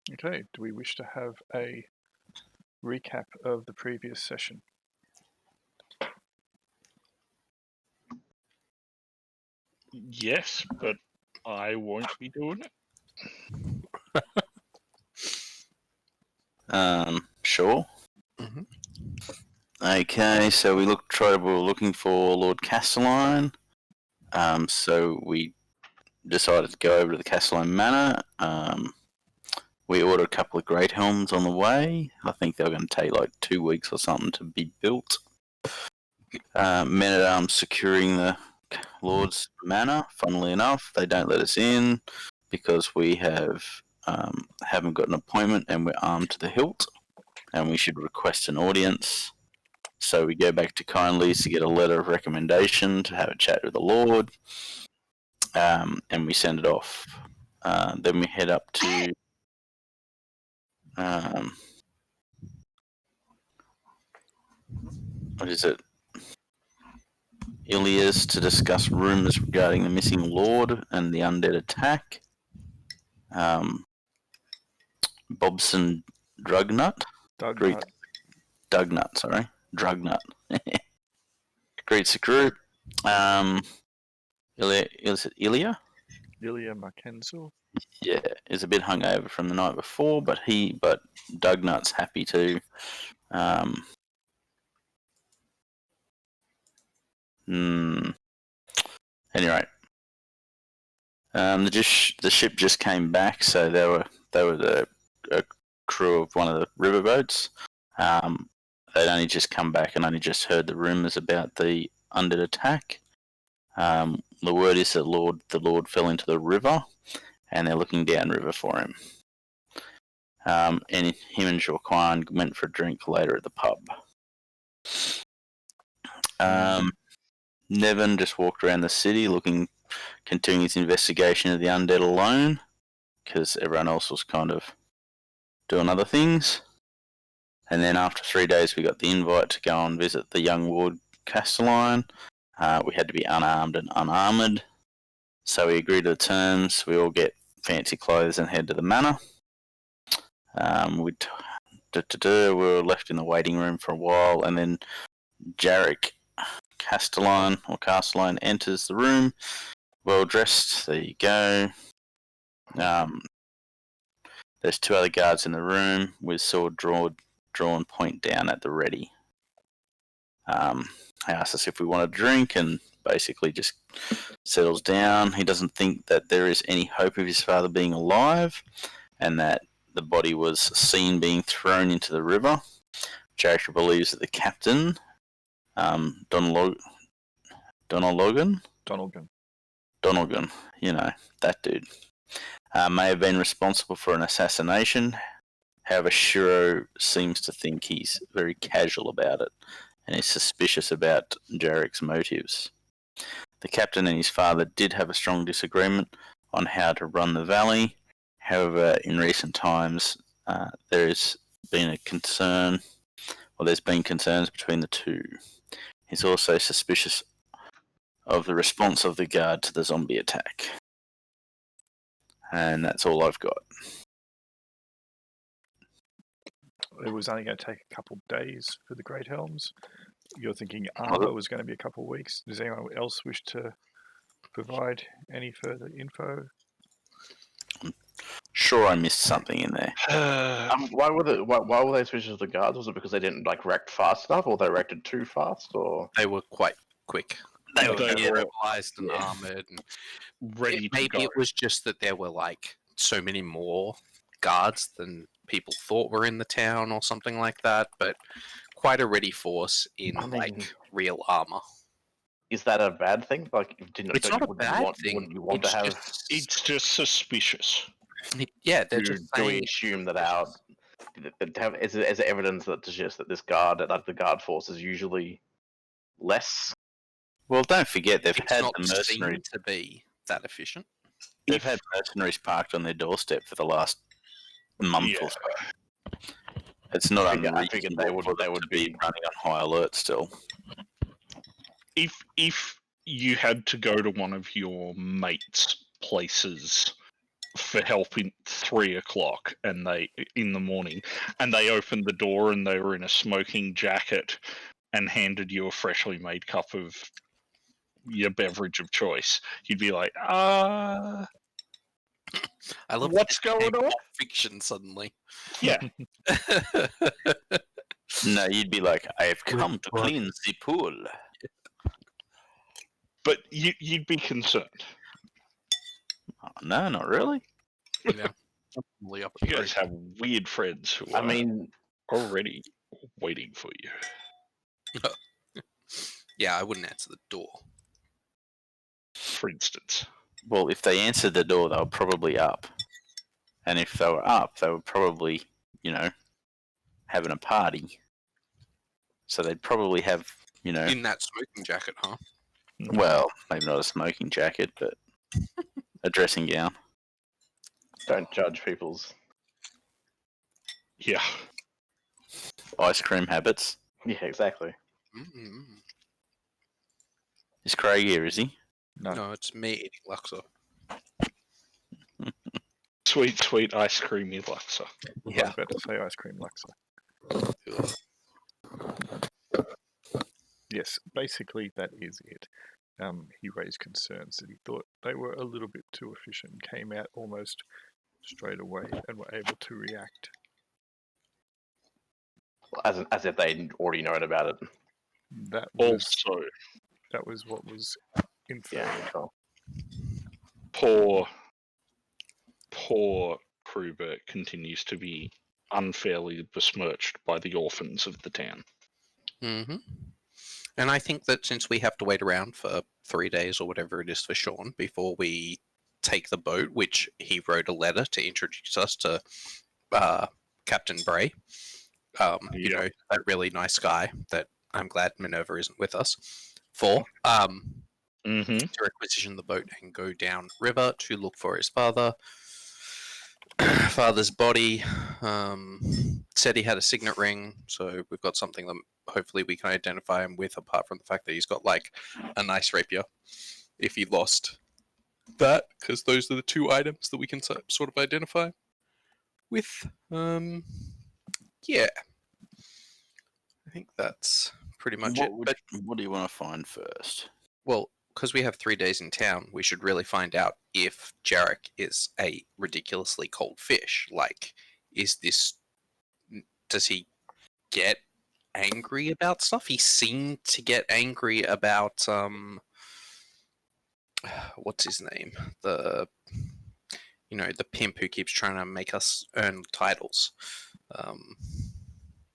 Okay, do we wish to have a recap of the previous session? Yes, but I won't be doing it. Sure. Mhm. Okay, so we were looking for Lord Castelline. So we decided to go over to the Castelline Manor. We ordered a couple of great helms on the way. I think they were going to take like 2 weeks or something to be built. Men at arms securing the Lord's Manor. Funnily enough, they don't let us in because we haven't got an appointment and we're armed to the hilt, and we should request an audience. So we go back to Kindly's to get a letter of recommendation to have a chat with the Lord, and we send it off. Then we head up to what is it? Ilias to discuss rumors regarding the missing Lord and the undead attack. Bobson Drugnut. Doug, Dugnut, sorry. Drugnut. Greets the group. Is it Ilya? Ilya Mackenzel. Yeah, is a bit hungover from the night before, but Dugnut's happy to. Anyway, the ship just came back, so they were a crew of one of the riverboats. They'd only just come back and only just heard the rumors about the undead attack. The word is that the Lord fell into the river, and they're looking downriver for him. And him and Joaquin went for a drink later at the pub. Nevin just walked around the city continuing his investigation of the undead alone, because everyone else was kind of doing other things. And then after 3 days, we got the invite to go and visit the young Lord Castelline. We had to be unarmed and unarmored. So we agreed to the terms. We all get fancy clothes and head to the manor. We were left in the waiting room for a while, and then Jarek Castelline enters the room, well dressed. There you go. There's 2 other guards in the room with sword drawn point down at the ready. He asks us if we want a drink, and basically just settles down. He doesn't think that there is any hope of his father being alive, and that the body was seen being thrown into the river. Jarek believes that the captain, Donalgan, you know, that dude, may have been responsible for an assassination. However, Shiro seems to think he's very casual about it, and is suspicious about Jarek's motives. The captain and his father did have a strong disagreement on how to run the valley. However, in recent times, there's been concerns between the two. He's also suspicious of the response of the guard to the zombie attack. And that's all I've got. It was only going to take a couple of days for the Great Helms. You're thinking armor was going to be a couple of weeks. Does anyone else wish to provide any further info? I'm sure I missed something in there. Why were they suspicious of the guards? Was it because they didn't react fast enough, or they reacted too fast, or they were quite quick? They were mobilized and armored and ready to go. Maybe it was just that there were so many more guards than people thought were in the town or something like that, but quite a ready force in real armor. Is that a bad thing? It's not a bad thing. It's just suspicious. Yeah, they're just do we assume that is there evidence that suggests that this guard, the guard force, is usually less? Well, don't forget they've had the mercenaries to be that efficient. They've had mercenaries parked on their doorstep for the last month or so. It's not unreasonable. I figured they would be running on high alert still. If you had to go to one of your mates' places for help 3 o'clock in the morning, and they opened the door and they were in a smoking jacket and handed you a freshly made cup of your beverage of choice, you'd be like, I love what's going on? fiction suddenly. Yeah. No, you'd be like, I have come to clean the pool. But you'd be concerned. Oh, no, not really. Yeah. Probably up You guys have weird friends who are already waiting for you. Yeah, I wouldn't answer the door. For instance. Well, if they answered the door, they were probably up. And if they were up, they were probably, having a party. So they'd probably have, In that smoking jacket, huh? well, maybe not a smoking jacket, but a dressing gown. Don't judge people's. Yeah. Ice cream habits. Yeah, exactly. Mm-hmm. Is Craig here, is he? No, it's me eating Luxor. Sweet, sweet ice creamy Luxor. I was Yeah. about to say ice cream Luxor. Yes, basically that is it. He raised concerns that he thought they were a little bit too efficient, came out almost straight away and were able to react. As if they'd already known about it. That was Also, what was inferred. Yeah, cool. poor Kruber continues to be unfairly besmirched by the orphans of the town. Mm-hmm. And I think that since we have to wait around for 3 days or whatever it is for Sean before we take the boat, which he wrote a letter to introduce us to Captain Bray, that really nice guy that I'm glad Minerva isn't with us, to requisition the boat and go down river to look for his father's body. Said he had a signet ring, so we've got something that hopefully we can identify him with, apart from the fact that he's got like a nice rapier if he lost that, because those are the two items that we can sort of identify with. Yeah, I think that's pretty much it. But What do you want to find first? well, because we have 3 days in town, we should really find out if Jarek is a ridiculously cold fish. Like, does he get angry about stuff? He seemed to get angry about, what's his name? The pimp who keeps trying to make us earn titles.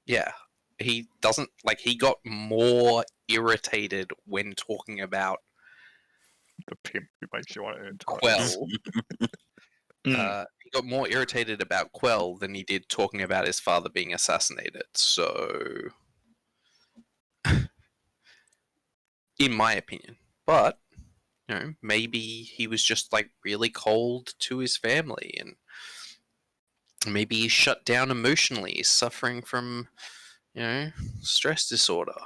Yeah. He doesn't, he got more irritated when talking about The pimp who makes you want to earn time. Quell. He got more irritated about Quell than he did talking about his father being assassinated. So, in my opinion, but maybe he was just really cold to his family, and maybe he's shut down emotionally. He's suffering from, stress disorder.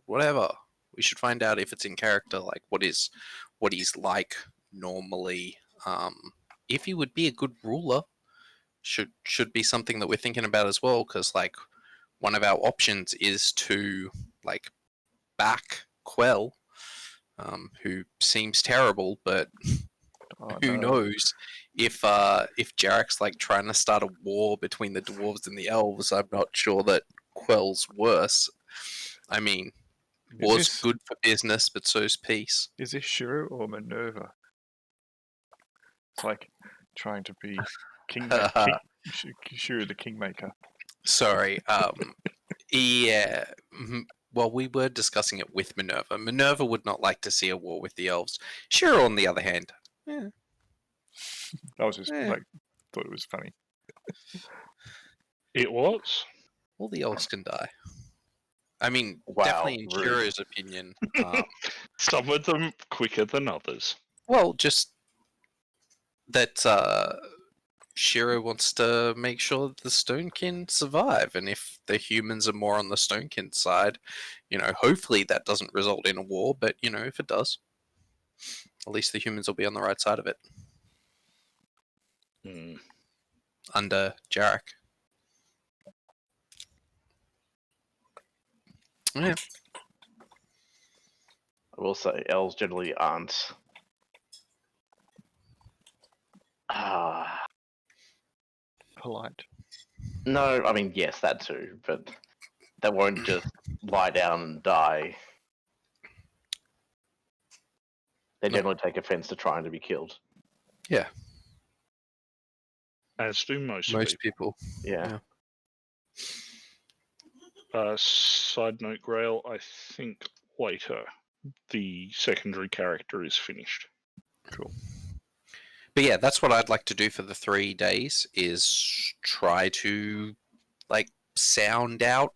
Whatever. We should find out if it's in character, what he's like normally. If he would be a good ruler, should be something that we're thinking about as well. Because one of our options is to back Quell, who seems terrible, but who knows if Jarek's trying to start a war between the dwarves and the elves. I'm not sure that Quell's worse. I mean, war's good for business, but so's peace. Is this Shiro or Minerva? It's like trying to be Shiro the Kingmaker. Sorry. Yeah. Well, we were discussing it with Minerva. Minerva would not like to see a war with the elves. Shiro, on the other hand, I was just thought it was funny. It was. All the elves can die. I mean, Wow, definitely in rude. Shiro's opinion. Some of them quicker than others. Well, just that Shiro wants to make sure that the Stonekin survive, and if the humans are more on the Stonekin side, hopefully that doesn't result in a war, but, if it does, at least the humans will be on the right side of it. under Jarek. Yeah. I will say elves generally aren't. Polite. No, I mean yes, that too, but they won't just lie down and die. They No. generally take offense to trying to be killed. Yeah. As do most People. Yeah. Side note, Grail, I think later the secondary character is finished. Cool. But yeah, that's what I'd like to do for the 3 days, is try to, like, sound out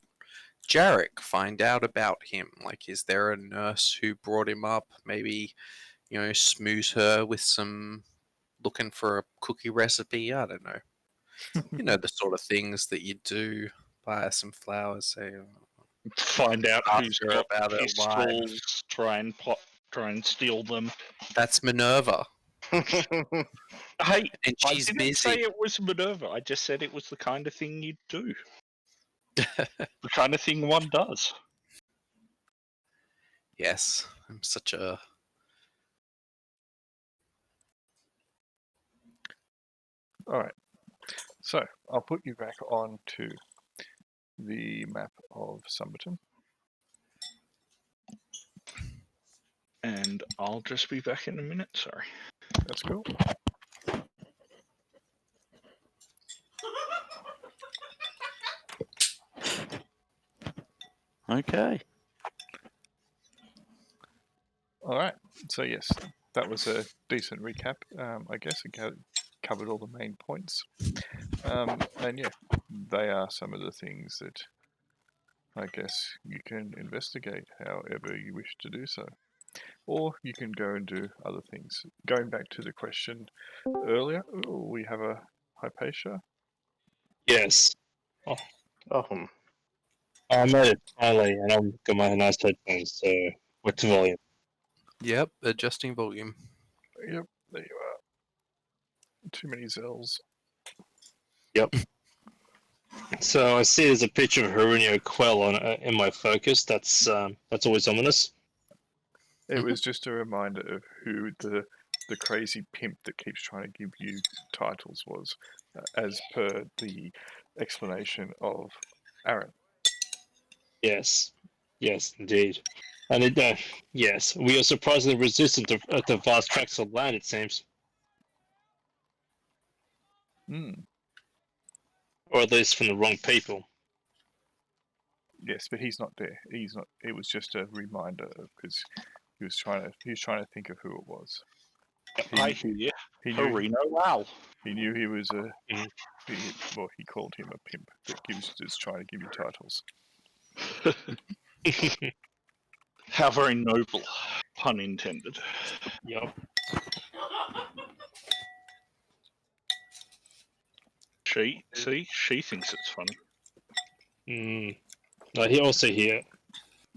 Jarek, find out about him. Like, is there a nurse who brought him up? Maybe, you know, smooze her with some, looking for a cookie recipe. I don't know. You know, the sort of things that you do. Buy some flowers, say, Find out ask who's her got about her life. pistols, try and steal them. That's Minerva. Hey, And I she's didn't say busy. it was Minerva. I just said it was the kind of thing you'd do. The kind of thing one does. Yes, I'm such a... Alright. So, I'll put you back on to the map of Summerton. And I'll just be back in a minute, sorry. That's cool. Okay. Alright. So, yes, that was a decent recap, I guess. It covered all the main points. And yeah, they are some of the things that I guess you can investigate however you wish to do so. Or you can go and do other things. Going back to the question earlier, we have a Hypatia. Yes. Oh, I made it finally, and I've got my nice headphones, so what's the volume? Yep, adjusting volume. Yep, there you are. Too many Zells. So I see there's a picture of Harunio Quell on in my focus. That's always ominous. It was just a reminder of who the crazy pimp that keeps trying to give you titles was, as per the explanation of Aaron. Yes, indeed. And yes, we are surprisingly resistant to vast tracts of land. It seems, or at least from the wrong people. Yes, but he's not there. He's not. It was just a reminder because he was trying to think of who it was. I hear you. He knew. Harino, wow. He knew he was a. He called him a pimp that is trying to give you titles. How very noble. Pun intended. Yep. She thinks it's funny.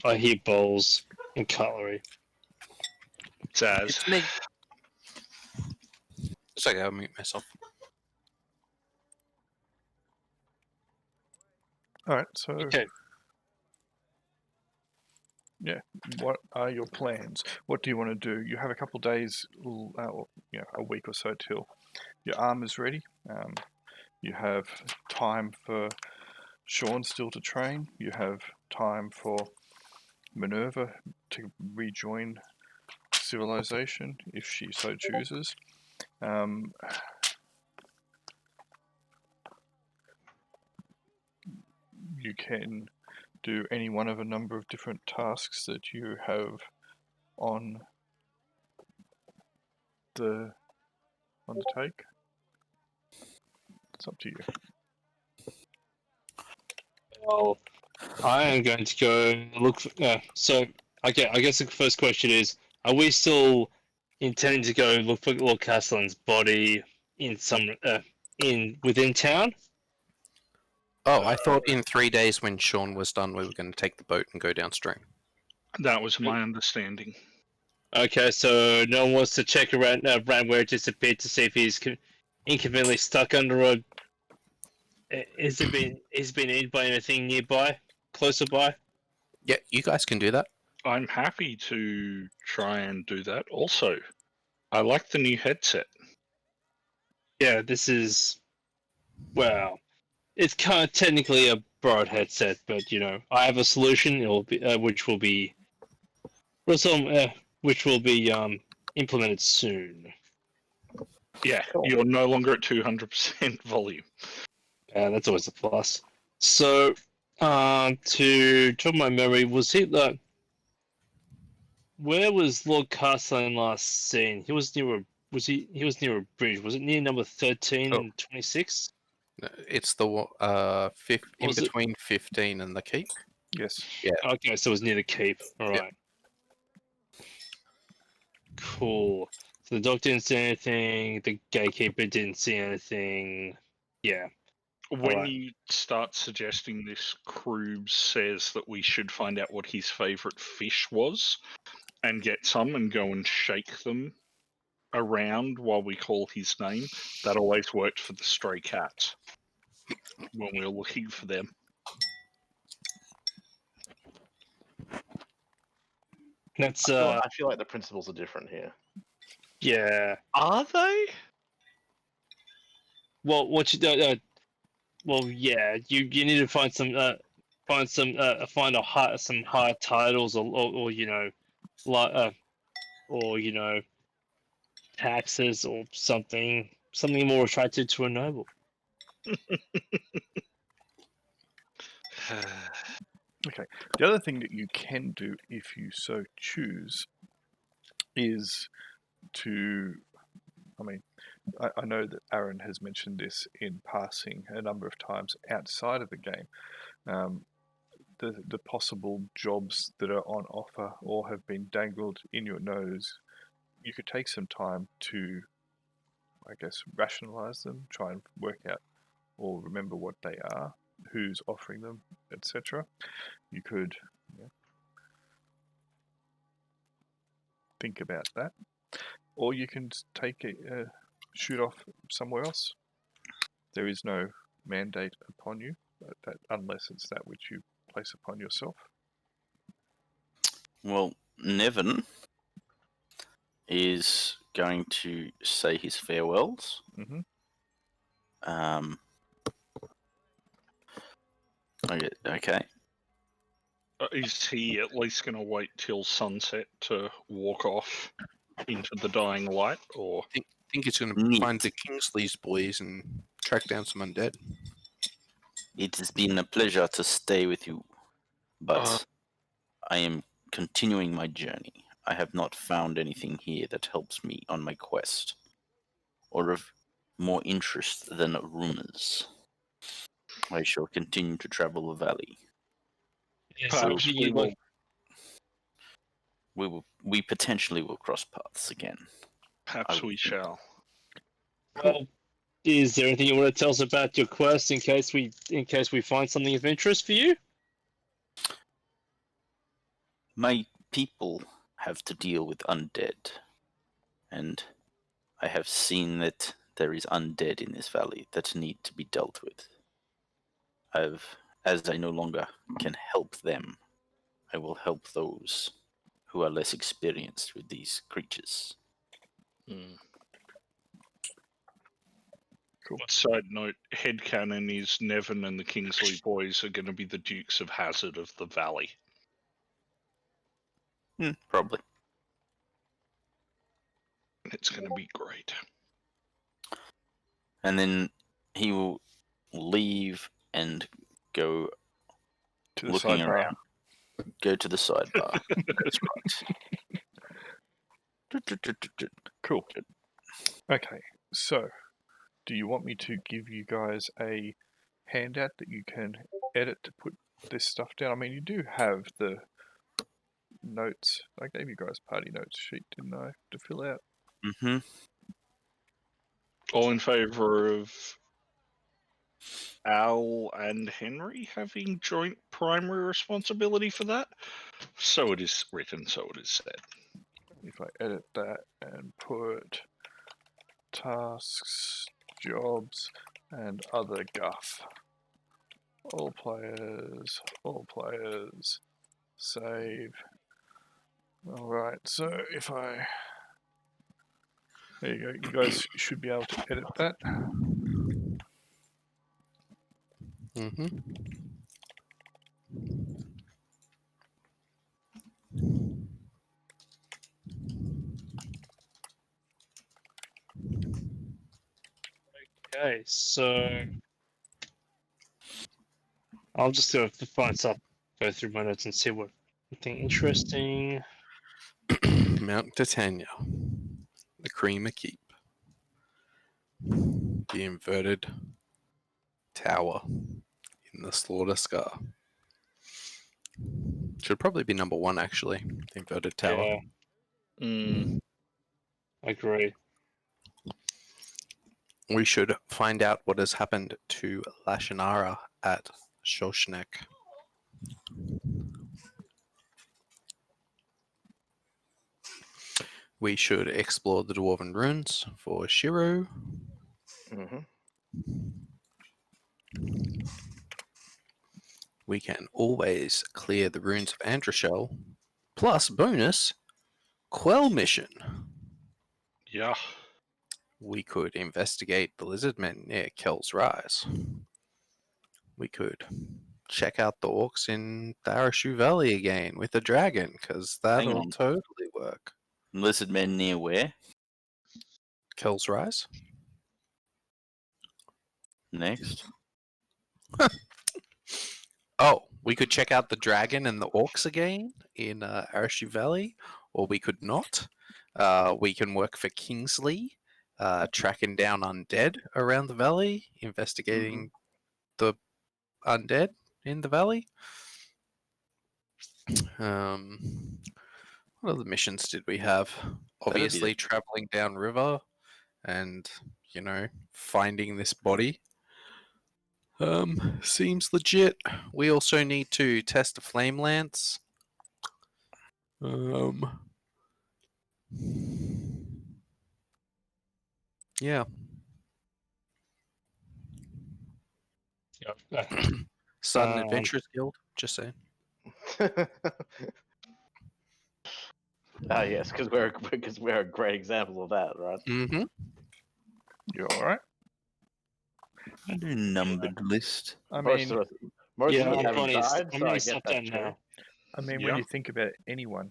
I hear bowls and cutlery. Zaz. It's me. It's okay, I'll mute myself. All right, so Okay. yeah, what are your plans? What do you want to do? You have a couple days, a week or so till your armor's ready. You have time for Sean still to train. You have time for Minerva to rejoin civilization if she so chooses. You can do any one of a number of different tasks that you have on the take. It's up to you. Well, I am going to go look for. I guess the first question is: are we still intending to go look for Lord Castellan's body in within town? Oh, I thought in 3 days when Sean was done, we were going to take the boat and go downstream. That was my understanding. Okay, so no one wants to check around where it disappeared to see if he's inconveniently stuck under a Has it been eaten by anything nearby, closer by? Yeah, you guys can do that. I'm happy to try and do that. Also, I like the new headset. Yeah, this is well, it's kind of technically a borrowed headset, but I have a solution. It will be which will be implemented soon. Yeah, Cool. you're no longer at 200% volume. Yeah, that's always a plus. So, to jog my memory, was he the? Where was Lord Castellan last seen? He was near a. He was near a bridge. Was it near number 13 Oh. and 26? No, it's the in Was it- between 15 and the keep. Yes. Okay, so it was near the keep. All Yep. right. Cool. So the doctor didn't see anything. The gatekeeper didn't see anything. Yeah. When Alright. you start suggesting this, Krubs says that we should find out what his favourite fish was and get some and go and shake them around while we call his name. That always worked for the stray cats when we were looking for them. That's I feel like the principles are different here. yeah. Are they? Well, what you do? Well, yeah. You need to find some some higher titles or taxes or something more attractive to a noble. The other thing that you can do, if you so choose, is to. I mean, I know that Aaron has mentioned this in passing a number of times outside of the game. The possible jobs that are on offer or have been dangled in your nose, you could take some time to, I guess, rationalize them, try and work out or remember what they are, who's offering them, etc. You could think about that, or you can take a shoot off somewhere else. There is no mandate upon you, unless it's that which you place upon yourself. Well, Nevin is going to say his farewells. Mm-hmm. Okay. Is he at least going to wait till sunset to walk off into the dying light, or I think he's going to Neat. find the Kingsley's boys and track down some undead. It has been a pleasure to stay with you, but I am continuing my journey. I have not found anything here that helps me on my quest, or of more interest than rumors. I shall continue to travel the valley. Yeah, perhaps so We potentially will cross paths again. perhaps I- we shall. well, is there anything you want to tell us about your quest in case we find something of interest for you? My people have to deal with undead, and I have seen that there is undead in this valley that need to be dealt with. As I no longer can help them, I will help those who are less experienced with these creatures. Cool. Side note, headcanon is Nevin and the Kingsley boys are going to be the Dukes of Hazzard of the Valley. Probably. It's going to be great. And then he will leave and go To the looking sidebar. around. Go to the sidebar. That's right. Cool. Okay, so do you want me to give you guys a handout that you can edit to put this stuff down? I mean, you do have the notes. I gave you guys party notes sheet, didn't I, to fill out? Mm-hmm. All in favour of Al and Henry having joint primary responsibility for that? So it is written, so it is said. If I edit that and put tasks, jobs, and other guff. All players, save. Alright, so if I... There you go, you guys should be able to edit that. Mm-hmm. Okay, so I'll just go find stuff, go through my notes and see what anything interesting. Mount Titania, the Creamer Keep, the inverted tower in the Slaughter Scar. Should probably be number 1 actually, the inverted tower. Yeah, Mm, I agree. We should find out what has happened to Lashinara at Shoshnek. We should explore the Dwarven Ruins for Shiro. Hmm. We can always clear the ruins of Androshell. Plus, bonus, Quell mission. yeah. We could investigate the Lizardmen near Kel's Rise. We could check out the orcs in Tharashu Valley again with the dragon, because that'll on. totally work. Lizard men near where? Kel's Rise? Next. Oh, we could check out the dragon and the orcs again in Arashu Valley, or we could not. We can work for Kingsley, tracking down undead around the valley, investigating the undead in the valley. What other missions did we have? Obviously, traveling downriver and, finding this body. Seems legit. We also need to test a flame lance. Yeah. Yeah. Sudden Adventurers Guild, just saying. Ah, yes, because we're a great example of that, right? Mm-hmm. You alright? I do numbered list. I Most mean, of us, most Yeah, of us I'm haven't running died, I'm so I running guess stuff that's down true. now. when Yeah. you think about anyone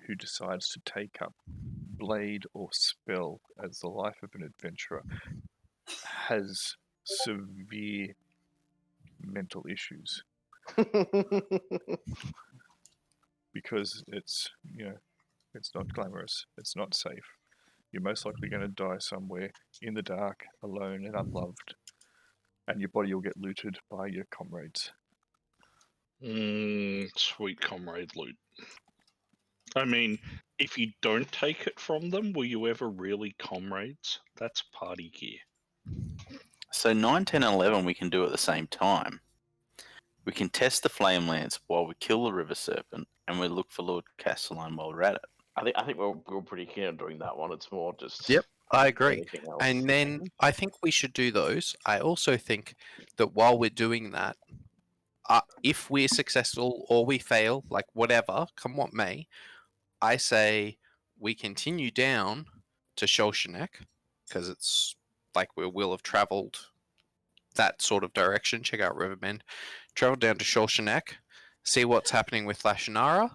who decides to take up blade or spell as the life of an adventurer has severe mental issues because it's not glamorous, it's not safe. You're most likely going to die somewhere in the dark, alone and unloved, and your body will get looted by your comrades. Sweet comrade loot. I mean, if you don't take it from them, will you ever really comrades? That's party gear. So 9, 10, and 11 we can do at the same time. We can test the flame lance while we kill the river serpent, and we look for Lord Castelline while we're at it. I think we're pretty keen on doing that one. It's more just Yep, I agree. anything else. And then I think we should do those. I also think that while we're doing that, if we're successful or we fail, like whatever, come what may, I say we continue down to Shoshanek, because it's like we will have traveled that sort of direction. Check out Riverbend. Travel down to Shoshanek, see what's happening with Lashinara,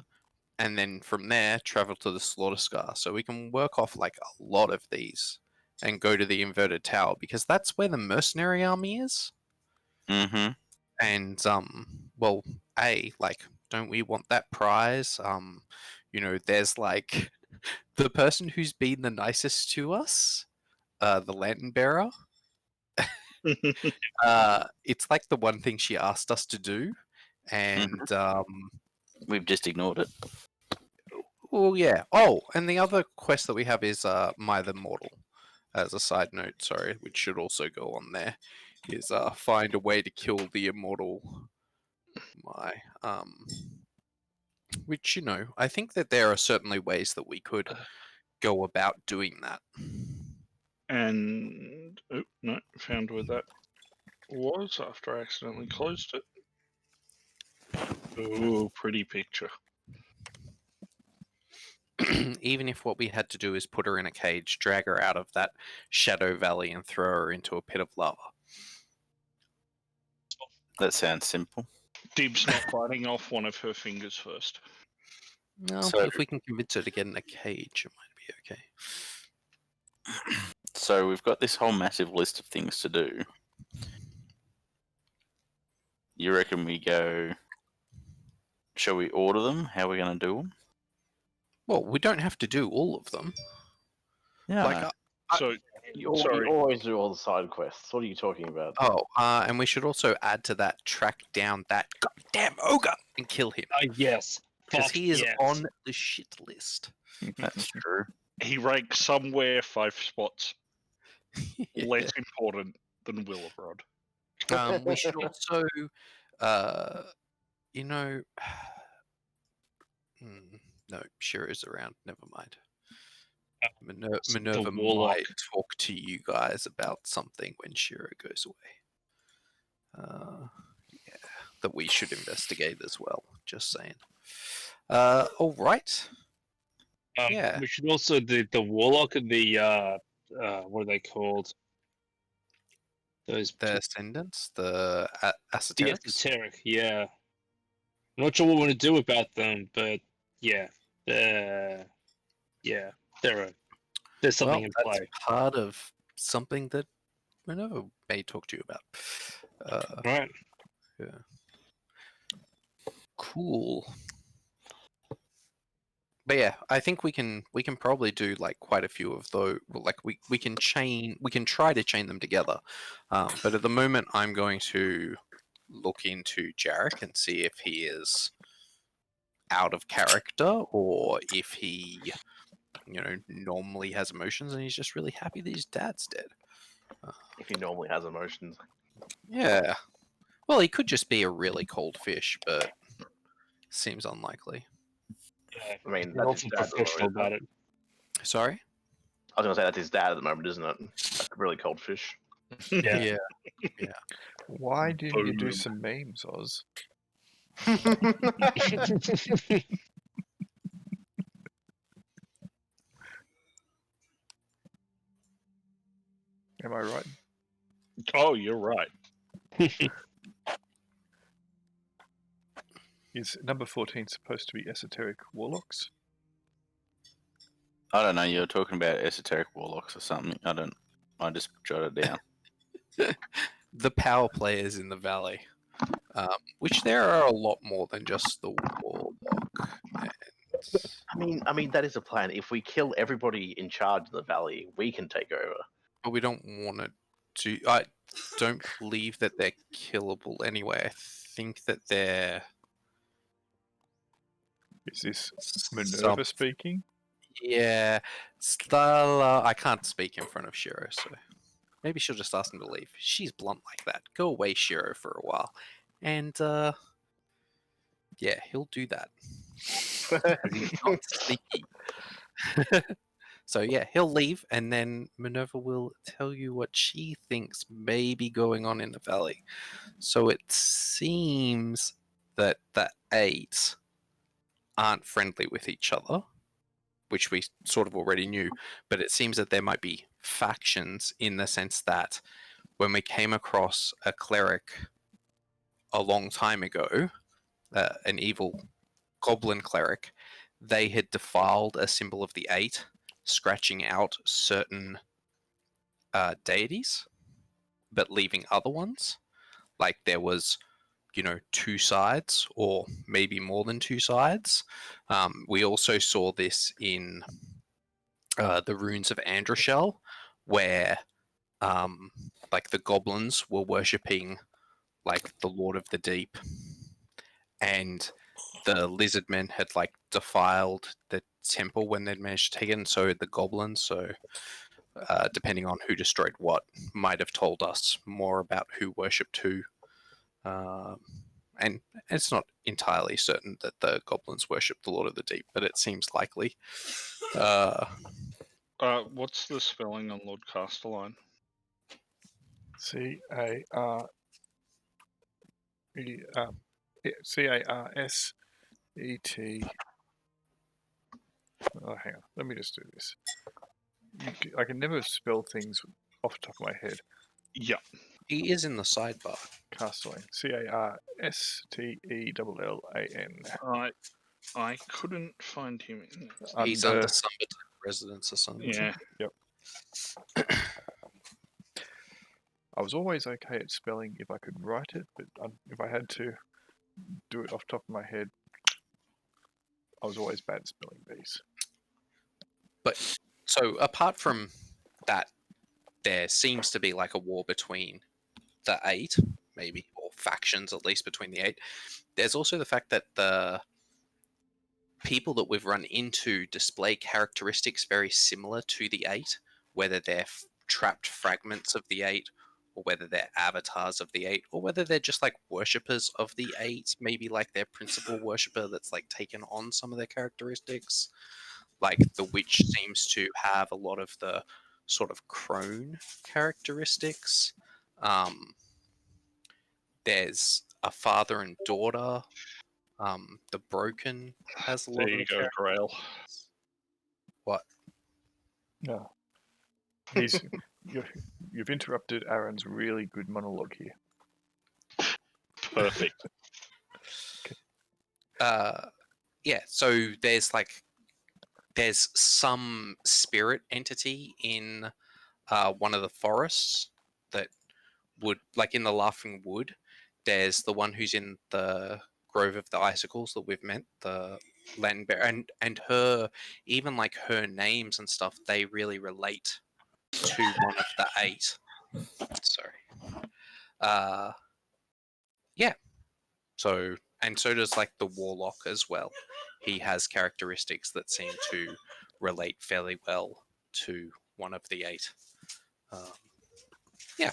and then from there travel to the Slaughter Scar. So we can work off like a lot of these and go to the Inverted Tower, because that's where the mercenary army is. Mm-hmm. And well, don't we want that prize? There's like the person who's been the nicest to us, the lantern bearer. It's like the one thing she asked us to do, and We've just ignored it. well, yeah. Oh, and the other quest that we have is My the Mortal. As a side note, sorry, which should also go on there, is find a way to kill the immortal. Which I think that there are certainly ways that we could go about doing that. And oh no, found where that was after I accidentally closed it. Ooh, pretty picture. Even if what we had to do is put her in a cage, drag her out of that shadow valley, and throw her into a pit of lava. That sounds simple. Dib's not biting off one of her fingers first. No, So- if we can convince her to get in a cage, it might be okay. So we've got this whole massive list of things to do. You reckon we go? Shall we order them? How are we going to do them? Well, we don't have to do all of them. Yeah. Like, So, You sorry. always do all the side quests. What are you talking about? and we should also add to that, track down that goddamn ogre and kill him. Yes. Because Fuck he is yes. on the shit list. That's true. He ranks somewhere 5 spots less important than Willibrod. We should also, you know, no, Shiro's around. Never mind. Minerva warlock. might talk to you guys about something when Shiro goes away. Yeah, that we should investigate as well. Just saying. All right. Yeah. We should also the warlock and the what are they called? Those The Ascendants, the the Esoterics. esoteric, yeah. I'm not sure what we want to do about them, but yeah, there's something in that's play. part of something that Minerva may talk to you about. Right. Yeah. Cool. But yeah, I think we can probably do like quite a few of those. Like we can try to chain them together. But at the moment, I'm going to look into Jarek and see if he is out of character or if he, normally has emotions and he's just really happy that his dad's dead. If he normally has emotions. Yeah. Well, he could just be a really cold fish, but seems unlikely. Yeah. I mean, We're that's also his dad at the professional moment, about it. Sorry? I was gonna say that's his dad at the moment, isn't it? Like a really cold fish. Yeah. Why didn't you do Boom. some memes, Oz? Am I right? Oh, you're right. Is number 14 supposed to be esoteric warlocks? I don't know. You're talking about esoteric warlocks or something. I just jotted it down. The power players in the valley, which there are a lot more than just the warlock. And... I mean that is a plan. If we kill everybody in charge of the valley, we can take over. But we don't want to. I don't believe that they're killable anyway. I think that they're. Is this Minerva some- speaking? Yeah, Stella. I can't speak in front of Shiro, so maybe she'll just ask him to leave. She's blunt like that. Go away, Shiro, for a while, and yeah, he'll do that. He's not sneaky. So yeah, he'll leave, and then Minerva will tell you what she thinks may be going on in the valley. So it seems that the 8 aren't friendly with each other, which we sort of already knew, but it seems that there might be factions in the sense that when we came across a cleric a long time ago, an evil goblin cleric, they had defiled a symbol of the 8, scratching out certain deities, but leaving other ones. Like there was, 2 sides, or maybe more than 2 sides. We also saw this in the runes of Androshell, where like the goblins were worshipping like the Lord of the Deep, and the lizard men had like defiled the temple when they'd managed to take it, and so had the goblins. So depending on who destroyed what, might have told us more about who worshipped who. And it's not entirely certain that the goblins worship the Lord of the Deep, but it seems likely. What's the spelling on Lord Castelline? CARSET. Oh, hang on. Let me just do this. I can never spell things off the top of my head. Yeah. He is in the sidebar. Castellan. CARSTELLAN. I couldn't find him. He's under Summerton Residence or something. Yeah. Yep. I was always okay at spelling if I could write it, but if I had to do it off the top of my head, I was always bad at spelling these. But so apart from that, there seems to be like a war between the 8, maybe, or factions at least between the 8. There's also the fact that the people that we've run into display characteristics very similar to the 8, whether they're trapped fragments of the 8, or whether they're avatars of the 8, or whether they're just like worshippers of the 8, maybe like their principal worshipper that's like taken on some of their characteristics. Like the witch seems to have a lot of the sort of crone characteristics. There's a father and daughter. The broken has a lot There of you the go, Grail. What? No. You've interrupted Aaron's really good monologue here. Perfect. Yeah, so there's some spirit entity in one of the forests that would, like in the Laughing Wood, there's the one who's in the Grove of the Icicles that we've met, the land bear, and her, even like her names and stuff, they really relate to one of the 8. Sorry. Yeah. So, and so does like the Warlock as well. He has characteristics that seem to relate fairly well to one of the 8. Yeah.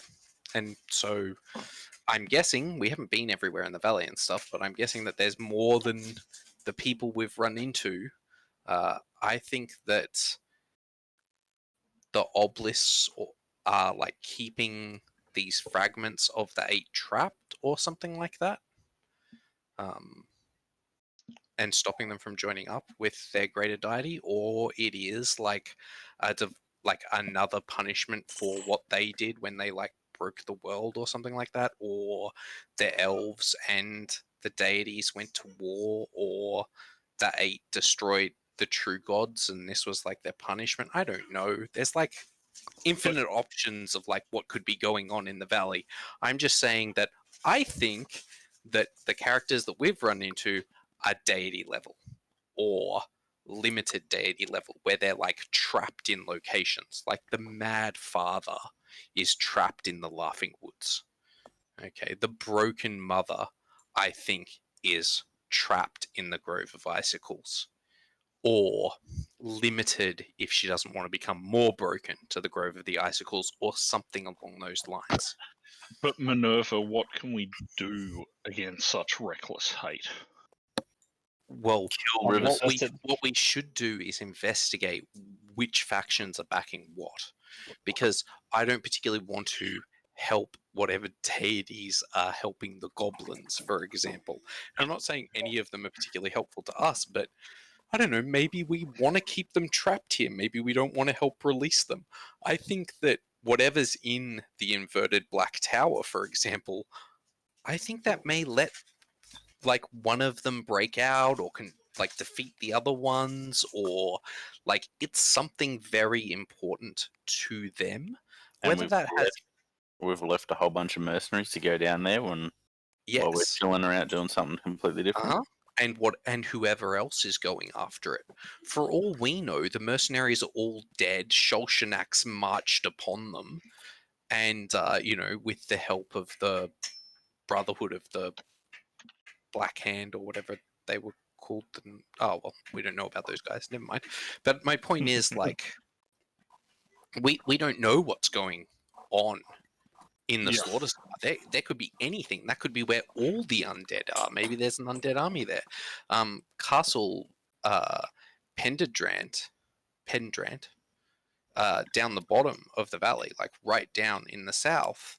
And so I'm guessing, we haven't been everywhere in the valley and stuff, but I'm guessing that there's more than the people we've run into. I think that the Obelisks are like keeping these fragments of the 8 trapped or something like that. And stopping them from joining up with their greater deity, or it is like another punishment for what they did when they like broke the world or something like that, or the elves and the deities went to war, or the 8 destroyed the true gods and this was like their punishment. I don't know. There's like infinite options of like what could be going on in the valley. I'm just saying that I think that the characters that we've run into are deity level or limited deity level, where they're like trapped in locations. Like the Mad Father is trapped in the Laughing Woods. Okay, the Broken Mother, I think, is trapped in the Grove of Icicles, or limited if she doesn't want to become more broken to the Grove of the Icicles, or something along those lines. But Minerva, what can we do against such reckless hate? Well, Rivers. what we should do is investigate which factions are backing what, because I don't particularly want to help whatever deities are helping the goblins, for example. And I'm not saying any of them are particularly helpful to us, but I don't know, maybe we want to keep them trapped here. Maybe we don't want to help release them. I think that whatever's in the inverted Black Tower, for example, I think that may let like one of them break out or can like defeat the other ones, or like it's something very important to them. And Whether that has we've left a whole bunch of mercenaries to go down there while we're yes, chilling around doing something completely different. and whoever else is going after it. For all we know, the mercenaries are all dead. Shulshanax marched upon them, and with the help of the Brotherhood of the Black Hand or whatever they were called. Oh well, we don't know about those guys. Never mind. But my point is, like, we don't know what's going on in the slaughter star. There could be anything. That could be where all the undead are. Maybe there's an undead army there. Castle Pendrant, down the bottom of the valley, like right down in the south,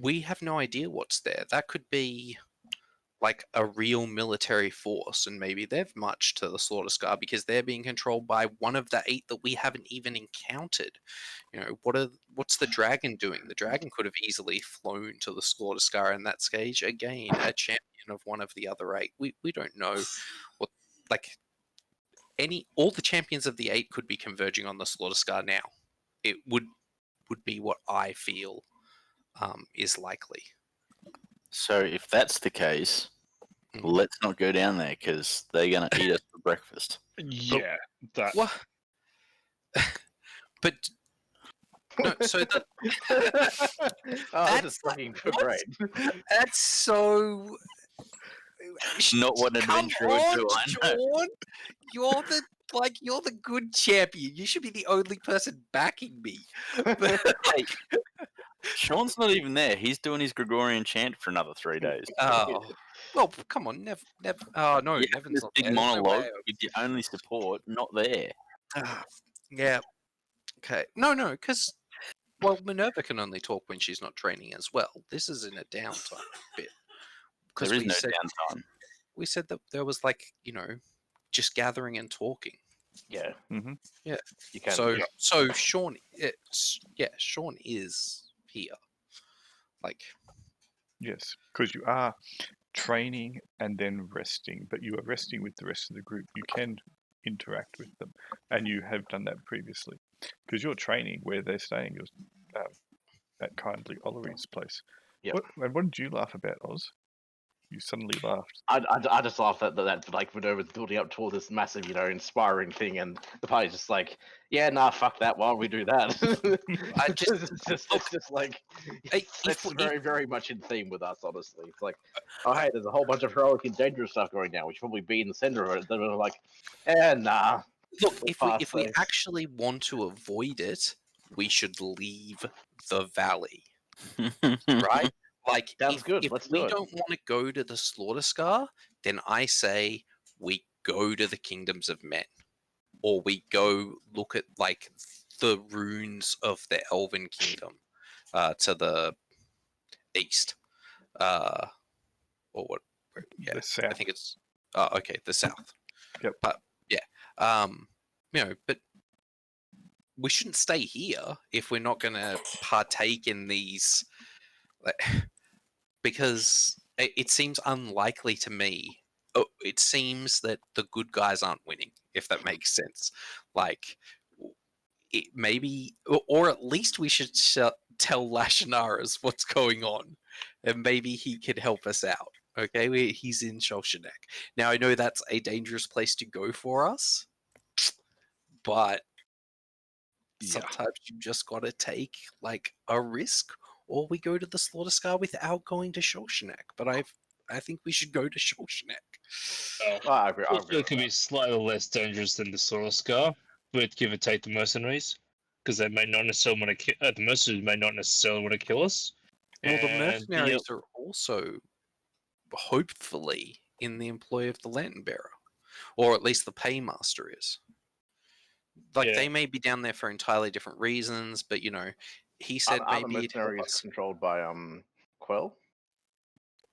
we have no idea what's there. That could be like a real military force, and maybe they've marched to the Slaughter Scar because they're being controlled by one of the 8 that we haven't even encountered. You know, what's the dragon doing? The dragon could have easily flown to the Slaughter Scar in that stage. Again, a champion of one of the other 8. We don't know what, like, all the champions of the 8 could be converging on the Slaughter Scar now. It would be what I feel is likely. So if that's the case, let's not go down there because they're going to eat us for breakfast. Yeah, that. What? But no, so that this is fucking great. that's so. Not what an Come adventure would on, do, I know. Sean. You're the good champion. You should be the only person backing me. But, Hey, Sean's not even there. He's doing his Gregorian chant for another 3 days. oh, well, come on, Nev. Oh no, Yeah, Nevin's this not big there. There's no monologue way with your only support not there. Yeah. Okay. No, because Minerva can only talk when she's not training as well. This is in a downtime bit. There is no downtime. We said that there was just gathering and talking. Yeah. Mm-hmm. Yeah. You can. So Sean, Sean is here. Yes, because you are training and then resting, but you are resting with the rest of the group. You can interact with them, and you have done that previously. Because you're training where they're staying, you're at kindly Ollery's place. Yep. What did you laugh about, Oz? You suddenly laughed. I just laughed at that like Minerva's building up toward this massive, inspiring thing, and the party's just like, yeah, nah, fuck that. Why don't we do that? It's very, very much in theme with us, honestly. It's like, oh hey, there's a whole bunch of heroic and dangerous stuff going down. We should probably be in the center of it. Then we're like, nah. Look, if we actually want to avoid it, we should leave the valley, right? Like, Sounds good. If Let's we do it. don't want to go to the Slaughter Scar, then I say we go to the Kingdoms of Men, or we go look at the runes of the Elven Kingdom to the east, or what? Yeah, The south. I think it's okay, the south. Yep. But yeah, but we shouldn't stay here if we're not going to partake in these. Because it seems unlikely to me. It seems that the good guys aren't winning, if that makes sense. Maybe, or at least we should tell Lashanaras what's going on, and maybe he could help us out. Okay, he's in Shoshanek. Now I know that's a dangerous place to go for us, but sometimes you just got to take a risk. Or we go to the Slaughter Scar without going to Shoshanek. But I think we should go to Shoshanek. I agree. It could be slightly less dangerous than the Slaughter Scar, but give or take the mercenaries, because they may not necessarily want to the mercenaries may not necessarily want to kill us. Well, the mercenaries are also hopefully in the employ of the Lantern Bearer, or at least the Paymaster is. They may be down there for entirely different reasons, but he said maybe the mercenaries controlled by Quell.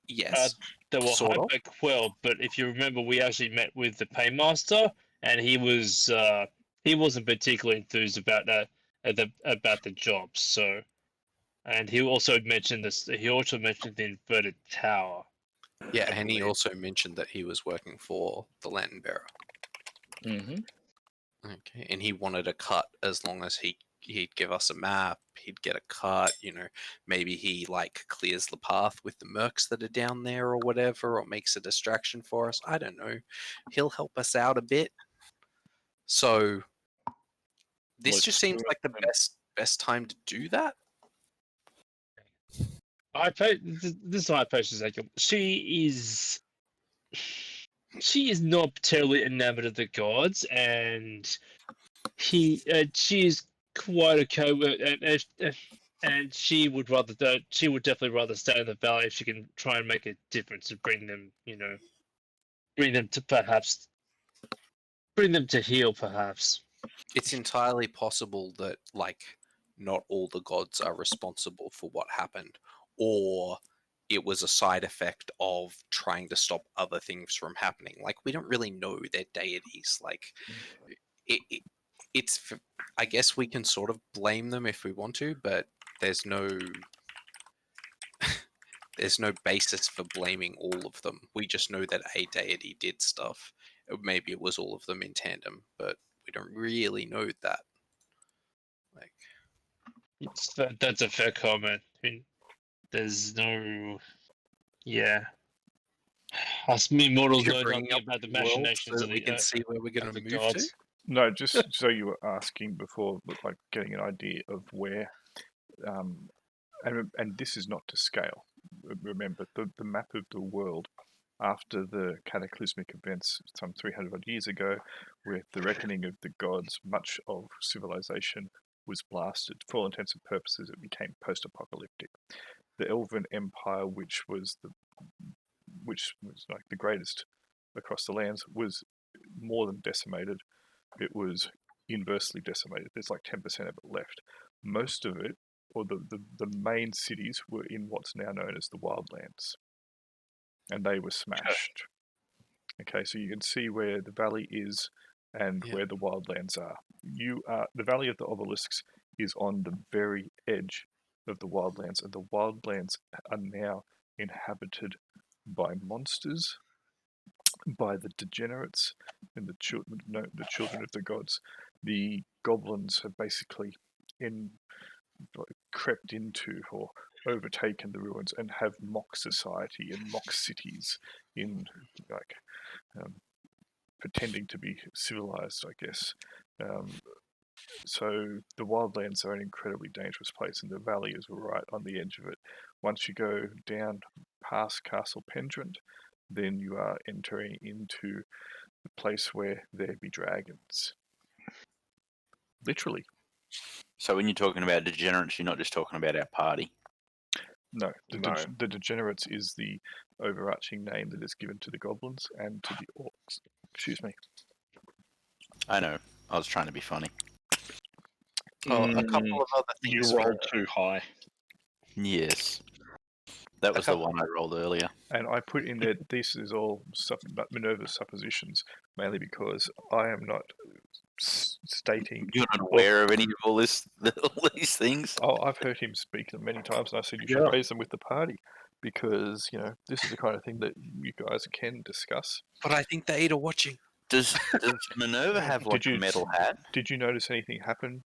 Yes, they were hired by Quell, but if you remember, we actually met with the Paymaster, and he wasn't particularly enthused about that about the job. So, and he also mentioned this. He also mentioned the inverted tower. Yeah, and he also mentioned that he was working for the Lantern Bearer. Mm-hmm. Okay, and he wanted a cut as long as he'd give us a map, he'd get a cut, maybe he clears the path with the mercs that are down there or whatever, or makes a distraction for us. I don't know. He'll help us out a bit. So this just seems like the best time to do that. This is my person. She is not terribly enamored of the gods, and she is quite okay with it, and she would definitely rather stay in the valley if she can try and make a difference and bring them to heal, perhaps. It's entirely possible that not all the gods are responsible for what happened, or it was a side effect of trying to stop other things from happening. Like, we don't really know their deities. Like, it's I guess we can sort of blame them if we want to, but there's no there's no basis for blaming all of them. We just know that a deity did stuff. Maybe it was all of them in tandem, but we don't really know that. Like, That's a fair comment. I mean, there's no, yeah. Us mere mortals you're know bringing nothing up about the the world machinations so of that we can see where we're going of to the move to. gods. No, just so you were asking before, like getting an idea of where, and this is not to scale. Remember, the map of the world after the cataclysmic events some 300 odd years ago, with the reckoning of the gods, much of civilization was blasted. For all intents and purposes, it became post-apocalyptic. The Elven Empire, which was like the greatest across the lands, was more than decimated. It was inversely decimated. There's like 10% of it left. Most of it, or the main cities, were in what's now known as the Wildlands, and they were smashed. Okay, so you can see where the valley is and where the Wildlands are. The Valley of the Obelisks is on the very edge of the Wildlands, and the Wildlands are now inhabited by monsters, by the degenerates, and the children of the gods. The goblins have basically crept into or overtaken the ruins and have mock society and mock cities in like pretending to be civilized, I guess. So the Wildlands are an incredibly dangerous place, and the valley is right on the edge of it. Once you go down past Castle Pendrant, then you are entering into the place where there be dragons. Literally. So when you're talking about degenerates, you're not just talking about our party. No, No. the degenerates is the overarching name that is given to the goblins and to the orcs. Excuse me. I know. I was trying to be funny. Oh, a couple of other You things. rolled too high. Yes. That was the one I rolled earlier. And I put in there, this is all Minerva's suppositions, mainly because I am not stating... You're not aware of any of all these things? Oh, I've heard him speak them many times, and I said you should raise them with the party, because, this is the kind of thing that you guys can discuss. But I think the 8 are watching. Does Minerva have like a metal hat? Did you notice anything happen,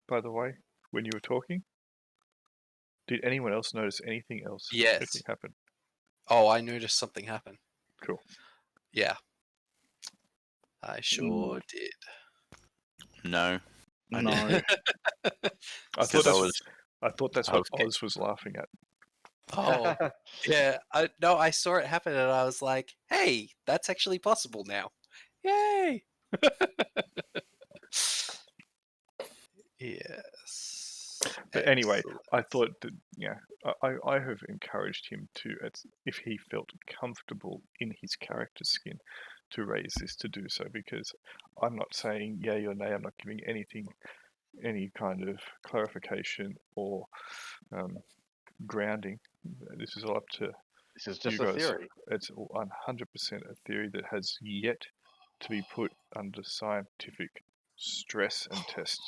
by the way, when you were talking? Did anyone else notice anything else? Yes. Anything happen? Oh, I noticed something happen. Cool. Yeah. I sure did. No. No. I thought that's what Okay. Oz was laughing at. Oh, yeah. I saw it happen and I was like, hey, that's actually possible now. Yay! Yes. But anyway, Excellent. I thought that, I have encouraged him to, if he felt comfortable in his character skin, to raise this, to do so, because I'm not saying yay or nay, I'm not giving any kind of clarification or grounding. This is all up to This is just you a guys. theory. It's 100% a theory that has yet to be put under scientific stress and test.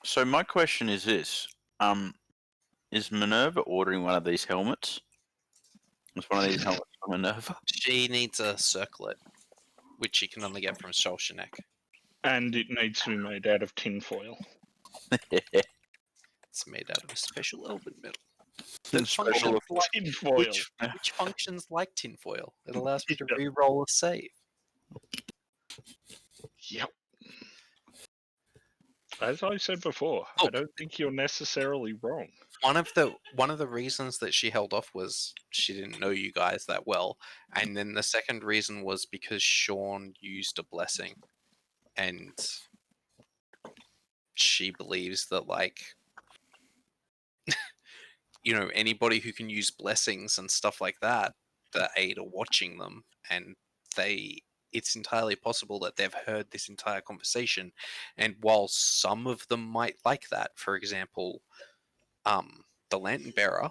So my question is this: is Minerva ordering one of these helmets? Is one of these helmets from Minerva? She needs a circlet, which she can only get from Solshanek. And it needs to be made out of tinfoil. It's made out of a special elven metal. That Special functions like, Tinfoil. which functions like tinfoil. It allows me to re-roll a save. Yep. As I said before, Oh. I don't think you're necessarily wrong. One of the reasons that she held off was she didn't know you guys that well, and then the second reason was because Sean used a blessing, and she believes that, like, anybody who can use blessings and stuff like that, the 8 are watching them, and it's entirely possible that they've heard this entire conversation, and while some of them might like that, for example, the Lantern Bearer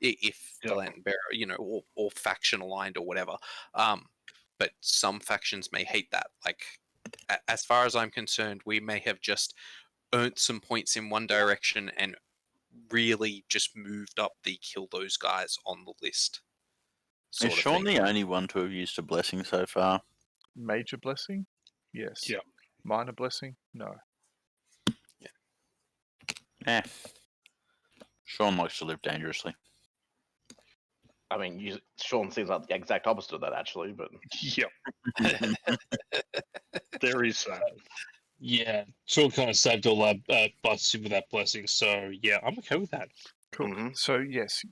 if the Yep. Lantern Bearer, or faction aligned or whatever. But some factions may hate that. Like, as far as I'm concerned, we may have just earned some points in one direction and really just moved up the kill those guys on the list. Is Sean the only one to have used a blessing so far? Major blessing? Yes. Yeah. Minor blessing? No. Eh. Sean likes to live dangerously. I mean, Sean seems like the exact opposite of that, actually. But Yep. There is that. Yeah, Sean kind of saved all our butts with that blessing, so yeah, I'm okay with that. Cool. Mhm. So yes,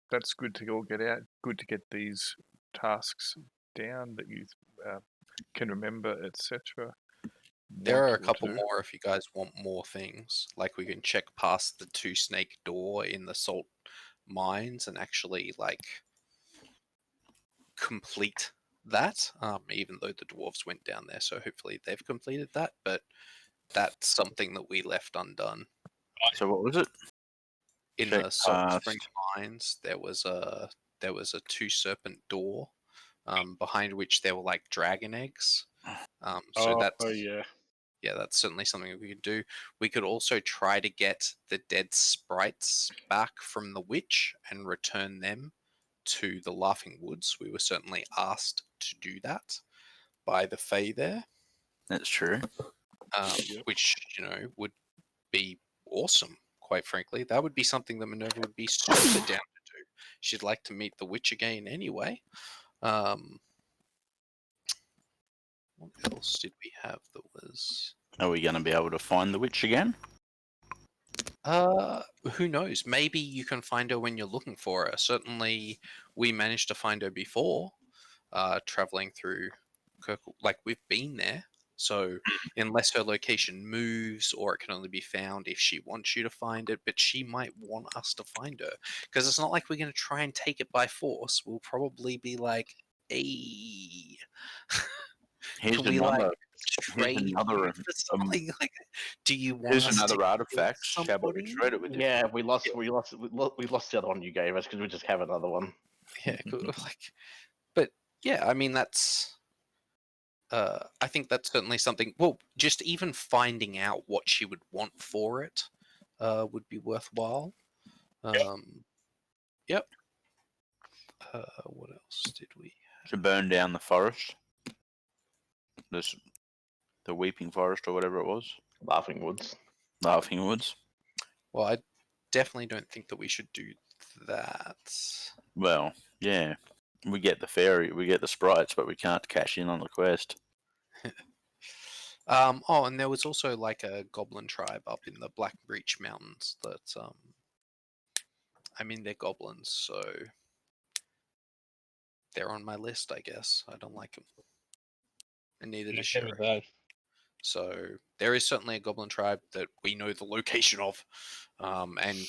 that's good to all get out. Good to get these tasks down that you can remember, etc. There are a couple more if you guys want more things. Like, we can check past the 2-snake door in the salt mines and actually complete that. Even though the dwarves went down there, so hopefully they've completed that. But that's something that we left undone. So what was it? In Check the Salt past. Spring mines, there was a 2-serpent door, behind which there were like dragon eggs. So that's certainly something we could do. We could also try to get the dead sprites back from the witch and return them to the Laughing Woods. We were certainly asked to do that by the Fae there. That's true. Which, would be awesome, quite frankly. That would be something that Minerva would be super down to do. She'd like to meet the witch again anyway. What else did we have that was... Are we going to be able to find the witch again? Who knows? Maybe you can find her when you're looking for her. Certainly, we managed to find her before, traveling through Kirkle. Like, we've been there. So, unless her location moves, or it can only be found if she wants you to find it, but she might want us to find her. Because it's not like we're going to try and take it by force. We'll probably be like, hey, Here's can we, another. trade you for something? Like, do you want Here's us to another kill artifact. How about we somebody? trade it with you? yeah, we lost the other one you gave us because we just have another one. Yeah, cool. But yeah, I mean, that's. I think that's certainly something. Well, just even finding out what she would want for it would be worthwhile. Yep. What else did we? To burn down the forest. The Weeping Forest or whatever it was. Laughing Woods. Laughing Woods. Well, I definitely don't think that we should do that. Well, yeah. We get the fairy, we get the sprites, but we can't cash in on the quest. Oh, and there was also like a Goblin Tribe up in the Black Breach Mountains that, I mean, they're goblins, so they're on my list, I guess. I don't like them. And neither does Shiro. So there is certainly a Goblin Tribe that we know the location of. And,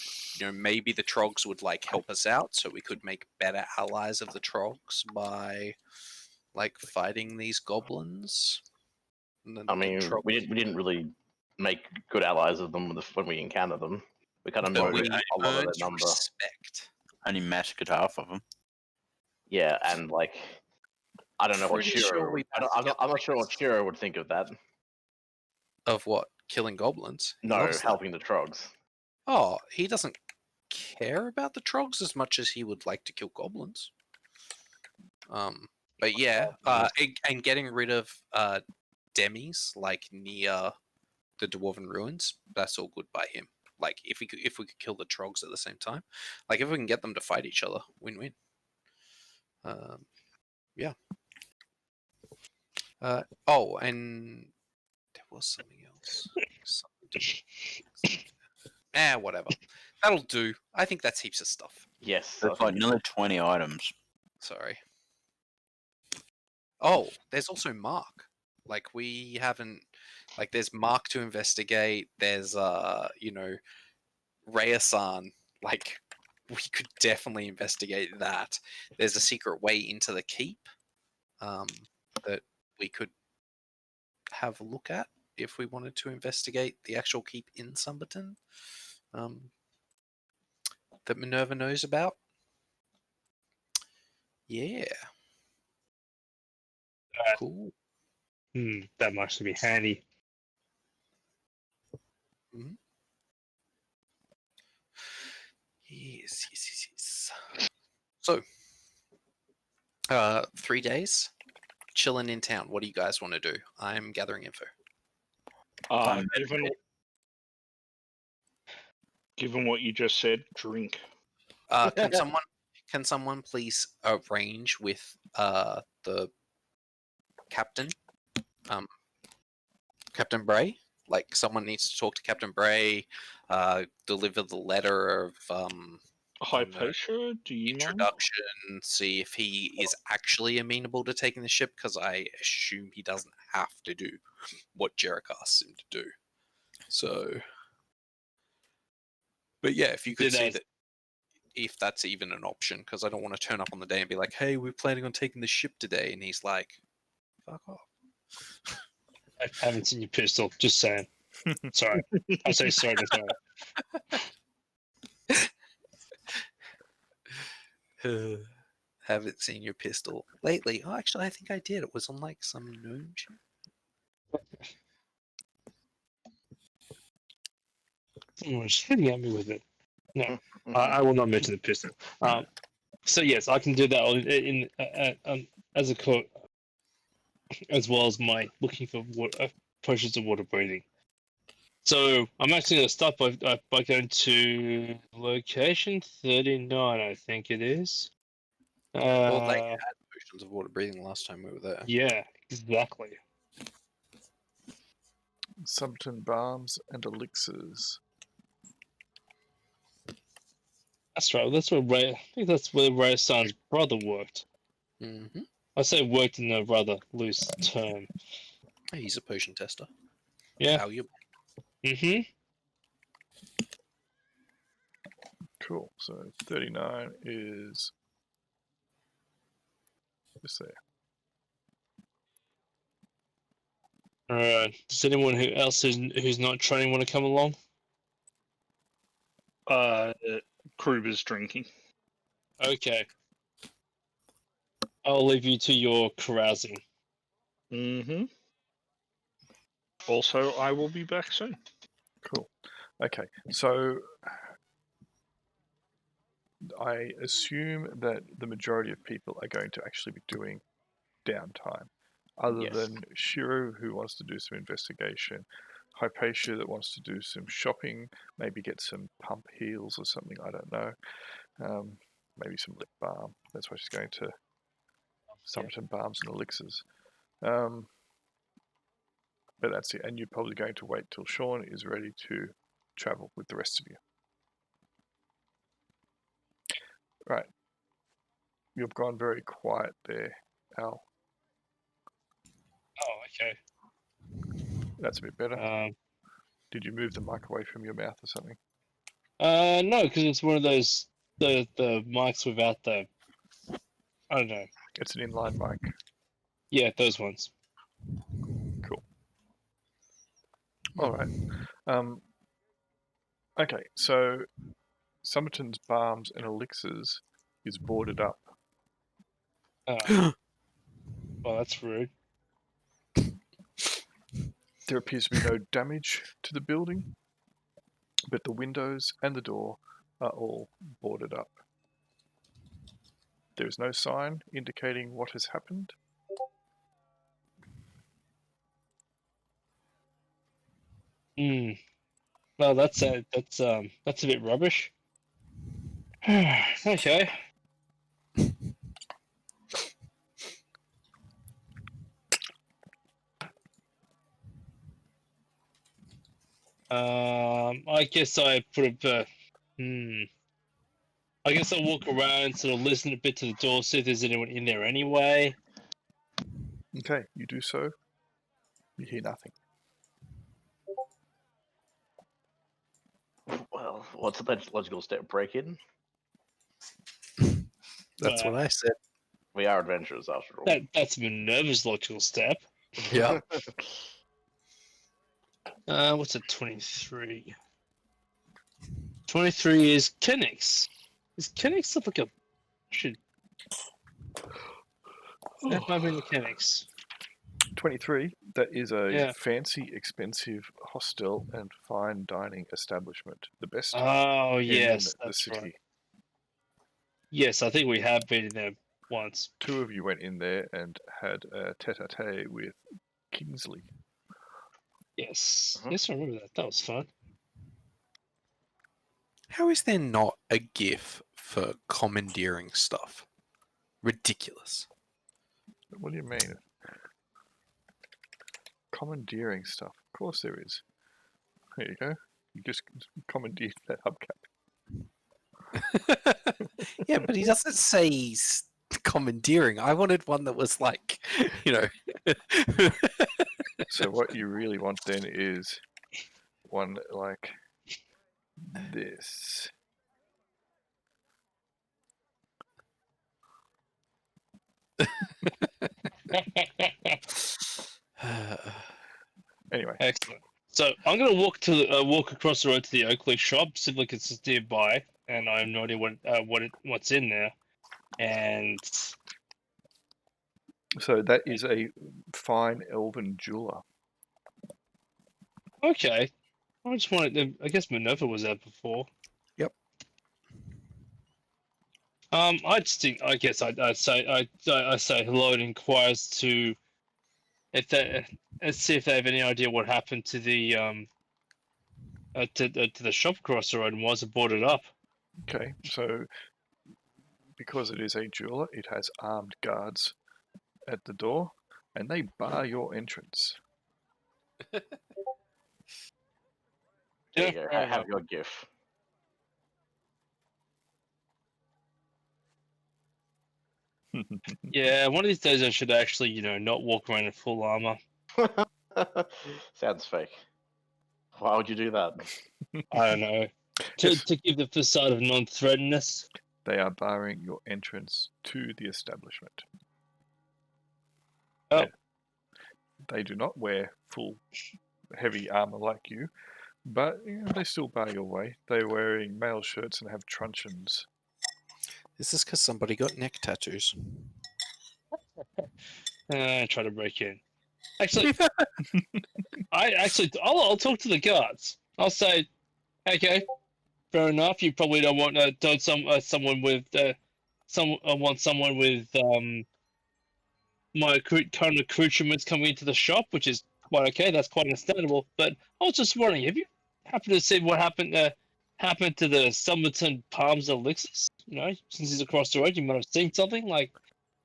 maybe the Trogs would help us out, so we could make better allies of the Trogs by fighting these goblins. I mean, we didn't really make good allies of them when we encountered them. We kind of murdered a lot of their number. Respect. Only massacred half of them. Yeah, and I don't know what Shiro. I'm not sure what Shiro would think of that. Of what? Killing goblins? No, helping the Trogs. Oh, he doesn't care about the Trogs as much as he would like to kill goblins. But yeah, and getting rid of demis near the Dwarven ruins, that's all good by him. If we could kill the Trogs at the same time, if we can get them to fight each other, win-win. Yeah. Oh, and there was something else. Whatever. That'll do. I think that's heaps of stuff. Yes. There's nearly 20 items. Sorry. Oh, there's also Mark. We haven't... there's Mark to investigate. There's, Rayasan. We could definitely investigate that. There's a secret way into the keep that we could have a look at if we wanted to investigate the actual keep in Sumberton that Minerva knows about. Yeah. That- Cool. That might actually be handy. Yes, yes, yes, yes. So, 3 days, chilling in town. What do you guys want to do? I'm gathering info. Given what you just said, drink. Can someone please arrange with the captain, Captain Bray? Like, someone needs to talk to Captain Bray, deliver the letter of Hypatia, do you mind? introduction, see if he is actually amenable to taking the ship, because I assume he doesn't have to do what Jarek asks him to do. So, but yeah, if you could see that, if that's even an option, because I don't want to turn up on the day and be like, hey, we're planning on taking the ship today, and he's like, fuck off. I haven't seen your pistol, just saying. Sorry. I say sorry to sorry. Haven't seen your pistol lately. Oh, actually, I think I did. It was on like some gnome ship. Someone's hitting at me with it. No, I will not mention the pistol. So yes, I can do that as a coat, as well as my looking for potions of water breathing. So I'm actually going to start by going to location 39, I think it is. Well, they had potions of water breathing last time we were there. Yeah, exactly. Sumpton balms and elixirs. That's right. That's where I think that's where Ray San's brother worked. Mm-hmm. I say worked in a rather loose term. He's a potion tester. Yeah. Valuable. Mm-hmm. Cool. So 39 is just there. Alright. Does anyone else who's not training want to come along? Kruber's drinking. Okay. I'll leave you to your carousing. Mm-hmm. Also, I will be back soon. Cool. Okay. So I assume that the majority of people are going to actually be doing downtime, other Yes. than Shiro, who wants to do some investigation, Hypatia that wants to do some shopping, maybe get some pump heals or something, I don't know. Maybe some lip balm. That's why she's going to Sumpton balms and elixirs. But that's it. And you're probably going to wait till Sean is ready to travel with the rest of you. Right. You've gone very quiet there, Al. Oh, okay. That's a bit better. Did you move the mic away from your mouth or something? No, because it's one of those the mics without the. I don't know. It's an inline mic. Yeah, those ones. Cool. All right. Okay, so Summerton's balms and elixirs is boarded up. Well, that's rude. There appears to be no damage to the building, but the windows and the door are all boarded up. There is no sign indicating what has happened. Well, that's a bit rubbish. Okay. I guess I put a. I guess I'll walk around, sort of listen a bit to the door, see if there's anyone in there anyway. Okay, you do so. You hear nothing. Well, what's the logical step? Break in? That's what I said. We are adventurers after all. That's a Minerva's logical step. Yeah. What's a 23? 23 is Kenix. Is Kenix stuff like a... That might be mechanics. 23. That is a Yeah. fancy, expensive, hostel and fine dining establishment. The best Oh yes, in the that's city. right. Yes, I think we have been there once. 2 of you went in there and had a tete-a-tete with Kingsley. Yes, Mhm. yes, I remember that. That was fun. How is there not a GIF for commandeering stuff? Ridiculous. What do you mean? Commandeering stuff. Of course there is. There you go. You just commandeered that hubcap. Yeah, but he doesn't say commandeering. I wanted one that was like, you know. So what you really want then is one like this. Anyway, Excellent. So I'm gonna walk across the road to the Oakley shop, simply because it's nearby, and I have no idea what's in there. And so that is a fine elven jeweler. okay, I just wanted to. I guess Minerva was there before. Yep. I just think. I guess I'd say I say hello and inquire as to if they let's see if they have any idea what happened to the to the shop across the road and why is it boarded up. Okay, so because it is a jeweler, it has armed guards at the door, and they bar your entrance. There Yeah, you go. fair I have enough. your GIF. Yeah, one of these days I should actually, not walk around in full armor. Sounds fake. Why would you do that? I don't know. Yes. To give the facade of non-threatedness. They are barring your entrance to the establishment. Oh. They do not wear full heavy armor like you, but they still bar your way. They're wearing mail shirts and have truncheons. Is this because somebody got neck tattoos? Try to break in. Actually, I'll talk to the guards. I'll say, okay, fair enough. You probably don't want someone with want someone with my current accoutrements coming into the shop, which is quite okay. That's quite understandable. But I was just wondering, have you happened to see what happened to the Summerton Palms Elixirs? Since he's across the road, you might have seen something. Like,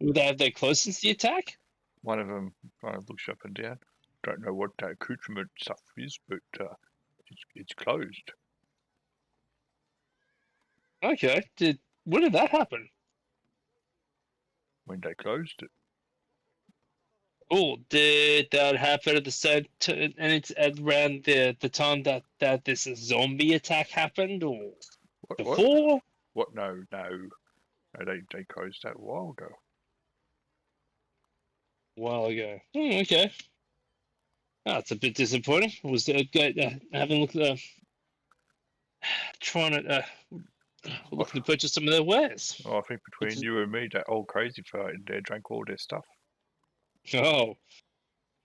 would they have their close since the attack? One of them kind of looks up and down. Don't know what that accoutrement stuff is, but it's closed. Okay. When did that happen? When they closed it. Oh, did that happen at the same and it's around the time that this zombie attack happened, or before? What? No. They closed that a while ago. A while ago. Okay. That's a bit disappointing. I was having a look at trying to looking to purchase some of their wares. I think between you and me, that old crazy fella in there drank all their stuff. Oh.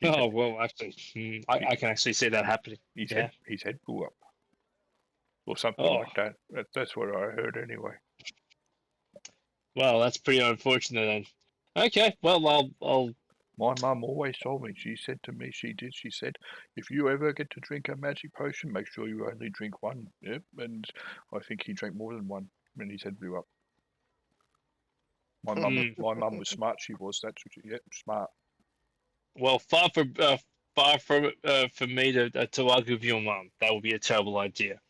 Oh, well, actually, I can actually see that happening. His Yeah. head blew up. Or something Oh. like that. That's what I heard anyway. Well, that's pretty unfortunate then. Okay, well, I'll My mum always told me, she said, if you ever get to drink a magic potion, make sure you only drink one. Yep, and I think he drank more than one when his head blew up. My mum was smart, she was. That's what she, yep, smart. Well, far from for me to argue with your mum. That would be a terrible idea.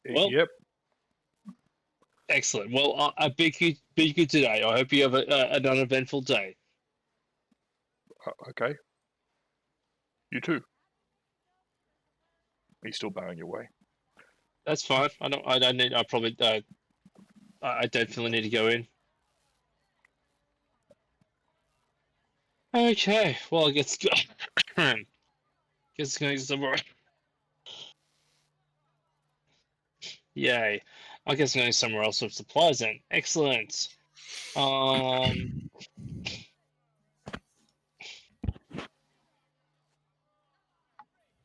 Well, Yep. Excellent. Well, be good today. I hope you have an uneventful day. Okay. You too. He's still bowing your way. That's fine. I don't need. I probably. I definitely need to go in. Okay. Well, I guess. Guess going somewhere. Yay. I guess going somewhere else with supplies then. Excellent.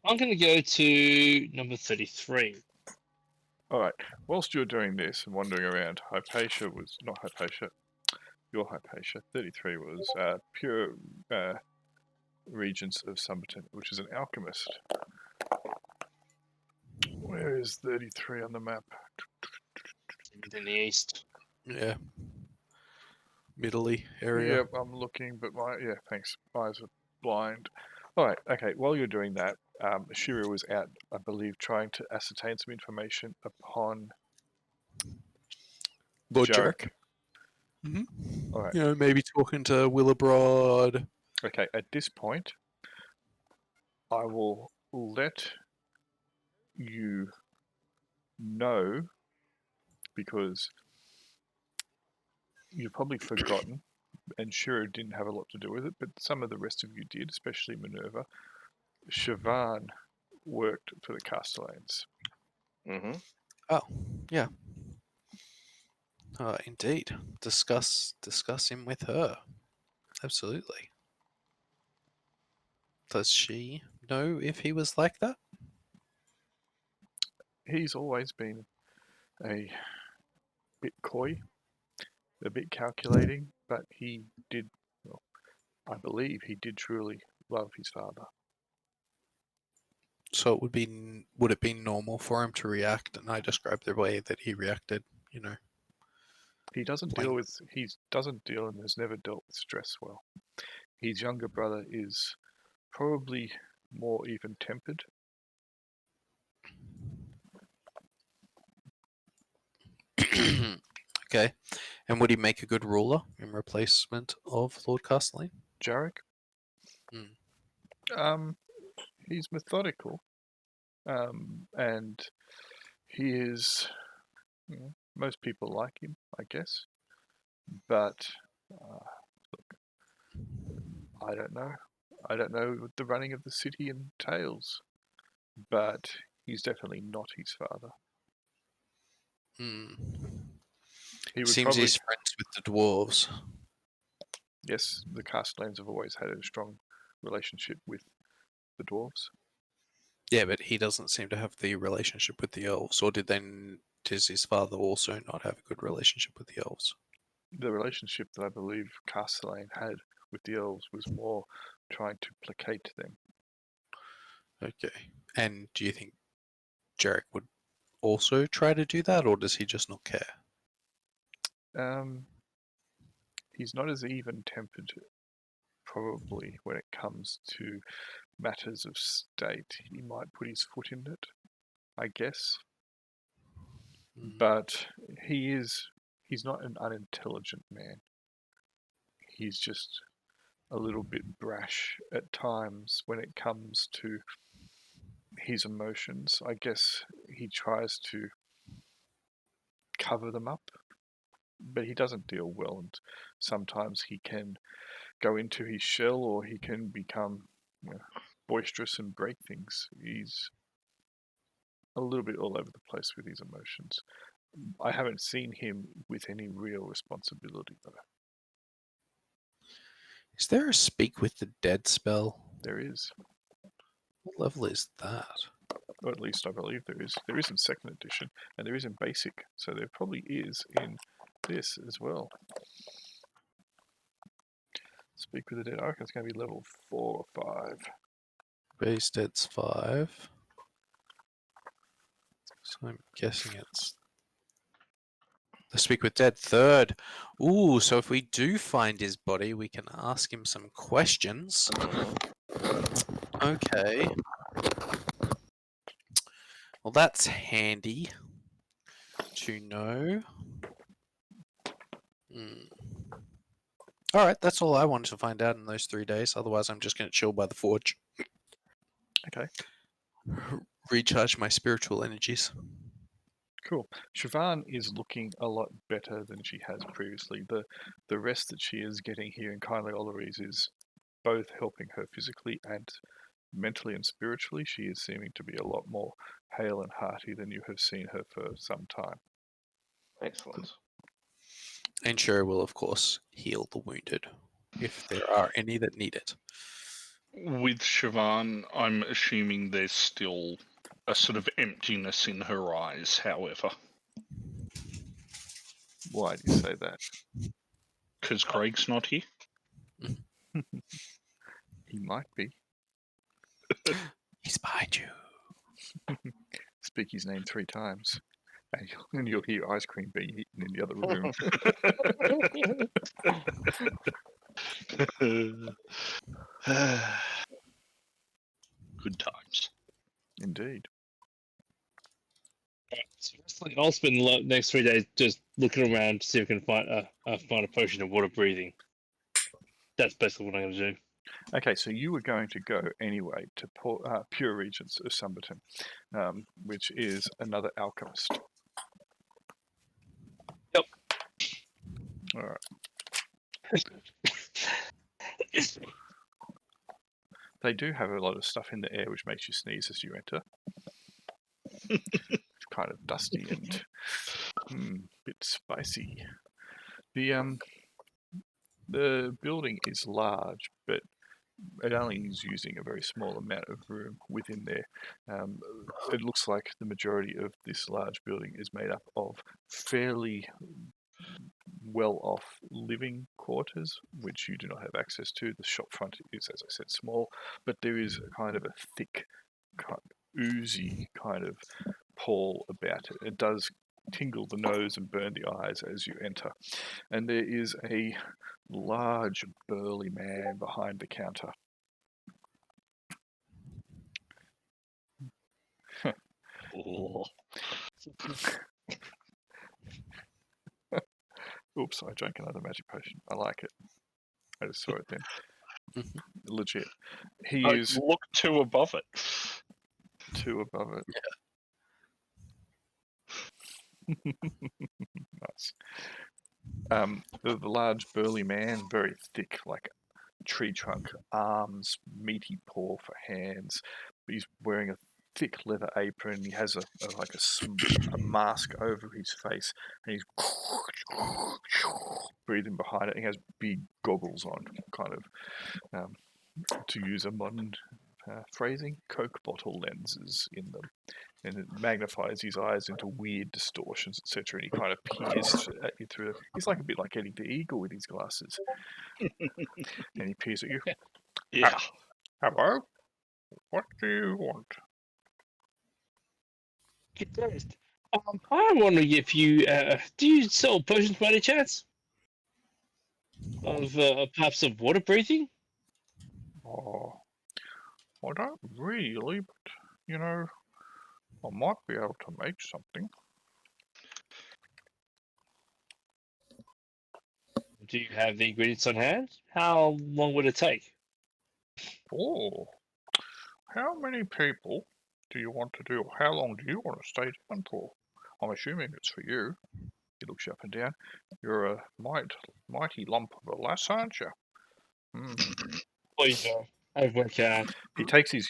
I'm going to go to number 33. All right. Whilst you're doing this and wandering around, Hypatia was not Hypatia. Your Hypatia 33 was pure Regents of Summerton, which is an alchemist. Where is 33 on the map? In the east. Yeah. Middly area. Yeah, I'm looking, but thanks. My eyes are blind. All right, okay. While you're doing that, Shira was out, I believe, trying to ascertain some information upon Lord Jarek. Jarek. Mm-hmm. All right. You know, maybe talking to Willowbroad. Okay, at this point, I will let you know, because you've probably forgotten, and Shira didn't have a lot to do with it, but some of the rest of you did, especially Minerva. Siobhan worked for the Castellans. Mm-hmm. Oh, yeah. Indeed. Discuss him with her. Absolutely. Does she know if he was like that? He's always been a bit coy, a bit calculating, but he did, well, I believe he did truly love his father. So would it be normal for him to react? And I described the way that he reacted, you know. He doesn't deal and has never dealt with stress well. His younger brother is probably more even-tempered. Okay. And would he make a good ruler in replacement of Lord Castellane? Jarek? He's methodical, and he is, most people like him, I guess, but look, I don't know what the running of the city entails, but he's definitely not his father. He would Seems probably, he's friends with the dwarves. yes, the Castellans have always had a strong relationship with the dwarves. Yeah, but he doesn't seem to have the relationship with the elves, or does his father also not have a good relationship with the elves? The relationship that I believe Castellane had with the elves was more trying to placate them. Okay. And do you think Jarek would also try to do that, or does he just not care? He's not as even-tempered, probably, when it comes to matters of state. He might put his foot in it, I guess. But he's not an unintelligent man. He's just a little bit brash at times when it comes to his emotions. I guess he tries to cover them up, but he doesn't deal well, and sometimes he can go into his shell, or he can become boisterous and break things. He's a little bit all over the place with his emotions. I haven't seen him with any real responsibility, though. Is there a speak with the dead spell? There is. What level is that? Or at least I believe there is. There is in 2nd edition, and there is in basic, so there probably is in this as well. Speak with the dead. I reckon it's going to be level 4 or 5. Base dead's 5. So I'm guessing it's the speak with dead 3rd. Ooh, so if we do find his body, we can ask him some questions. Okay. Well, that's handy to know. Alright, that's all I wanted to find out in those 3 days. Otherwise, I'm just going to chill by the forge. Okay. Recharge my spiritual energies. Cool. Siobhan is looking a lot better than she has previously. The rest that she is getting here in Kindly Olaries is both helping her physically and mentally and spiritually. She is seeming to be a lot more hale and hearty than you have seen her for some time. Excellent. And Sure will, of course, heal the wounded if there are any that need it. With Siobhan, I'm assuming there's still a sort of emptiness in her eyes, however. Why do you say that? Because Craig's not here? He might be. He's behind you. Speak his name 3 times, and you'll hear ice cream being eaten in the other room. Good times. Indeed. So I'll spend the next 3 days just looking around to see if I can find a potion of water breathing. That's basically what I'm going to do. Okay, so you were going to go anyway to Pure Regents of Summerton, which is another alchemist. Yep. All right. They do have a lot of stuff in the air which makes you sneeze as you enter. It's kind of dusty and bit spicy. The building is large, but it only is using a very small amount of room within there. It looks like the majority of this large building is made up of fairly well-off living quarters, which you do not have access to. The shop front is, as I said, small, but there is a kind of a thick, oozy kind of pall about it. It does tingle the nose and burn the eyes as you enter. And there is a large, burly man behind the counter. Oops, I drank another magic potion. I like it. I just saw it then. Legit. He is Look 2 above it. 2 above it. Nice. The large burly man, very thick, like tree trunk arms, meaty paw for hands. He's wearing a thick leather apron. He has a mask over his face, and he's breathing behind it. He has big goggles on, kind of, to use a modern phrasing, Coke bottle lenses in them. And it magnifies his eyes into weird distortions, etc. And he kind of peers at you through it. He's like a bit like Eddie the Eagle with his glasses. And he peers at you. Yeah. Hello? What do you want? I'm wondering if you do you sell potions by any chance? Of perhaps of water breathing? Oh, I don't really, but, you know, I might be able to make something. Do you have the ingredients on hand? How long would it take? Oh, how many people do you want to do? How long do you want to stay down for? I'm assuming it's for you. He looks you up and down. You're a mighty lump of a lass, aren't you? Well, you know, I've worked out. He takes his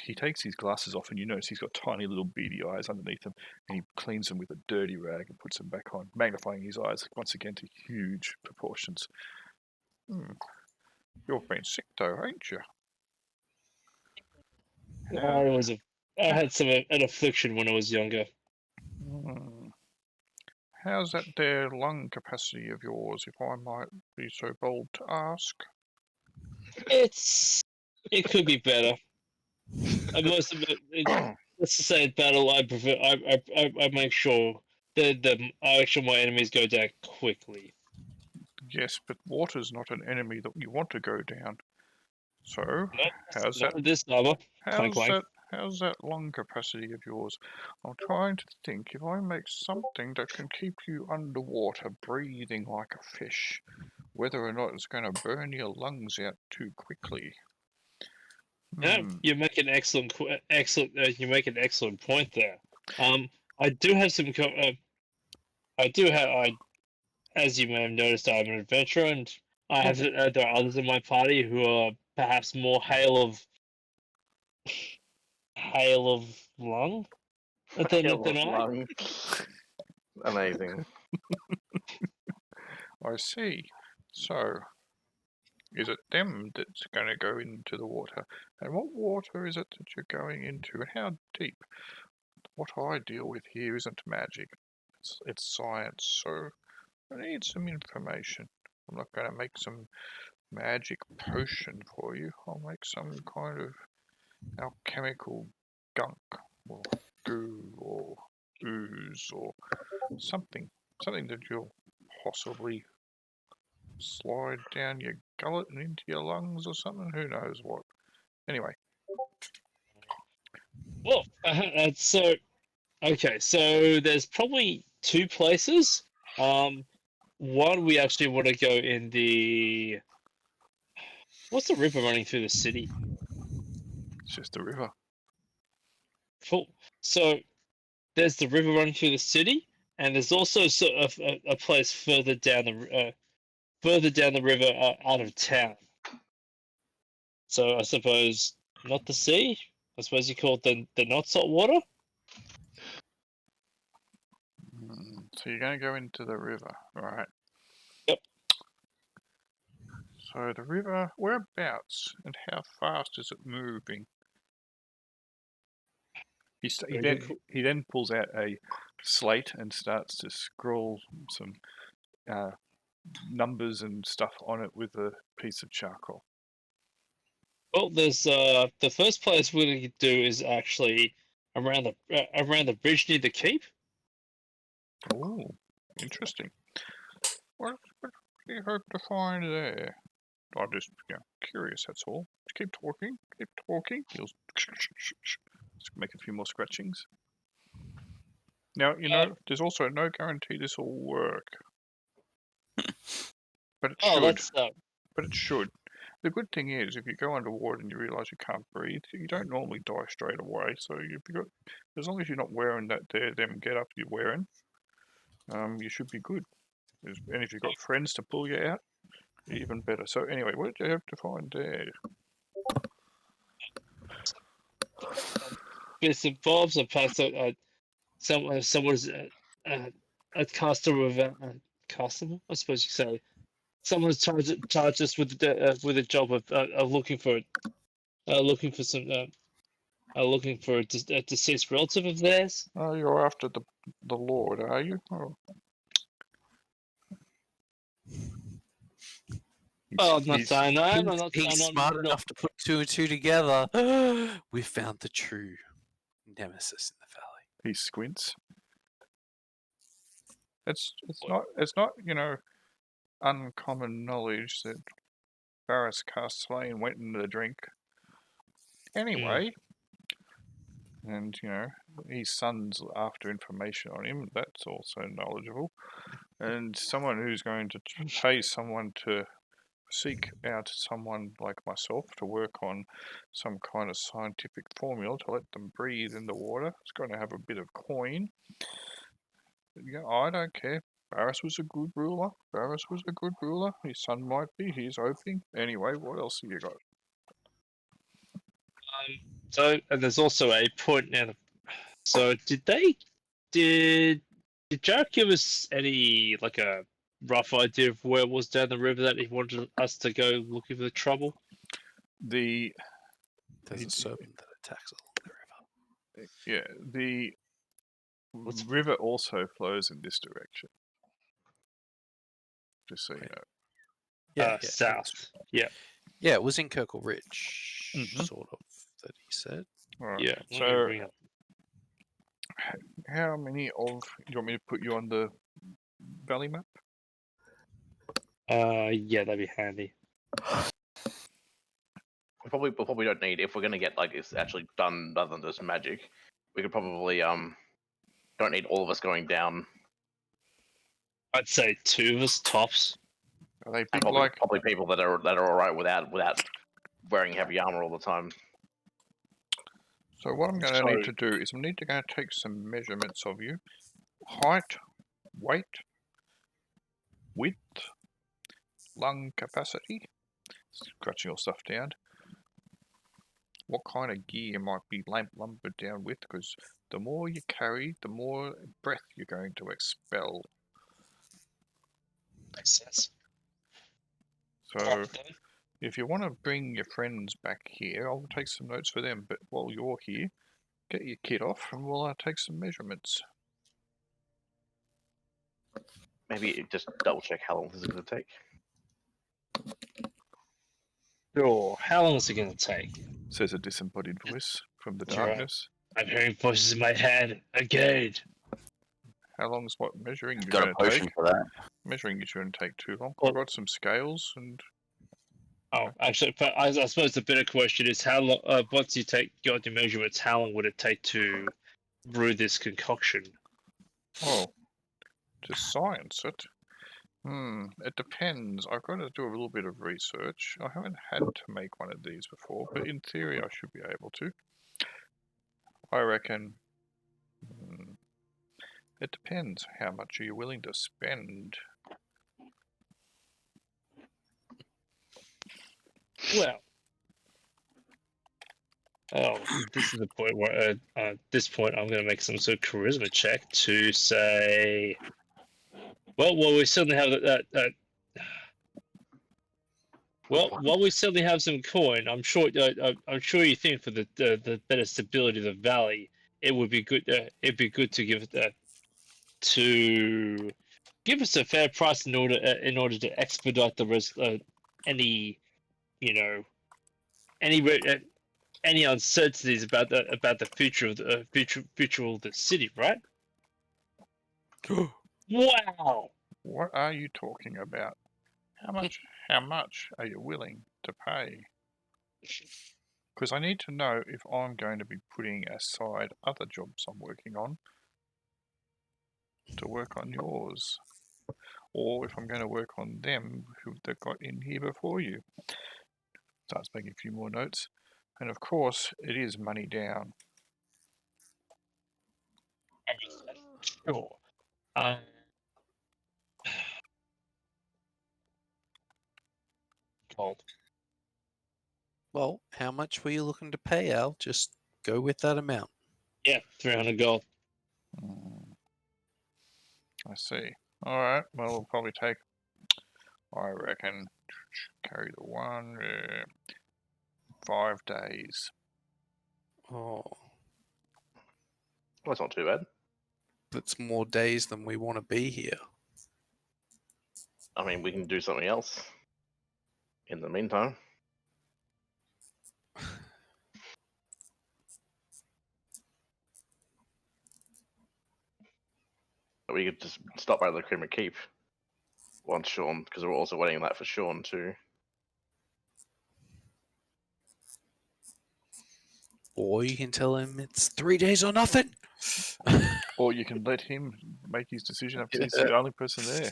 glasses off, and you notice he's got tiny little beady eyes underneath them, and he cleans them with a dirty rag and puts them back on, magnifying his eyes once again to huge proportions. You've been sick though, ain't you? I had an affliction when I was younger. How's that there lung capacity of yours, if I might be so bold to ask? It could be better. Most of it, let's just say in battle, I prefer I make sure I make sure my enemies go down quickly. Yes, but water's not an enemy that you want to go down. So, how's that lung capacity of yours? I'm trying to think if I make something that can keep you underwater breathing like a fish, whether or not it's going to burn your lungs out too quickly. Yeah, you make an excellent you make an excellent point there. I do have some as you may have noticed, I'm an adventurer, and I have there are others in my party who are perhaps more hail of lung than I. Amazing. I see. So, is it them that's going to go into the water? And what water is it that you're going into? And how deep? What I deal with here isn't magic. It's science, so I need some information. I'm not going to make some magic potion for you. I'll make some kind of alchemical gunk or goo or ooze or something that you'll possibly slide down your gullet and into your lungs or something. Who knows what? Anyway, Well, so okay, so there's probably two places. One we actually want to go in the. What's the river running through the city? it's just a river. Cool. So there's the river running through the city, and there's also sort of a place further down the river out of town. So I suppose not the sea. I suppose you call it the not salt water. So you're going to go into the river, right? Yep. So the river, whereabouts and how fast is it moving? He then pulls out a slate and starts to scroll some numbers and stuff on it with a piece of charcoal. Well, there's the first place we're going to do is actually around the bridge near the keep. Oh, interesting. What do you hope to find there? I'm just curious, that's all. Keep talking, keep talking. He'll make a few more scratchings. Now, there's also no guarantee this will work. But it should. That's But it should. The good thing is, if you go underwater and you realise you can't breathe, you don't normally die straight away. So as long as you're not wearing them get up you're wearing, you should be good. And if you've got friends to pull you out, even better. So anyway, what did you have to find there? bits and bobs. I passed out someone's a customer of a customer. I suppose you say someone's charged us with a job of looking for a deceased relative of theirs. Oh, you're after the Lord, are you? Oh. I'm not saying that. I'm not. He's smart enough to put two and two together. We found the true nemesis in the valley. He squints. It's not uncommon knowledge that Varys Castellane went into the drink. Anyway, and his son's after information on him. That's also knowledgeable, and someone who's going to pay someone to seek out someone like myself to work on some kind of scientific formula to let them breathe in the water. It's going to have a bit of coin. Yeah, I don't care. Varys was a good ruler. His son might be. He's hoping. Anyway, what else have you got? So, and there's also a point now. So, did Jack give us any a rough idea of where it was down the river that he wanted us to go looking for the trouble? There's a serpent that attacks along the river. Yeah, the river also flows in this direction. Just so you know. Yeah, south. Yeah. Yeah, it was in Kirkle Ridge, sort of, that he said. Right. Yeah. So, how many you want me to put you on the valley map? Yeah, that'd be handy. We probably don't need, if we're gonna get it's actually done other than just magic. We could probably don't need all of us going down. I'd say two of us tops. Are they And big probably people that are all right without wearing heavy armor all the time. So what I'm going to need to do is I'm going to take some measurements of you. Height, weight, width, lung capacity. Scratching your stuff down. What kind of gear you might be lumbered down with, because the more you carry, the more breath you're going to expel. Makes sense. So if you want to bring your friends back here, I'll take some notes for them. But while you're here, get your kit off and we'll take some measurements. Maybe just double check how long this is going to take. Sure. How long is it going to take? Says a disembodied voice from the That's right. darkness. I'm hearing voices in my head again. How long's what measuring you're Got a going to potion take? for that. Measuring you shouldn't take too long. Well- I've got some scales and Oh, actually, but I suppose the better question is how long. Once you got your measurements, how long would it take to brew this concoction? oh, to science it. It depends. I've got to do a little bit of research. I haven't had to make one of these before, but in theory I should be able to. I reckon. It depends. How much are you willing to spend? Well, this is the point where at this point I'm going to make some sort of charisma check to say. Well, we certainly have that. Well, while we certainly have some coin, I'm sure you think for the better stability of the valley, it would be good. It'd be good to give give us a fair price in order to expedite the any any uncertainties about the future of the future of the city, right? Wow. What are you talking about? How much are you willing to pay? Because I need to know if I'm going to be putting aside other jobs I'm working on to work on yours. Or if I'm going to work on them who they've got in here before you. Starts making a few more notes. And of course, it is money down. Sure. Gold. Well, how much were you looking to pay, Al? Just go with that amount. Yeah, 300 gold. I see. Alright, well, we'll probably take, I reckon, carry the one, 5 days. Oh, Well, that's not too bad. that's more days than we want to be here. I mean, we can do something else in the meantime. We could just stop by the Creamer Keep once Sean, because we're also waiting on that for Sean too. Or you can tell him it's 3 days or nothing. Or you can let him make his decision up to he's the only person there.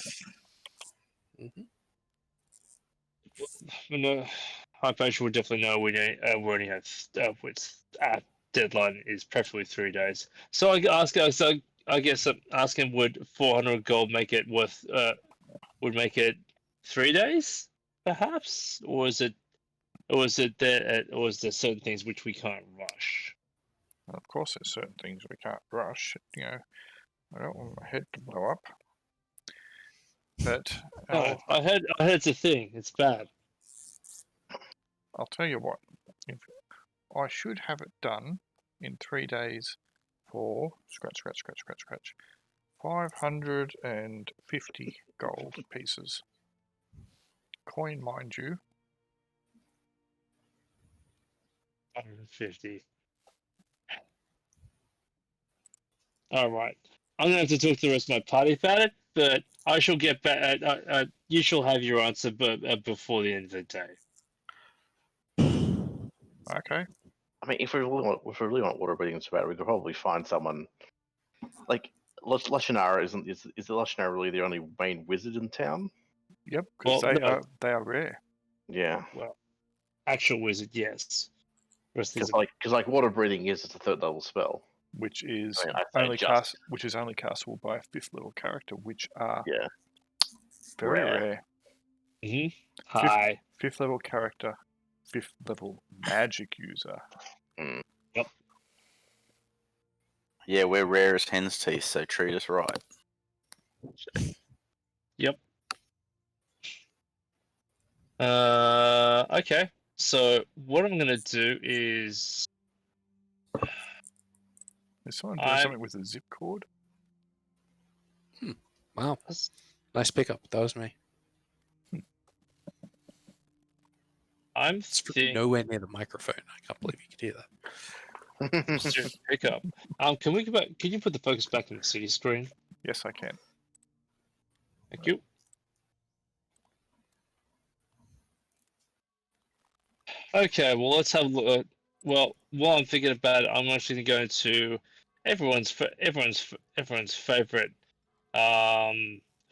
No, Hypatia would definitely know we only have our deadline is preferably 3 days. So I guess asking would 400 gold make it worth would make it 3 days perhaps, or is there certain things which we can't rush? And of course, there's certain things we can't rush. You know, I don't want my head to blow up. But I heard it's a thing. It's bad. I'll tell you what. If I should have it done in 3 days for scratch 550 gold pieces. Coin, mind you. 150. All right. I'm gonna have to talk to the rest of my party about it, but I shall get back. You shall have your answer, before the end of the day. Okay. I mean, if we really want water breathing so bad, we could probably find someone like Lashinara. Is the Lashinara really the only main wizard in town? Yep, because Well, they are rare. Yeah, Well, actual wizard, yes. Rest is because like water breathing is just a 3rd level spell. Which is I mean, I'd say only just- only castable by a 5th level character, which are Yeah. very Rare. rare. Hi. 5th level character, 5th level magic user. Yeah, we're rare as hen's teeth, so treat us right. Yep. Okay. So what I'm gonna do is Is someone doing I'm something with a zip cord? Wow. Nice pickup. That was me. It's thinking nowhere near the microphone. I can't believe you could hear that. pickup. Can we go back? Can you put the focus back in the city screen? Yes, I can. Thank you. Okay, well, let's have a look. Well, while I'm thinking about it, I'm actually going to go into everyone's favorite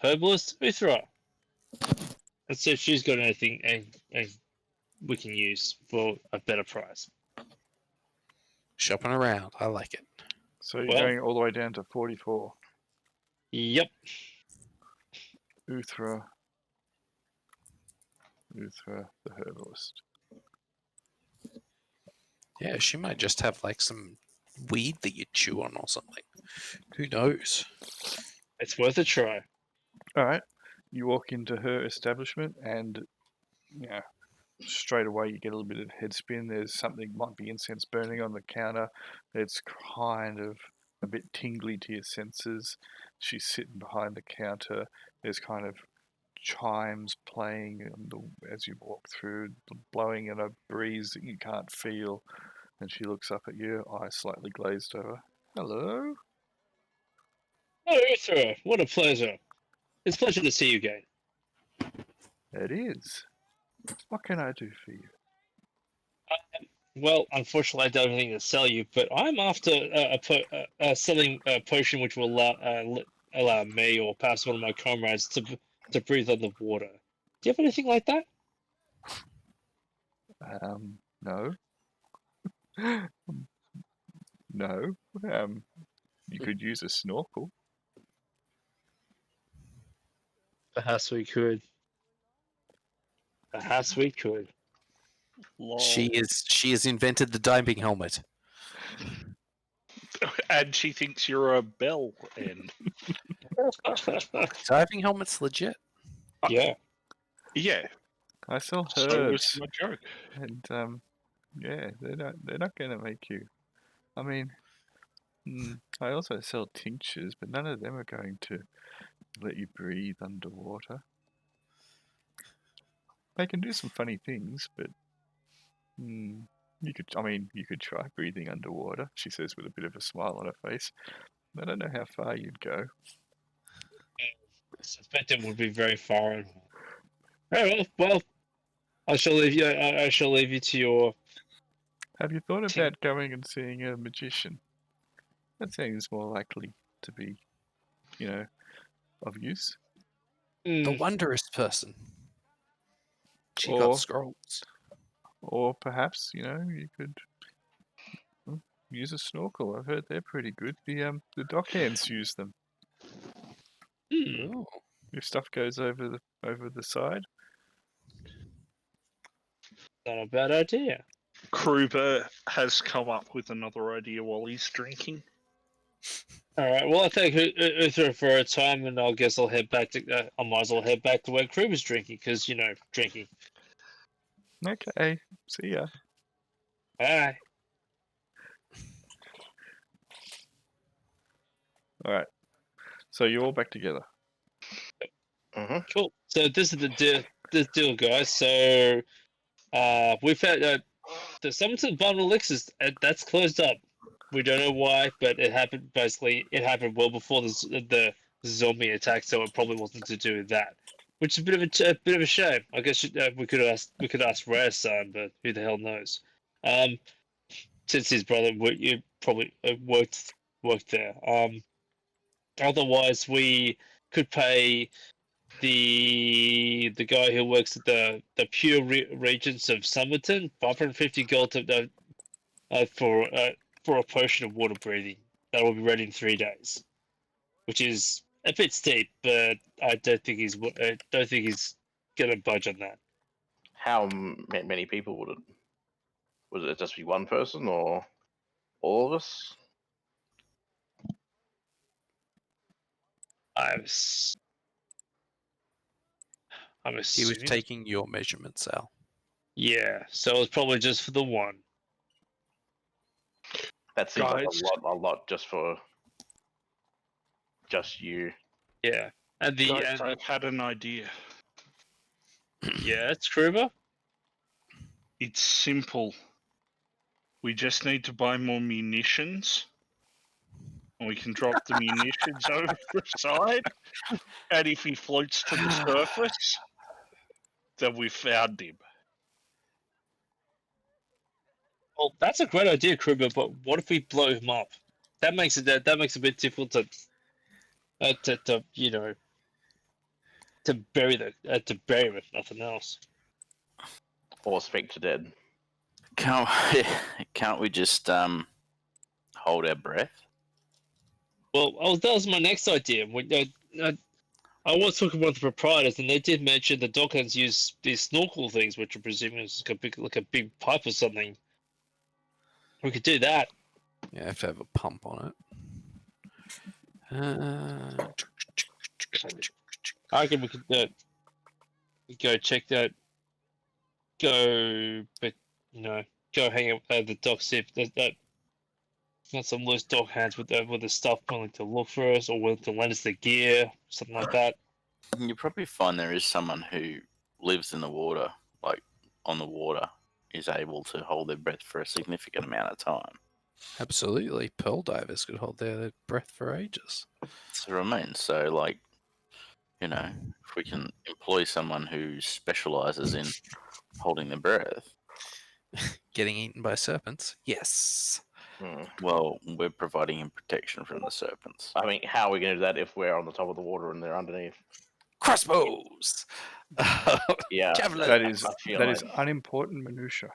herbalist, Uthra, and see if she's got anything and we can use for a better price. Shopping around. I like it. So you're Well- going all the way down to 44. Yep. Uthra. Uthra, the herbalist. Yeah, she might just have like some weed that you chew on or something. Who knows? It's worth a try. All right. You walk into her establishment, and yeah, straight away you get a little bit of head spin. There's something, might be incense burning on the counter. It's kind of a bit tingly to your senses. She's sitting behind the counter. There's kind of chimes playing as you walk through, blowing in a breeze that you can't feel. And she looks up at you, eyes slightly glazed over. Hello? Oh, Uthra, what a pleasure. It's a pleasure to see you again. It is. What can I do for you? Well, unfortunately, I don't have anything to sell you, but I'm after selling a potion which will allow me or perhaps one of my comrades to breathe underwater. Do you have anything like that? No. No. You could use a snorkel. Perhaps we could. Perhaps we could. She has invented the diving helmet. And she thinks you're a bell end. Diving helmet's legit. Yeah. Yeah, I sell so herbs, was my joke. and yeah, they're not going to make you. I mean, I also sell tinctures, but none of them are going to let you breathe underwater. They can do some funny things, but you could try breathing underwater, she says with a bit of a smile on her face. I don't know how far you'd go. I suspect it would be very foreign. Oh, well, I shall leave you. I shall leave you to your. Have you thought about going and seeing a magician? That seems more likely to be, of use. The wondrous person. She Or- got scrolls. Or perhaps, you could use a snorkel. I've heard they're pretty good. The dockhands use them. Oh. If stuff goes over the side. Not a bad idea. Kruber has come up with another idea while he's drinking. All right. Well, I thank Uthra for her time, and I guess I'll head back to. I might as well head back to where Kruber's drinking, because drinking. Okay, see ya. Bye. All right. So you're all back together. Cool. So this is the deal, guys. So we've had the Summoned Bundle Elixirs that's closed up. We don't know why, but it happened. Basically, it happened well before the zombie attack, so it probably wasn't to do with that. Which is a bit of a shame. I guess we could ask Rare's son, but who the hell knows? Since his brother probably worked there. Otherwise, we could pay the guy who works at the pure regents of Somerton 550 gold for a potion of water breathing that will be ready in 3 days, which is a bit steep, but I don't think he's gonna budge on that. How many people would it? Would it just be one person or all of us? I'm He was assuming. taking your measurements, Al. Yeah, so it was probably just for the one. That seems like Guys. a lot just for just you. Yeah, and Guys, I've had an idea. yeah, it's Kruber. It's simple. We just need to buy more munitions. And we can drop the munitions over the side. And if he floats to the surface, then we found him. Well, that's a great idea, Kruber. But what if we blow him up? That makes it that makes it a bit difficult to bury him if nothing else. Or speak to dead. Can't we just hold our breath? Well, that was my next idea. I was talking with the proprietors, and they did mention the dockhands use these snorkel things, which I'm presuming is like a big pipe or something. We could do that. Yeah, have to have a pump on it. I reckon we could go check that. Go hang out at the dock, see if that got some loose dock hands with the stuff willing to look for us or willing to lend us the gear, something like that. You probably find there is someone who lives in the water, like on the water, is able to hold their breath for a significant amount of time. Absolutely. Pearl divers could hold their breath for ages. That's what I mean. So, like, if we can employ someone who specializes in holding their breath, Getting eaten by serpents? Yes. well, we're providing him protection from the serpents. I mean, how are we going to do that if we're on the top of the water and they're underneath? Crossbows! Yeah, Javelin. That is I feel that is like- unimportant minutia.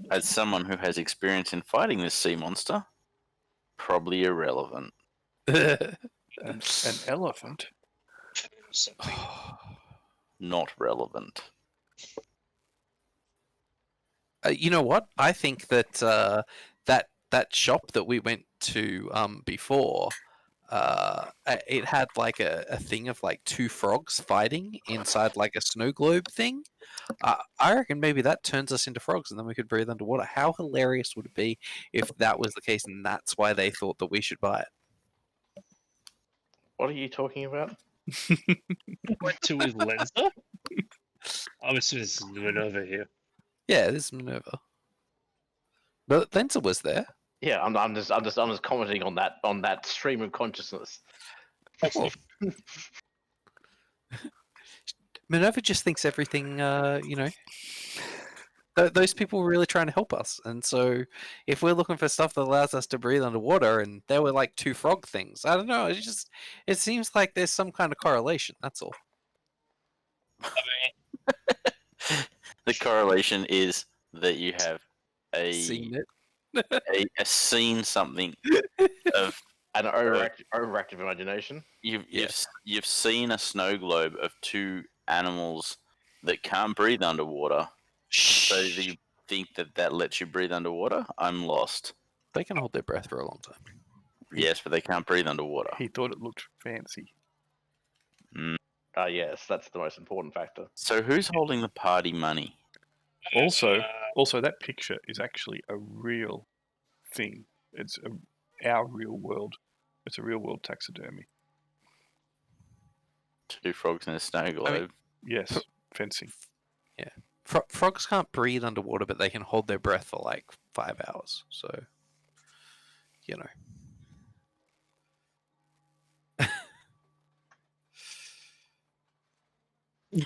As someone who has experience in fighting this sea monster, probably irrelevant. An elephant. Not relevant. You know what? I think that that shop that we went to before, it had like a thing of like two frogs fighting inside like a snow globe thing. I reckon maybe that turns us into frogs, and then we could breathe underwater. How hilarious would it be if that was the case, and that's why they thought that we should buy it? What are you talking about? Went to his Lenser? I'm assuming this is Minerva here. Yeah, this is Minerva. But Lenza was there. Yeah, I'm just commenting on that stream of consciousness. Well, Minerva just thinks everything, those people were really trying to help us. And so if we're looking for stuff that allows us to breathe underwater and there were like two frog things, I don't know. It seems like there's some kind of correlation. That's all. The correlation is that you have Seen it. seen something of An overactive imagination. you've seen a snow globe of two animals that can't breathe underwater. So do you think that lets you breathe underwater? I'm lost. They can hold their breath for a long time. Yes, but they can't breathe underwater. He thought it looked fancy. Yes, that's the most important factor. So who's holding the party money? Also, that picture is actually a real thing. It's our real world. It's a real world taxidermy. Two frogs in a snow globe. Yes, fencing. Yeah. Frogs can't breathe underwater, but they can hold their breath for like 5 hours. So,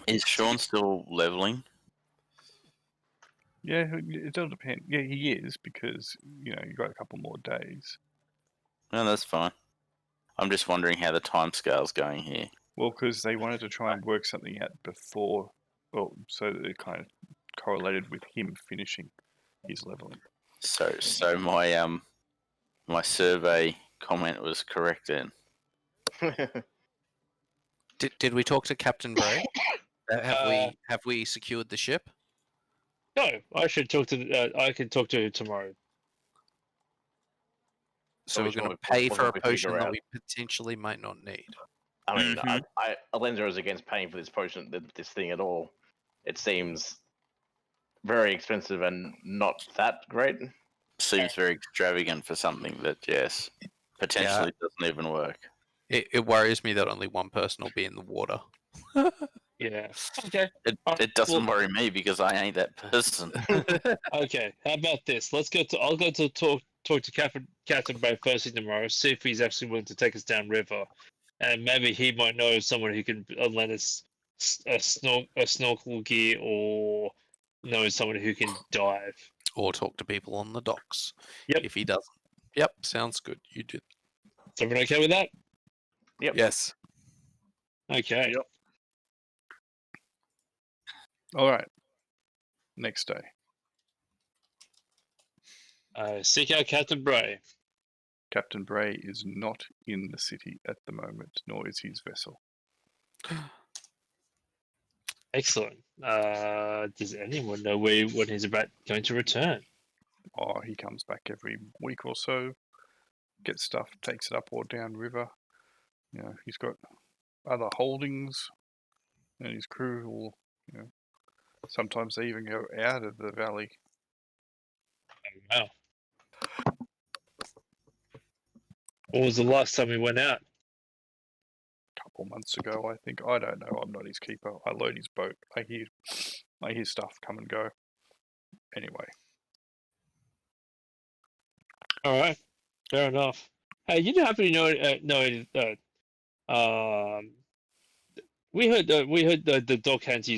Is Sean still leveling? Yeah, it does depend. Yeah, he is because you got a couple more days. No, that's fine. I'm just wondering how the timescale's going here. Well, because they wanted to try and work something out before, so that it kind of correlated with him finishing his leveling. So my survey comment was correct then. did we talk to Captain Bray? Have we secured the ship? No, I should talk to. I can talk to you tomorrow. So we're which going one to pay we- for a what we figure potion that out? we potentially might not need. I mean, Mhm. Alenzo is against paying for this potion, this thing at all. It seems very expensive and not that great. Seems very extravagant for something that, yes, potentially doesn't even work. It worries me that only one person will be in the water. Yeah. Okay. It doesn't worry me because I ain't that person. Okay. How about this? I'll go to talk to Captain Bray first thing tomorrow. See if he's actually willing to take us down river, and maybe he might know someone who can lend us a snorkel gear, or know someone who can dive. Or talk to people on the docks. Yep. If he doesn't. Yep, sounds good. You do. Is everyone okay with that? Yep. Yes. Okay. Yep. All right. Next day. Seek out Captain Bray. Captain Bray is not in the city at the moment, nor is his vessel. Excellent. Does anyone know when he's going to return? Oh, he comes back every week or so, gets stuff, takes it up or down river. You know, he's got other holdings, and his crew will, you know, sometimes they even go out of the valley. Wow. When was the last time we went out? A couple months ago, I think. I don't know. I'm not his keeper. I load his boat. I hear stuff come and go. Anyway. All right, fair enough. Hey, you don't happen to we heard the dog hands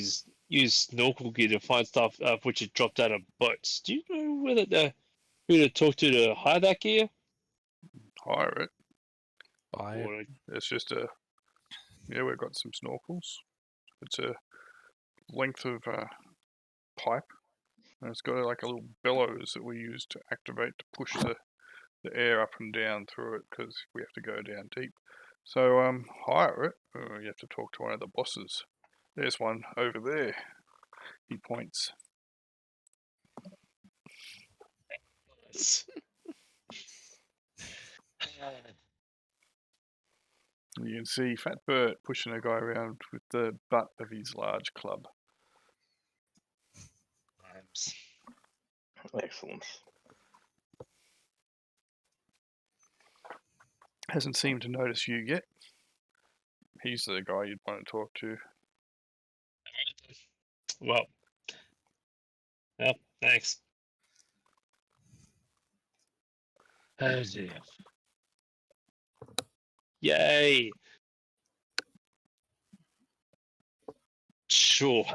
use snorkel gear to find stuff which had dropped out of boats. Do you know who to talk to hire that gear? Hire it. Buy it. Or- It's just we've got some snorkels. It's a length of pipe, and it's got like a little bellows that we use to activate to push the air up and down through it because we have to go down deep. So hire it. You have to talk to one of the bosses. There's one over there. He points. You can see Fat Bert pushing a guy around with the butt of his large club. Excellent. Hasn't seemed to notice you yet. He's the guy you'd want to talk to. Well, thanks. Oh dear. Yay. Sure.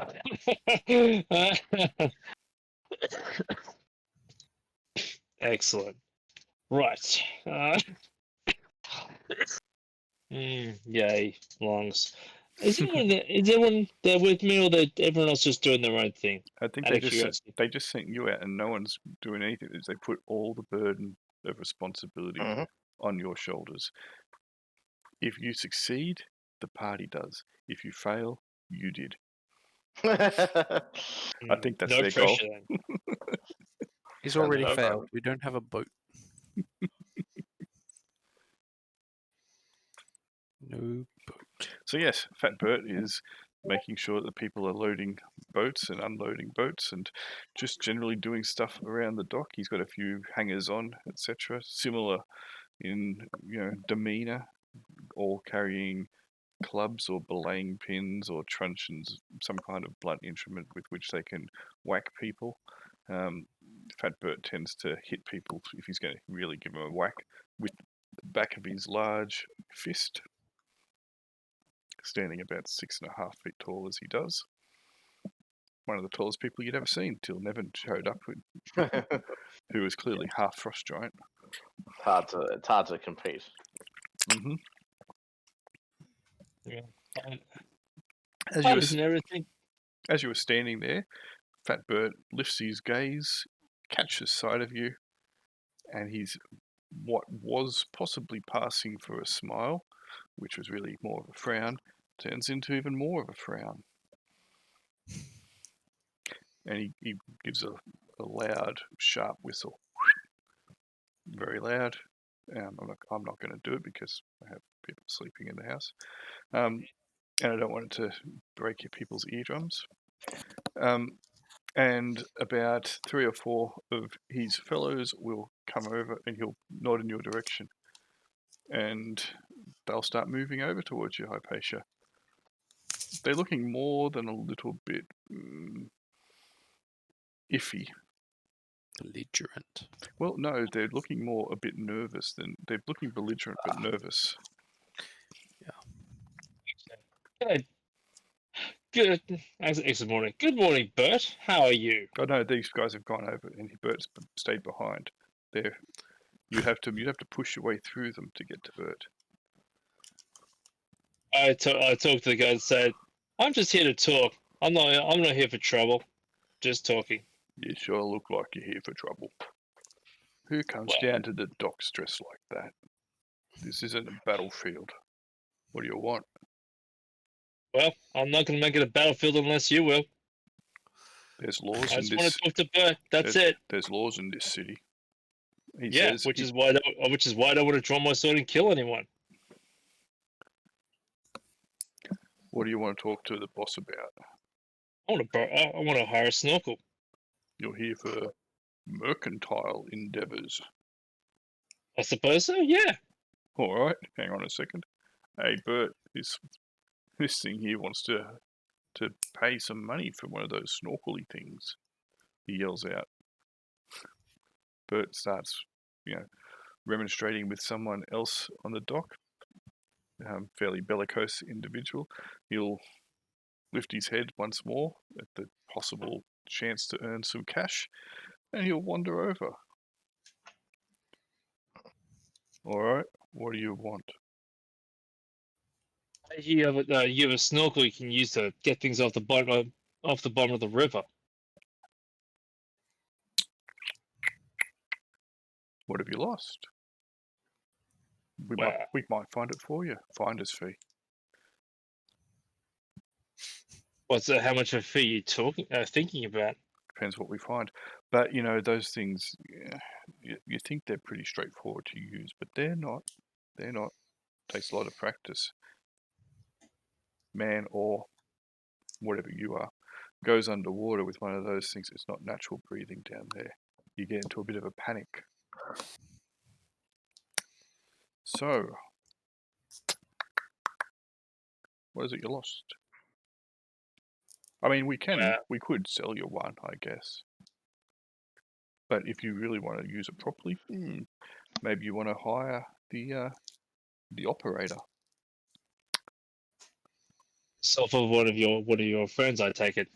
Excellent. Right. Yay, lungs. Is everyone there with me, or everyone else just doing their own thing? I think Out they of just curiosity. sent you out, and no one's doing anything. They put all the burden of responsibility Mhm. on your shoulders. If you succeed, the party does. If you fail, you did. I think that's No their goal. pressure then. He's Sounds already about right. failed. We don't have a boat. No boat. So yes, Fat Bert is making sure that people are loading boats and unloading boats and just generally doing stuff around the dock. He's got a few hangers on, etc. Similar in demeanor, all carrying clubs or belaying pins or truncheons, some kind of blunt instrument with which they can whack people. Fat Bert tends to hit people if he's going to really give them a whack with the back of his large fist, standing about 6.5 feet tall as he does. One of the tallest people you'd ever seen till Nevin showed up, who was clearly half frost giant. It's hard to compete. Mm-hmm. Yeah. As Everything. you were standing there, Fat Bert lifts his gaze, catches sight of you, and he's what was possibly passing for a smile, which was really more of a frown, turns into even more of a frown. And he gives a loud, sharp whistle. Very loud, I'm not going to do it because I have people sleeping in the house, and I don't want it to break your people's eardrums. And about 3 or 4 of his fellows will come over, and he'll nod in your direction, and they'll start moving over towards you, Hypatia. They're looking more than a little bit iffy. Belligerent. Well, no, they're looking more a bit nervous than they're looking belligerent but nervous. Good. Excellent morning. Good morning, Bert. How are you? I know these guys have gone over, and Bert's stayed behind. You'd have to push your way through them to get to Bert. I talked to the guy and said, "I'm just here to talk. I'm not here for trouble. Just talking." You sure look like you're here for trouble. Who comes Well- down to the docks dressed like that? This isn't a battlefield. What do you want? Well, I'm not going to make it a battlefield unless you will. There's laws I in just want this. to talk to Bert. That's it. There's laws in this city. He Yeah, says. which is why I don't want to draw my sword and kill anyone. What do you want to talk to the boss about? I want to hire a snorkel. You're here for mercantile endeavors. I suppose so. Yeah. All right, hang on a second. Hey, Bert, this thing here wants to pay some money for one of those snorkely things. He yells out. Bert starts, remonstrating with someone else on the dock. Fairly bellicose individual. He'll lift his head once more at the possible chance to earn some cash, and he'll wander over. All right, what do you want? You have a snorkel you can use to get things off the bottom of the river. What have you lost? We Well- might find it for you. Finder's fee. How much of a fee are you thinking about? Depends what we find. But those things, you think they're pretty straightforward to use, but they're not. They're not. Takes a lot of practice. Man or whatever you are goes underwater with one of those things. It's not natural breathing down there. You get into a bit of a panic. So, what is it you lost? I mean, we could sell you one, I guess. But if you really want to use it properly, maybe you want to hire the operator. So for one of your friends, I take it.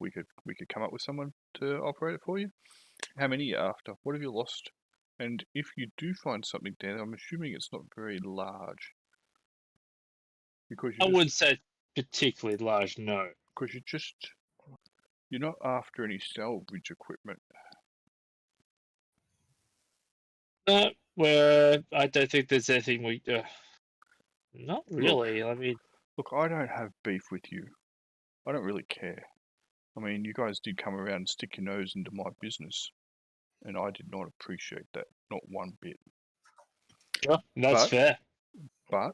We could come up with someone to operate it for you. How many are you after? What have you lost? And if you do find something down there, I'm assuming it's not very large. Because I wouldn't say particularly large, no. Because you're not after any salvage equipment. No, well, I don't think there's anything we. Not really. I mean, Look, I don't have beef with you. I don't really care. I mean, you guys did come around and stick your nose into my business, and I did not appreciate that, not one bit. yeah, that's fair. But,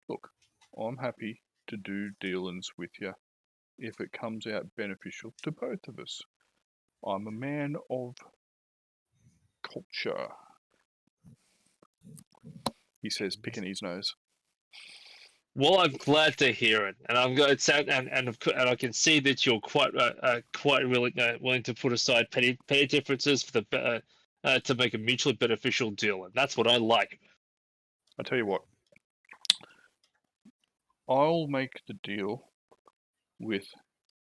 look, I'm happy to do dealings with you if it comes out beneficial to both of us. I'm a man of culture, he says, picking his nose. Well, I'm glad to hear it, and I'm going and I can see that you're quite willing to put aside petty differences for the to make a mutually beneficial deal, and that's what I like. I tell you what, I'll make the deal with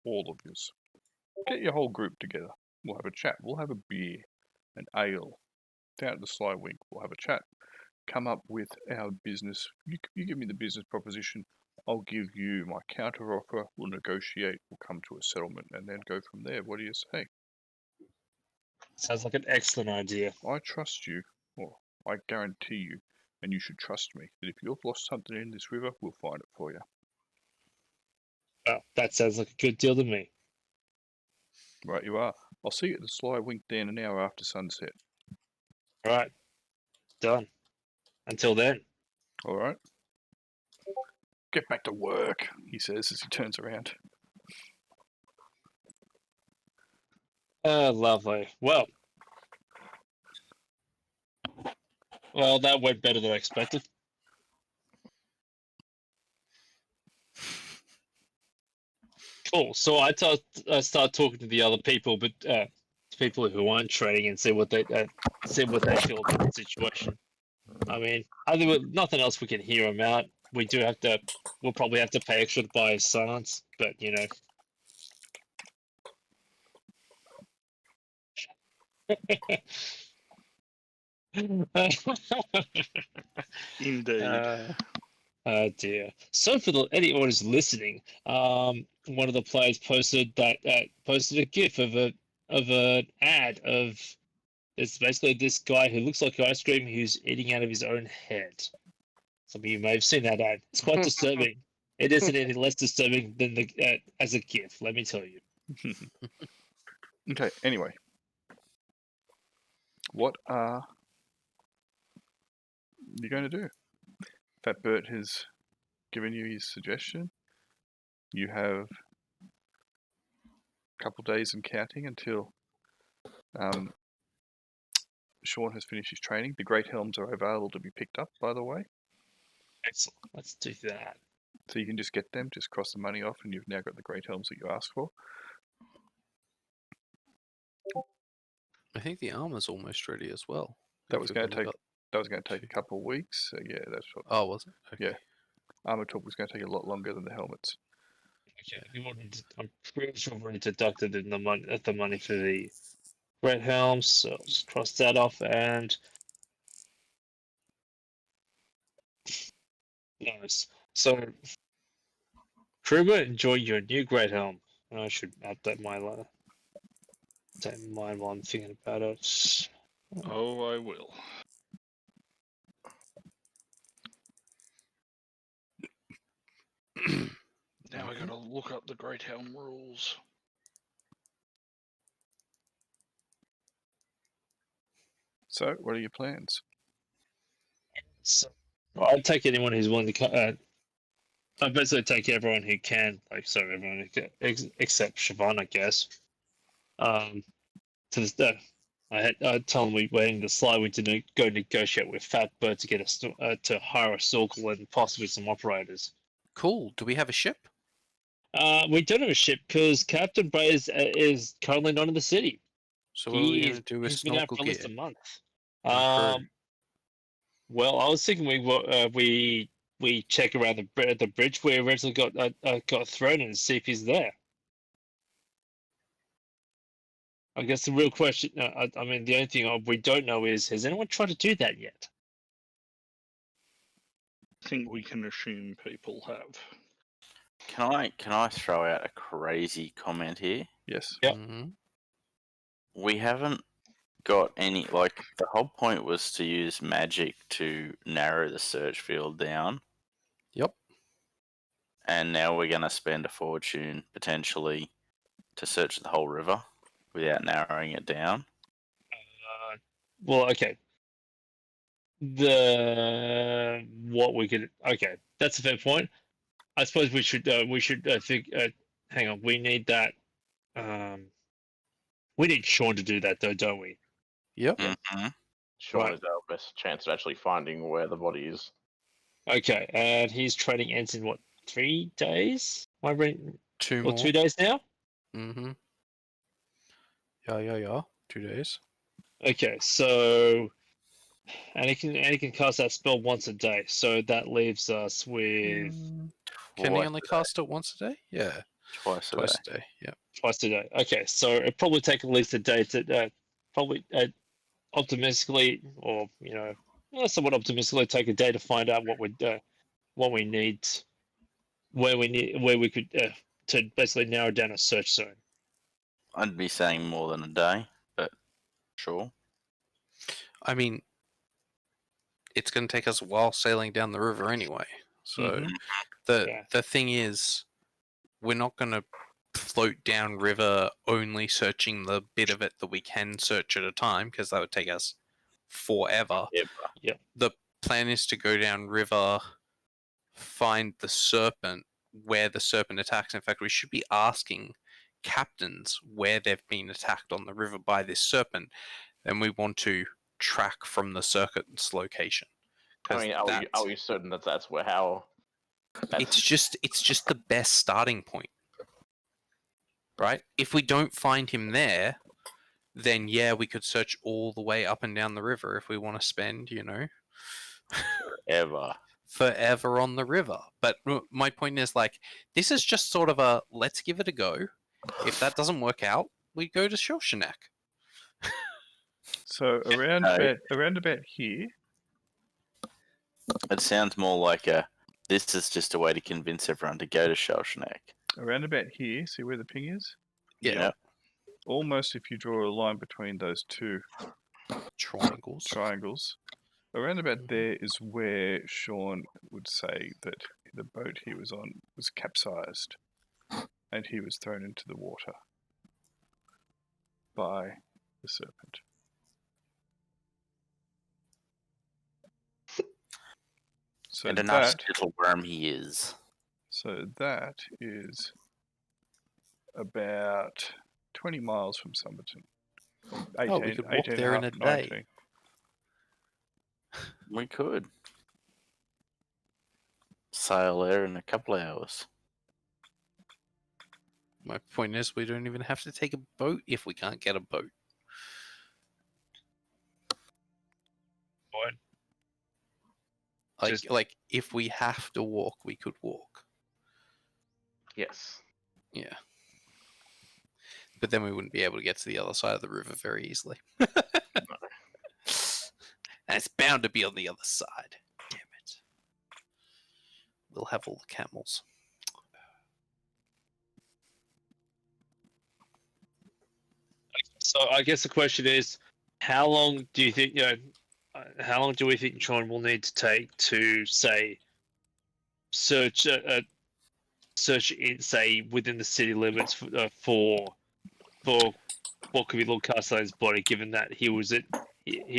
all of yous. Get your whole group together. We'll have a chat. We'll have a beer, an ale, down at the Sly Wink. We'll have a chat. Come up with our business. You give me the business proposition. I'll give you my counter offer. We'll negotiate. We'll come to a settlement and then go from there. What do you say? Sounds like an excellent idea. I trust you, or I guarantee you, and you should trust me, that if you've lost something in this river, we'll find it for you. Well, that sounds like a good deal to me. Right, you are. I'll see you at the Sly Wink then an hour after sunset. All right, done. Until then. All right. Get back to work, he says as he turns around. Lovely. Well, that went better than I expected. Cool. So I start talking to the other people, but to people who aren't trading, and see what they feel about the situation. I mean, other than nothing else, we can hear them out. We'll probably have to pay extra to buy his silence, but you know. Indeed. Oh dear. So for anyone who's listening, one of the players posted a GIF of an ad of it's basically this guy who looks like ice cream who's eating out of his own head. Some of you may have seen that ad. It's quite disturbing. It isn't any less disturbing than as a GIF. Let me tell you. Okay. Anyway, what are you going to do? Fat Bert has given you his suggestion. You have a couple days and counting until Sean has finished his training. The Great Helms are available to be picked up, by the way. Excellent. Let's do that. So you can just get them, just cross the money off, and you've now got the Great Helms that you asked for. I think the armor's almost ready as well. That was going to take a couple of weeks. So yeah, that's what. Oh, was it? Okay. Yeah. Armor talk was going to take a lot longer than the helmets. Okay, I'm pretty sure we've already deducted the money for the Red Helms, so I'll just cross that off and nice. So, Kruger, enjoy your new Great Helm. I should add that in my line. Don't mind while I'm thinking about it. Oh, I will. Now I gotta look up the Great Helm rules. So, what are your plans? So, I'd take anyone who's willing to. I basically take everyone who can, everyone who can, except Siobhan, I guess. To this day, I tell them we're waiting the slide. We to go negotiate with Fat Bird to get us to hire a snorkel and possibly some operators. Cool. Do we have a ship? We don't have a ship because Captain Bray is currently not in the city. So what are we going to do with He's been out snorkel for at least a gear? month. And crew? Well, I was thinking we check around the bridge where originally got thrown and see if he's there. I guess the real question, I mean, the only thing we don't know is, has anyone tried to do that yet? I think we can assume people have. Can I throw out a crazy comment here? Yes. Yep. Mm-hmm. We haven't got any, like, the whole point was to use magic to narrow the search field down. Yep. And now we're going to spend a fortune, potentially, to search the whole river without narrowing it down. Well, okay. Okay, that's a fair point. I suppose we should think. Hang on, we need that. We need Sean to do that, though, don't we? Yep. Mm-hmm. Sean Right. is our best chance of actually finding where the body is. Okay, and his training ends in what, 3 days? My brain, 2 or more. 2 days now? Mm-hmm. Yeah. 2 days. Okay, so and he can cast that spell once a day, so that leaves us with Can he only cast it once a day? Yeah. Twice a Twice day. a day. Yeah. twice a day. Okay, so it probably take at least a day to probably optimistically, or somewhat optimistically, take a day to find out what we need, where we could to basically narrow down a search zone. I'd be saying more than a day, but sure. I mean, it's going to take us a while sailing down the river anyway. So the thing is, we're not going to float down river only searching the bit of it that we can search at a time, because that would take us forever. Ever. The plan is to go down river, find the serpent, where the serpent attacks. In fact, we should be asking captains where they've been attacked on the river by this serpent. Then we want to track from the serpent's location. I mean, are we certain that that's where how? It's just the best starting point, right? If we don't find him there, then yeah, we could search all the way up and down the river if we want to spend, forever on the river. But my point is, like, this is just sort of a let's give it a go. If that doesn't work out, we go to Shawshank. So around about here. It sounds more like this is just a way to convince everyone to go to Shawshank. Around about here, see where the ping is? Yeah. Almost if you draw a line between those two triangles. Around about there is where Sean would say that the boat he was on was capsized and he was thrown into the water by the serpent. So and a nice little worm he is. So that is about 20 miles from Somerton. 18, we could walk there in a day. 19. We could. Sail there in a couple of hours. My point is, we don't even have to take a boat if we can't get a boat. What? Like, if we have to walk, we could walk. Yes. Yeah. But then we wouldn't be able to get to the other side of the river very easily. And it's bound to be on the other side. Damn it. We'll have all the camels. So I guess the question is, how long do you think, how long do we think Sean will need to take to, say, search in, say, within the city limits for what could be Lord Castellan's body, given that he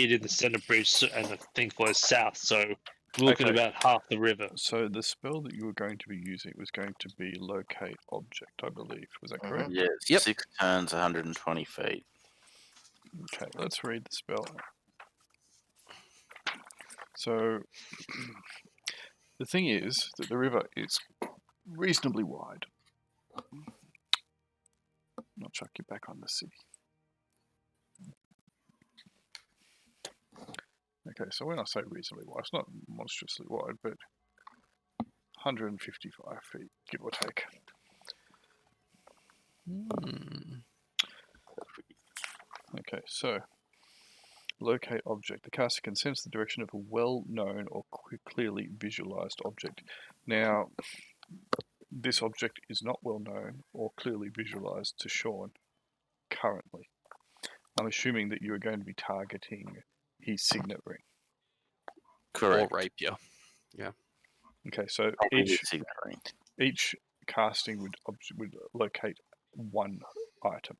did the center bridge and the thing flows south, so we're looking at about half the river. So the spell that you were going to be using was going to be locate object, I believe. Was that correct? Yes. Yep. 6 turns, 120 feet. Okay, let's read the spell. So the thing is that the river is reasonably wide. I'll chuck you back on the city. Okay, so when I say reasonably wide, it's not monstrously wide, but 155 feet, give or take. Okay, so locate object. The caster can sense the direction of a well-known or clearly visualized object. Now, this object is not well-known or clearly visualized to Sean currently. I'm assuming that you are going to be targeting his signet ring. Correct. Or rapier. Yeah. Okay, so each casting would locate one item.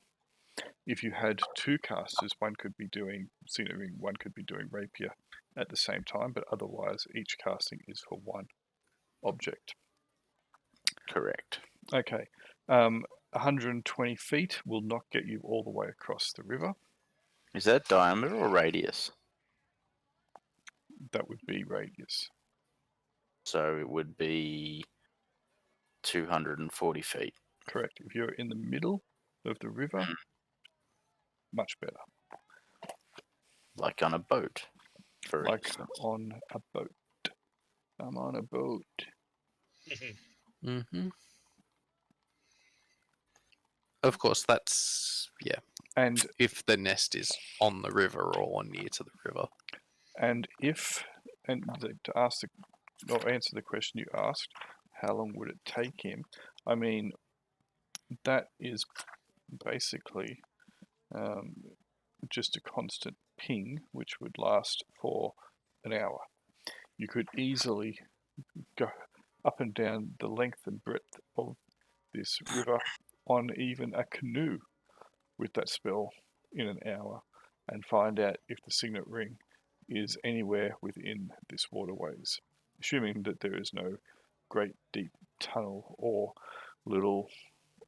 If you had two casters, one could be doing signet ring, one could be doing rapier at the same time, but otherwise each casting is for one object. Correct. Okay. 120 feet will not get you all the way across the river. Is that diameter or radius? That would be radius. So it would be 240 feet. Correct. If you're in the middle of the river, much better. Like on a boat, for like instance. On a boat. I'm on a boat. Mm-hmm. Of course, that's, yeah. And if the nest is on the river or near to the river. And to answer the question you asked, how long would it take him? I mean, that is basically just a constant ping, which would last for an hour. You could easily go up and down the length and breadth of this river on even a canoe with that spell in an hour and find out if the signet ring is anywhere within this waterways, assuming that there is no great deep tunnel or little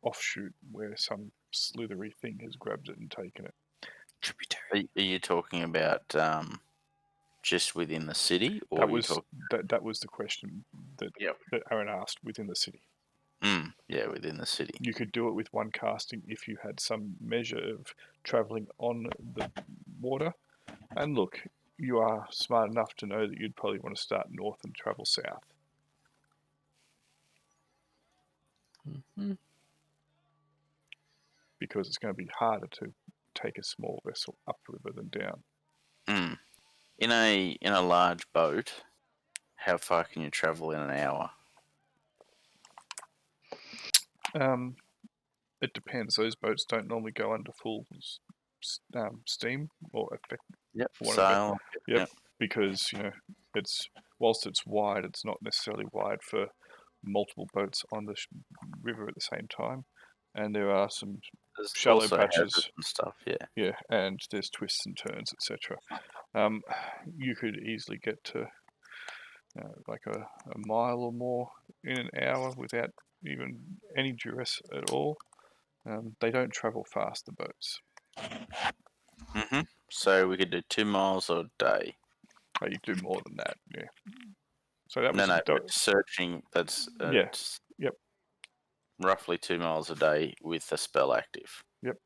offshoot where some slithery thing has grabbed it and taken it. Tributary. Are you talking about just within the city, or That are you was talking? that was the question that Yep. that Aaron asked within the city. Yeah, within the city. You could do it with one casting if you had some measure of travelling on the water. And look, you are smart enough to know that you'd probably want to start north and travel south. Hmm. Because it's going to be harder to take a small vessel upriver than down. In a large boat, how far can you travel in an hour? It depends. Those boats don't normally go under full steam or effect. Yep. Whatever. Sail. Yep. Because it's whilst it's wide, it's not necessarily wide for multiple boats on the river at the same time, and there are some There's shallow also patches hazards and stuff. Yeah. Yeah, and there's twists and turns, etc. You could easily get to like a mile or more in an hour without even any duress at all. They don't travel fast, the boats. So we could do 2 miles a day. Oh, you do more than that, yeah. So that was No, but searching. That's Yeah. Yep. roughly 2 miles a day with the spell active. Yep.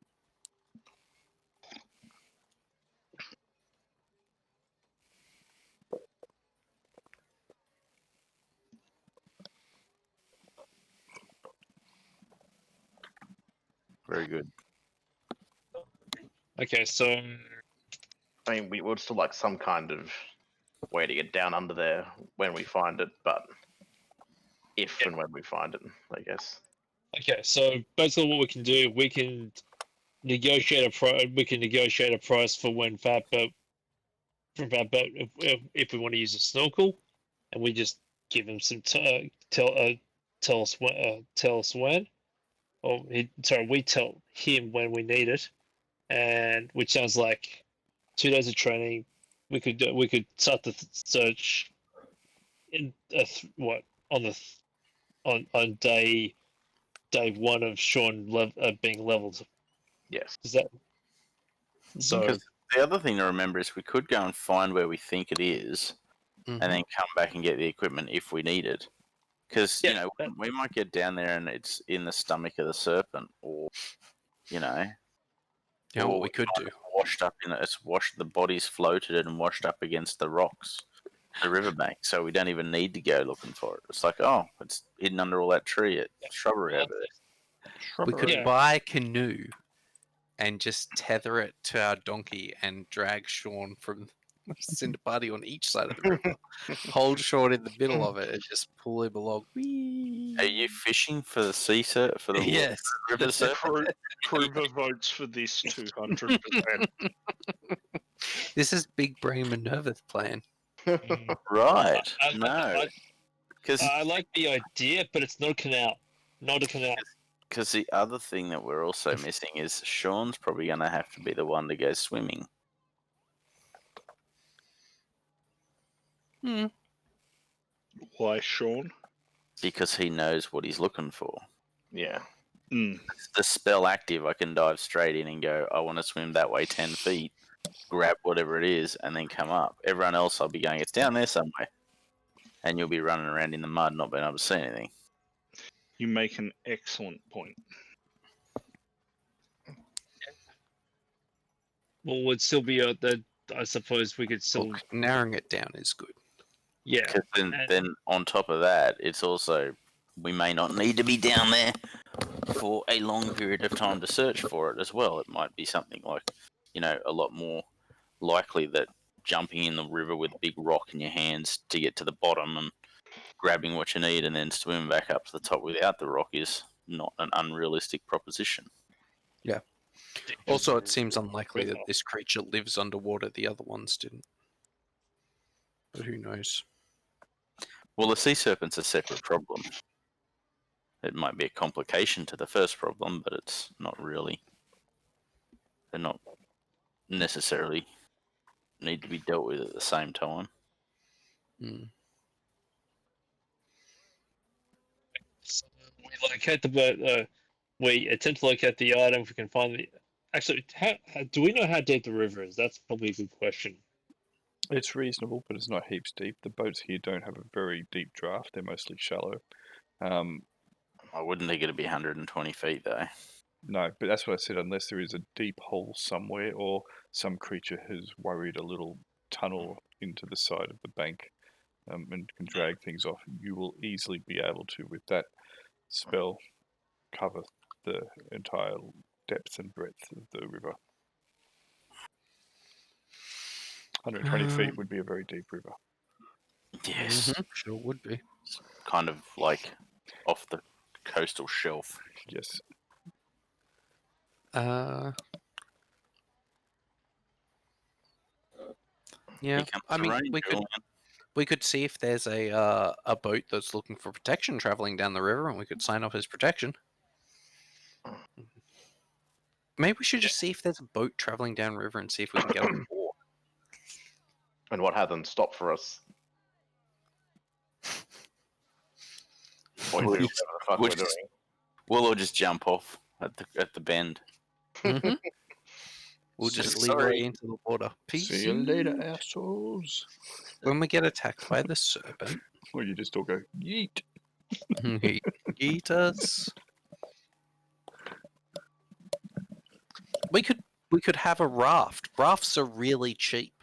Very good. Okay, so I mean, we would still like some kind of way to get down under there when we find it, but if and when we find it, I guess. okay, so basically what we can do, we can negotiate a price. We can negotiate a price for when Fatboat, if we want to use a snorkel, and we just give him some tell us when, or we tell him when we need it, and which sounds like 2 days of training. We could start the search in on day 1 of Sean being leveled. Yes. Is that so? Because the other thing to remember is we could go and find where we think it is, Mhm. and then come back and get the equipment if we need it. Because Yeah, we might get down there and it's in the stomach of the serpent, or Yeah, or what we could do. washed up in it. It's washed. The body's floated and washed up against the rocks, the riverbank. So we don't even need to go looking for it. It's like, oh, it's hidden under all that tree, shrubbery over there. We could Yeah. buy a canoe and just tether it to our donkey and drag Sean from Cinderbuddy on each side of the river. Hold Sean in the middle of it and just pull him along. Whee! Are you fishing for the sea serpent? For the Yes. river serpent? Kruber votes for this 200%. This is Big Brain Minerva's plan. Right. I- No. Because I like the idea, but it's not a canal. Not a canal. the other thing that we're also missing is Sean's probably going to have to be the one to go swimming. Why, Sean? Because he knows what he's looking for. Yeah. Mm. The spell active, I can dive straight in and go, I want to swim that way 10 feet, grab whatever it is, and then come up. Everyone else, I'll be going, it's down there somewhere. And you'll be running around in the mud, not being able to see anything. You make an excellent point. Well, would still be I suppose we could still. Look, narrowing it down is good. Yeah. Because then on top of that, it's also, we may not need to be down there for a long period of time to search for it as well. It might be something like, a lot more likely that jumping in the river with a big rock in your hands to get to the bottom and grabbing what you need and then swimming back up to the top without the rock is not an unrealistic proposition. Also, it seems unlikely that this creature lives underwater. The other ones didn't. But who knows? Well, the sea serpent's a separate problem. It might be a complication to the first problem, but it's not really. They're not necessarily need to be dealt with at the same time. Mm. So we locate the boat. We attempt to locate the item. If we can find the. Actually, how do we know how deep the river is? That's probably a good question. It's reasonable, but it's not heaps deep. The boats here don't have a very deep draft. They're mostly shallow. I wouldn't think it'd be 120 feet though. No, but that's what I said, unless there is a deep hole somewhere or some creature has worried a little tunnel into the side of the bank and can drag things off, you will easily be able to, with that spell, cover the entire depth and breadth of the river. 120 feet would be a very deep river. Yes, Sure would be. kind of like off the coastal shelf. Yes. Yeah, I mean, we could see if there's a boat that's looking for protection traveling down the river, and we could sign up as protection. Maybe we should just see if there's a boat traveling down river and see if we can get on board. And what had them stop for us? Or do whatever the fuck we're doing. We'll all just jump off at the bend. Mm-hmm. We'll just leeway into the water. Peace. See you later, assholes. When we get attacked by the serpent, Or you just all go, yeet. eat us. We could have a raft. Rafts are really cheap,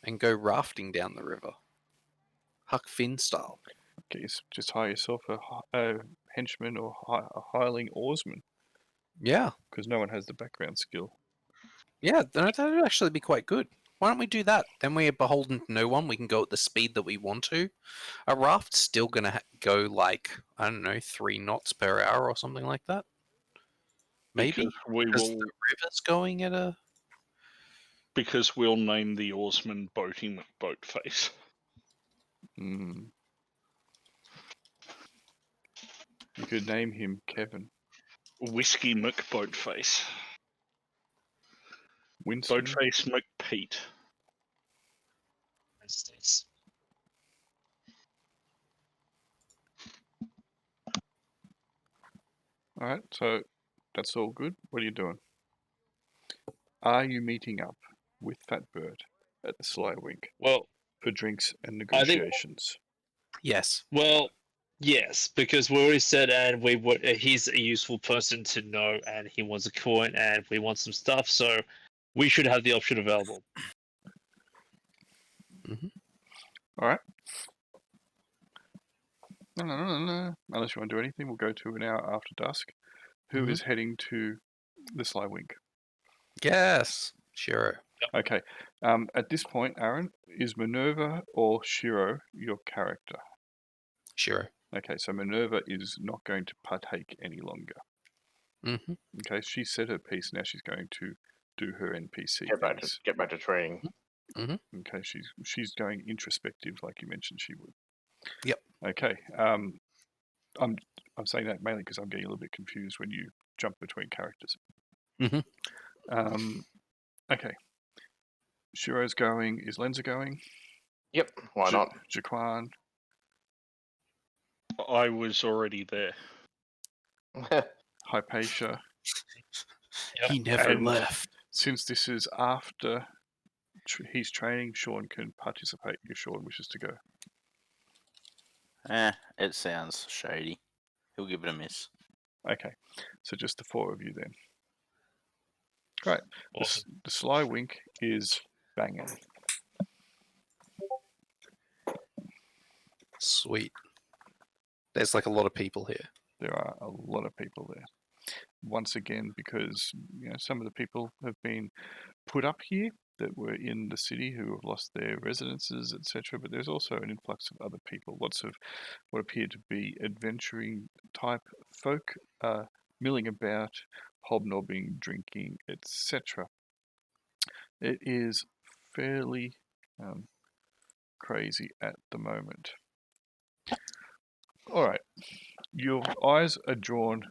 and go rafting down the river, Huck Finn style. Just hire yourself a henchman or a hireling oarsman, Yeah, because no one has the background skill. yeah, that would actually be quite good. Why don't we do that? Then we are beholden to no one. We can go at the speed that we want to. A raft's still gonna go like, I don't know, 3 knots per hour or something like that. Maybe because the river's going at a. Because we'll name the oarsman Boating McBoatface. Mm. You could name him Kevin. Whiskey McBoatface. Winston. Boatface McPete. Alright, so that's all good. What are you doing? Are you meeting up with Fat Bird at the Sly Wink Well, for drinks and negotiations? Yes. well, yes, because we already said, and he's a useful person to know, and he wants a coin, and we want some stuff, so we should have the option available. Mm-hmm. Alright. No. Unless you want to do anything, we'll go to an hour after dusk. Who is heading to the Sly Wink? Yes. Sure. Okay. At this point, Aaron, is Minerva or Shiro your character? Sure. Okay, so Minerva is not going to partake any longer. Mm-hmm. Okay, she said her piece. Now she's going to do her NPC. Get back to training. Mm-hmm. Okay, she's going introspective, like you mentioned she would. Yep. Okay. I'm saying that mainly because I'm getting a little bit confused when you jump between characters. Mm-hmm. Okay. Shiro's going. Is Lenza going? Yep. Why not? Jaquan. I was already there. Hypatia. He never And left. Since this is after he's training, Sean can participate if Sean wishes to go. It sounds shady. He'll give it a miss. Okay, so just the 4 of you then. Right. Awesome. The Sly Wink is banging. Sweet. There's like a lot of people here. There are a lot of people there. Once again, because some of the people have been put up here that were in the city who have lost their residences, etc. But there's also an influx of other people. Lots of what appear to be adventuring type folk milling about, hobnobbing, drinking, etc. It is fairly crazy at the moment. All right, your eyes are drawn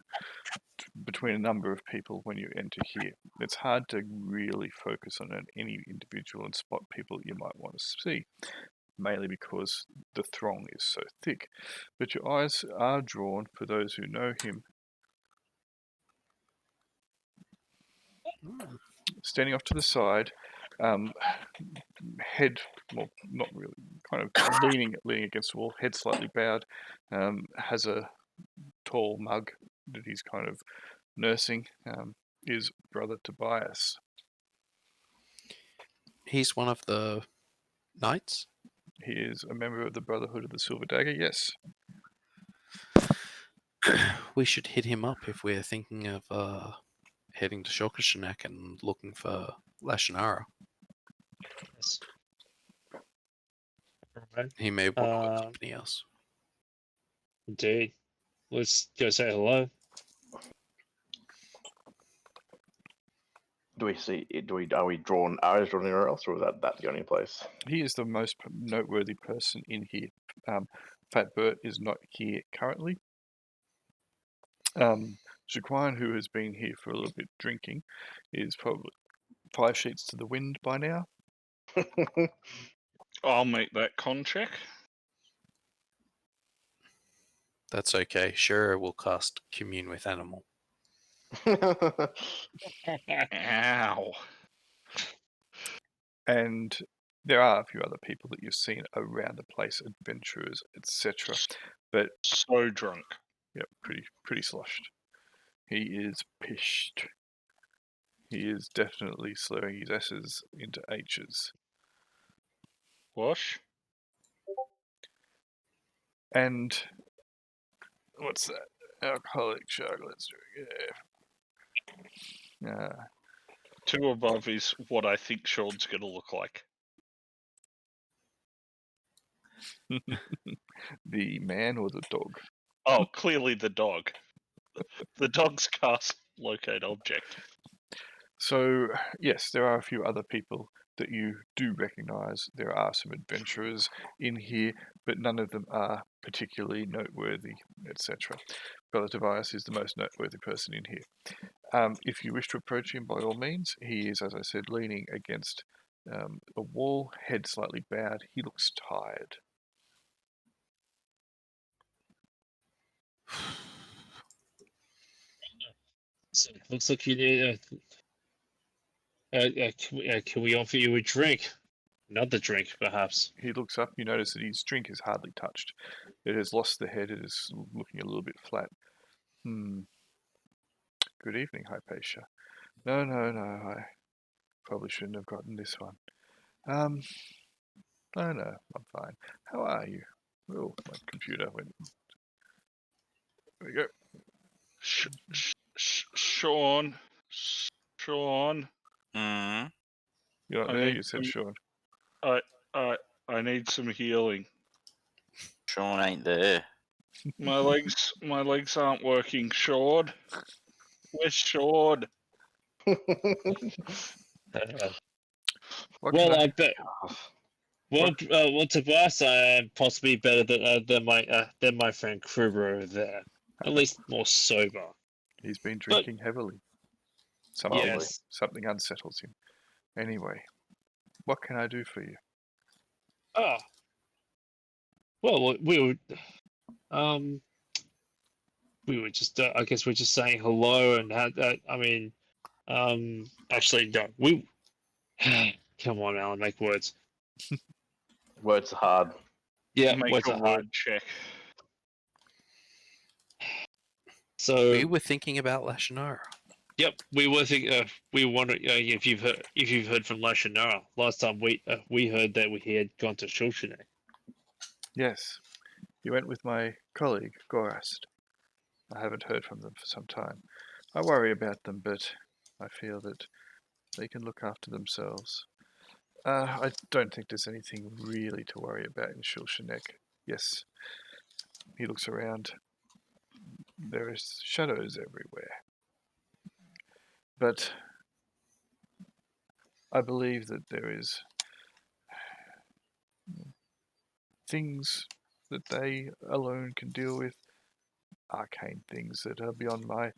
between a number of people when you enter here. It's hard to really focus on any individual and spot people you might want to see, mainly because the throng is so thick. But your eyes are drawn for those who know him. Standing off to the side, head, well, not really, kind of leaning against the wall, head slightly bowed, has a tall mug that he's kind of nursing, is Brother Tobias. He's one of the knights? He is a member of the Brotherhood of the Silver Dagger, yes. We should hit him up if we're thinking of heading to Shokashanak and looking for Lashinara. Yes. Alright, He may want to accompany us. indeed. Let's go say hello. Do we see? Are we drawn arrows drawn anywhere else, or is that the only place? He is the most noteworthy person in here. Fat Bert is not here currently. Jaquan, who has been here for a little bit drinking, is probably 5 sheets to the wind by now. I'll make that con check. That's okay. Sure, we'll cast Commune with Animal. Ow. And there are a few other people that you've seen around the place, adventurers, etc. But So drunk. yeah, pretty sloshed. He is pissed. He is definitely slurring his S's into H's. Wash. And what's that? Alcoholic chocolates. Yeah. 2 above is what I think Sean's going to look like. The man or the dog? Oh, clearly the dog. The dog's cast locate object. So, yes, there are a few other people that you do recognize. There are some adventurers in here, but none of them are particularly noteworthy, etc. Brother Tobias is the most noteworthy person in here. If you wish to approach him, by all means, he is, as I said, leaning against a wall, head slightly bowed. He looks tired. So it looks like you need. Can we offer you a drink? Another drink, perhaps. He looks up. You notice that his drink is hardly touched. It has lost the head. It is looking a little bit flat. Good evening, Hypatia. No, I probably shouldn't have gotten this one. No, I'm fine. How are you? Oh, my computer went. There we go. Sean. Mm. You're not I there, need you said some- Sean. I need some healing. Sean ain't there. My legs aren't working. Sean. Where's Sean? What Well, can I bet. Well, Tobias, I am possibly better than my friend Kruber over there. At least more sober. He's been drinking heavily. Yes. Something unsettles him. Anyway, what can I do for you? Ah. Well, we were just. I guess we're just saying hello and had. I mean, actually, no. We. Come on, Alan. Make words. Words are hard. Yeah, Make words a are hard. word check. So. We were thinking about Lashinara. Yep, we were thinking. We wonder if you've heard from Lashinara. Last time we heard that he had gone to Shulshine. Yes, you went with my colleague, Gorast. I haven't heard from them for some time. I worry about them, but I feel that they can look after themselves. I don't think there's anything really to worry about in Shulshanek. Yes, he looks around. There is shadows everywhere. But I believe that there is things that they alone can deal with. arcane things that are beyond my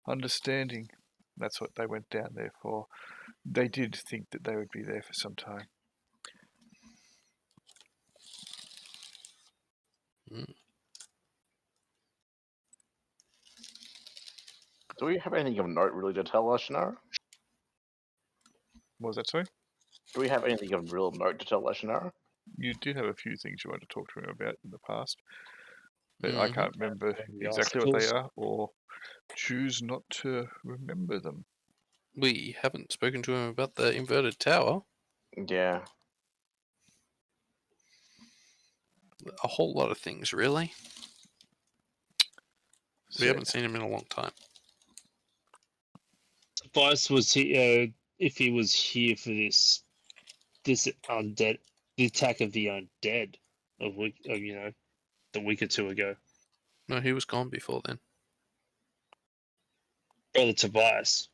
understanding. That's what they went down there for. They did think that they would be there for some time. Do we have anything of note really to tell us, Shannara? What was that, sorry? Do we have anything of real note to tell us, Shannara? You did have a few things you wanted to talk to him about in the past, but I can't remember The exactly what they articles. are, or choose not to remember them. We haven't spoken to him about the inverted tower. Yeah. A whole lot of things, really. We So, haven't seen him in a long time. Vice was he if he was here for this undead, the attack of the undead of the week or two ago. No, he was gone before then. Brother Tobias.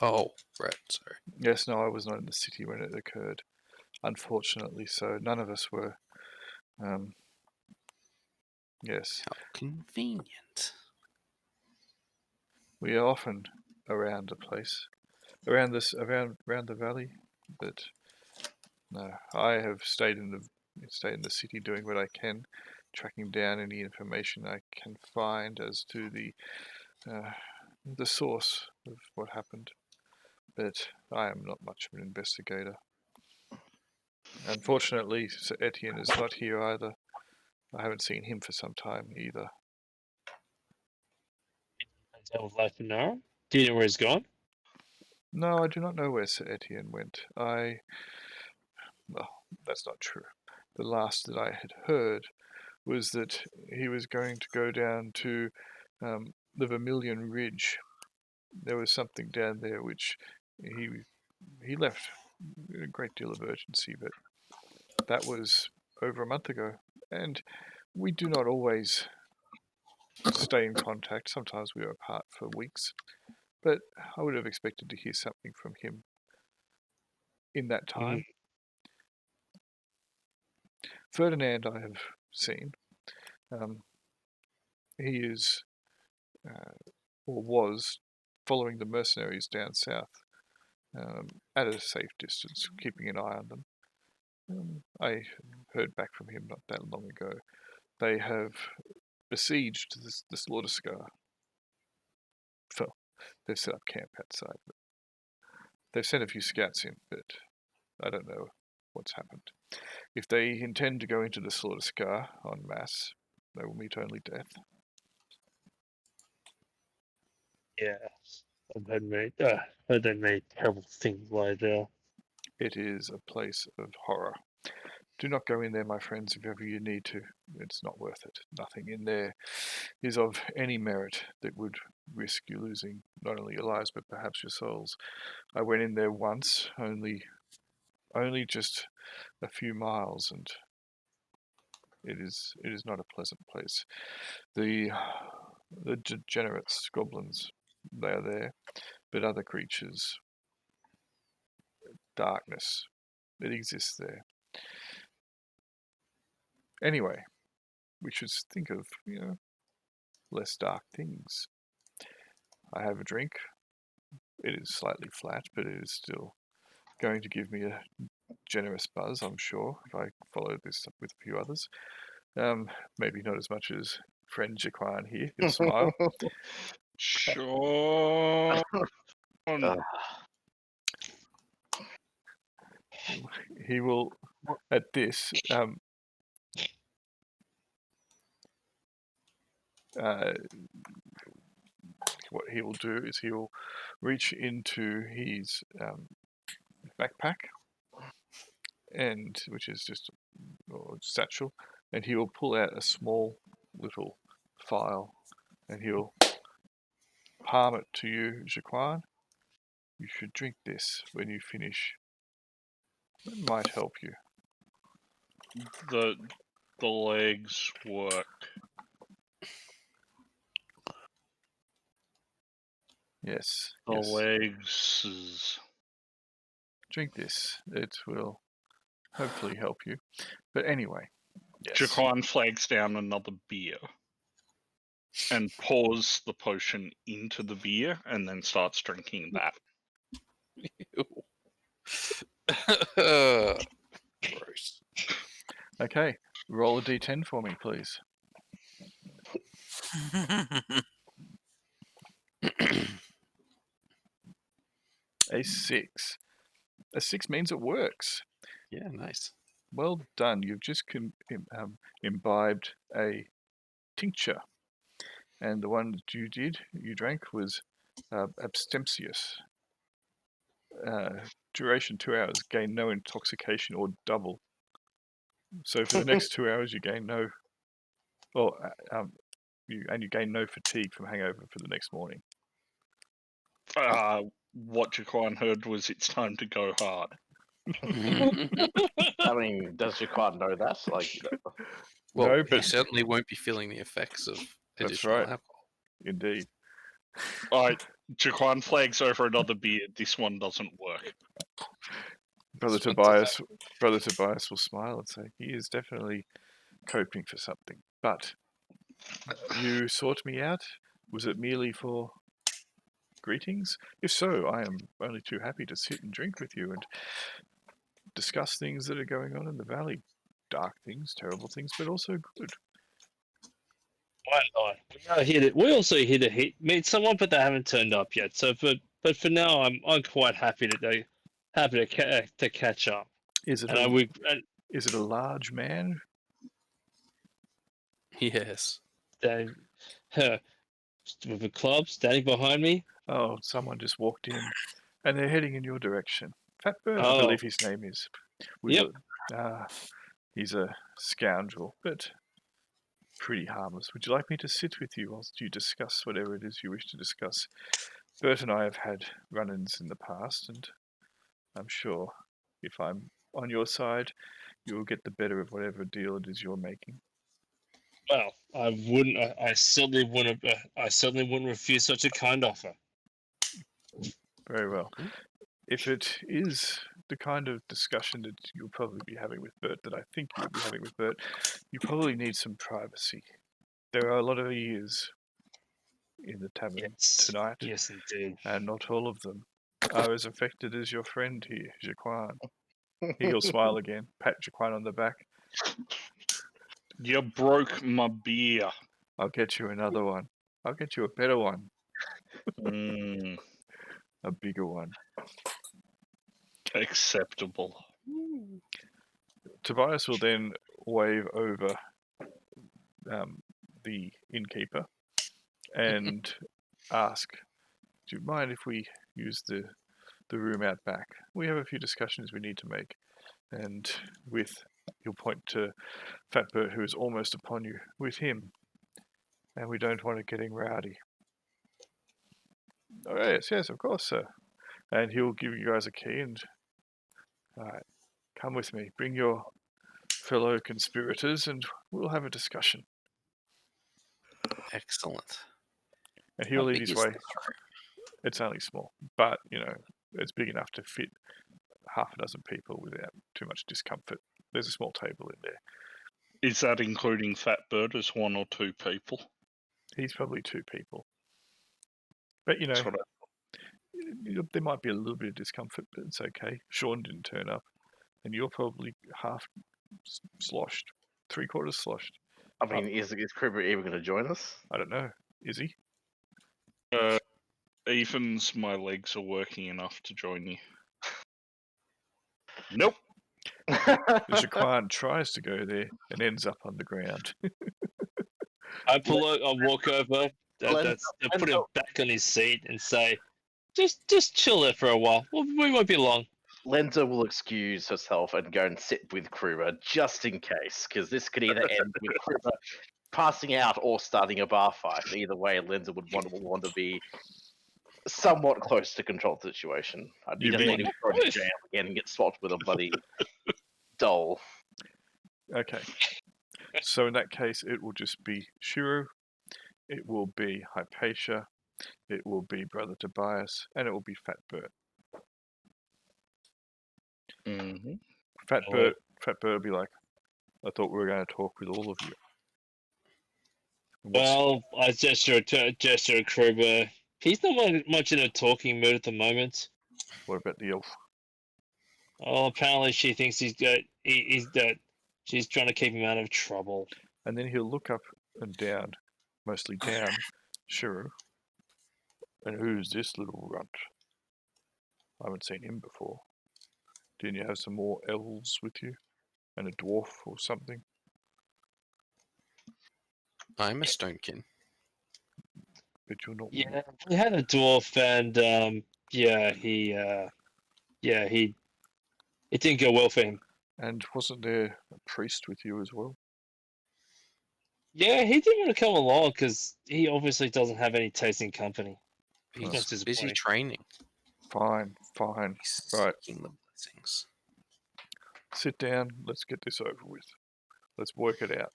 Oh, right, sorry. yes, no, I was not in the city when it occurred, unfortunately, so none of us were. Yes, How convenient. we are often around a place, around the valley, but no, I have stayed in the city doing what I can, tracking down any information I can find as to the source of what happened. But I am not much of an investigator. Unfortunately, Sir Etienne is not here either. I haven't seen him for some time either. With Life and Nara. Do you know where he's gone? No, I do not know where Sir Etienne went. Well, that's not true. The last that I had heard was that he was going to go down to the Vermilion Ridge. There was something down there which he left in a great deal of urgency, but that was over a month ago, and we do not always stay in contact. Sometimes we are apart for weeks, but I would have expected to hear something from him in that time. Ferdinand I have seen. He is, or was, following the mercenaries down south at a safe distance, keeping an eye on them. I heard back from him not that long ago. They have besieged the Slaughter Scar. Well, they've set up camp outside. They've sent a few scouts in, but I don't know what's happened. If they intend to go into the Slaughter Scar en masse, they will meet only death. Yeah. I've heard they made terrible things like there. It is a place of horror. Do not go in there, my friends, if ever you need to. It's not worth it. Nothing in there is of any merit that would risk you losing not only your lives, but perhaps your souls. I went in there once, only just a few miles, and it is not a pleasant place. The degenerates, goblins, they are there, but other creatures, darkness, it exists there. Anyway, we should think of, less dark things. I have a drink. It is slightly flat, but it is still going to give me a generous buzz, I'm sure, if I follow this up with a few others. Maybe not as much as friend Jaquan here. He'll smile. Sure. He will, at this, what he will do is he will reach into his backpack, and which is just a satchel, and he will pull out a small little phial, and he'll palm it to you, Jaquan. You should drink this when you finish. It might help you. The legs work. Yes. The yes. legs. Drink this. It will hopefully help you. But anyway. Yes. Jaquan flags down another beer. and pours the potion into the beer and then starts drinking that. Gross. Okay, roll a d10 for me, please. A 6. A 6 means it works. Yeah, nice. Well done. You've just imbibed a tincture. And the one that you drank was abstemious. Duration 2 hours, gain no intoxication or double. So for the next 2 hours, you gain no, you gain no fatigue from hangover for the next morning. What Jaquan heard was it's time to go hard. I mean, does Jaquan know that? Like, Well, No, he but certainly won't be feeling the effects of That's additional right. alcohol. indeed. Alright, Jaquan flags over another beer. This one doesn't work. Brother This one doesn't- Tobias will smile and say, he is definitely coping for something. But you sought me out? Was it merely for greetings? If so, I am only too happy to sit and drink with you and discuss things that are going on in the valley. Dark things, terrible things, but also good. Why not? We also here to meet someone, but they haven't turned up yet. So, but for now, I'm quite happy to catch up. Is it is it a large man? Yes. They, with a club standing behind me. Oh, someone just walked in, and they're heading in your direction. Fatbird, I Oh. believe his name is. Yep. He's a scoundrel, but pretty harmless. Would you like me to sit with you whilst you discuss whatever it is you wish to discuss? Bert and I have had run-ins in the past, and I'm sure if I'm on your side, you'll get the better of whatever deal it is you're making. Well, I wouldn't. I certainly wouldn't. I certainly wouldn't refuse such a kind offer. Very well. If it is the kind of discussion that you'll probably be having with Bert, that I think you'll be having with Bert, you probably need some privacy. There are a lot of ears in the tavern tonight, Yes, indeed. and not all of them are as affected as your friend here, Jaquan. He'll smile again, pat Jaquan on the back. You broke my beer. I'll get you another one. I'll get you a better one, a bigger one. Acceptable. Tobias will then wave over the innkeeper and ask, do you mind if we use the room out back? We have a few discussions we need to make. And he'll point to Fatbert, who is almost upon you, with him. And we don't want it getting rowdy. Oh, yes, of course, sir. And he'll give you guys a key and, alright, come with me. Bring your fellow conspirators and we'll have a discussion. Excellent. And he'll How lead big his is way. this room? It's only small, but, it's big enough to fit half a dozen people without too much discomfort. There's a small table in there. Is that including Fatbird as one or two people? He's probably two people. But, there might be a little bit of discomfort, but it's okay. Sean didn't turn up, and you're probably half sloshed, 3/4 sloshed. I mean, is Cribber even going to join us? I don't know. Is he? Evens, my legs are working enough to join you. Nope. Jaquan tries to go there and ends up on the ground. I walk over, I put him back on his seat and say, just chill there for a while. We won't be long. Lenza will excuse herself and go and sit with Kruber just in case, because this could either end with Kruber passing out or starting a bar fight. Either way, Lenza would want to be somewhat close to control the situation. He doesn't need to be thrown in jail again and get swapped with a bloody doll. Okay. So in that case, it will just be Shiro, it will be Hypatia, it will be Brother Tobias, and it will be Fatbert. Mm-hmm. Fatbert will be like, I thought we were going to talk with all of you. Well, I gesture at Kruber. He's not much in a talking mood at the moment. What about the elf? Oh, apparently she thinks he's that she's trying to keep him out of trouble. And then he'll look up and down, mostly down, Shiru. And who's this little runt? I haven't seen him before. Didn't you have some more elves with you? And a dwarf or something? I'm a stonekin. But you're not. Yeah, he had a dwarf, and it didn't go well for him. And wasn't there a priest with you as well? Yeah, he didn't want to come along because he obviously doesn't have any taste in company. He's That's busy disappointing. training. Fine. He's Right. seeking the blessings. Sit down. Let's get this over with. Let's work it out.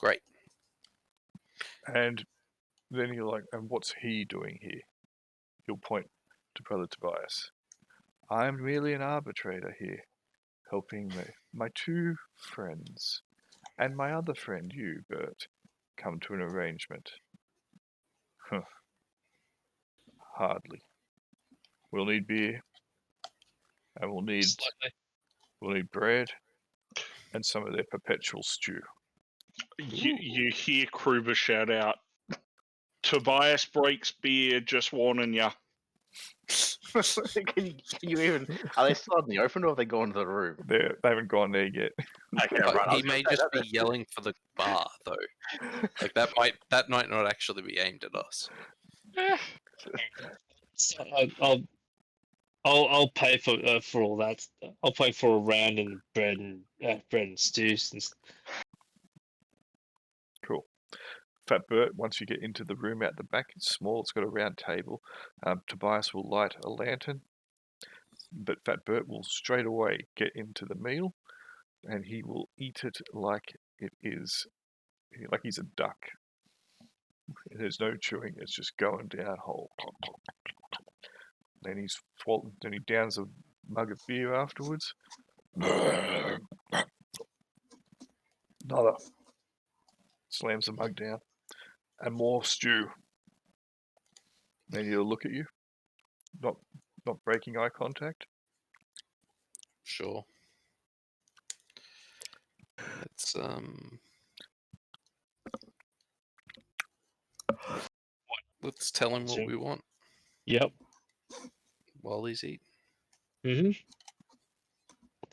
Great. And then you're like, and what's he doing here? You'll point to Brother Tobias. I'm merely an arbitrator here, helping my two friends and my other friend, you, Bert, come to an arrangement. Huh. Hardly. We'll need beer, and we'll need bread, and some of their perpetual stew. You hear Kruber shout out, Tobias breaks beer, just warning ya. Can you even? Are they still out in the open, or have they gone to the room? They haven't gone there yet. Okay, But right. I he was gonna may say just that- be yelling for the bar, though. Like that might not actually be aimed at us. So I'll pay for all that. I'll pay for a round and bread and stews. Cool. Fat Bert, once you get into the room out the back, it's small, it's got a round table. Tobias will light a lantern, but Fat Bert will straight away get into the meal, and he will eat it like it is, like he's a duck. There's no chewing, it's just going down whole. Then he downs a mug of beer afterwards. Another. Slams the mug down. And more stew. Then he'll look at you, not breaking eye contact. Sure. Let's tell him what we want Yep. while he's eating. Mm-hmm.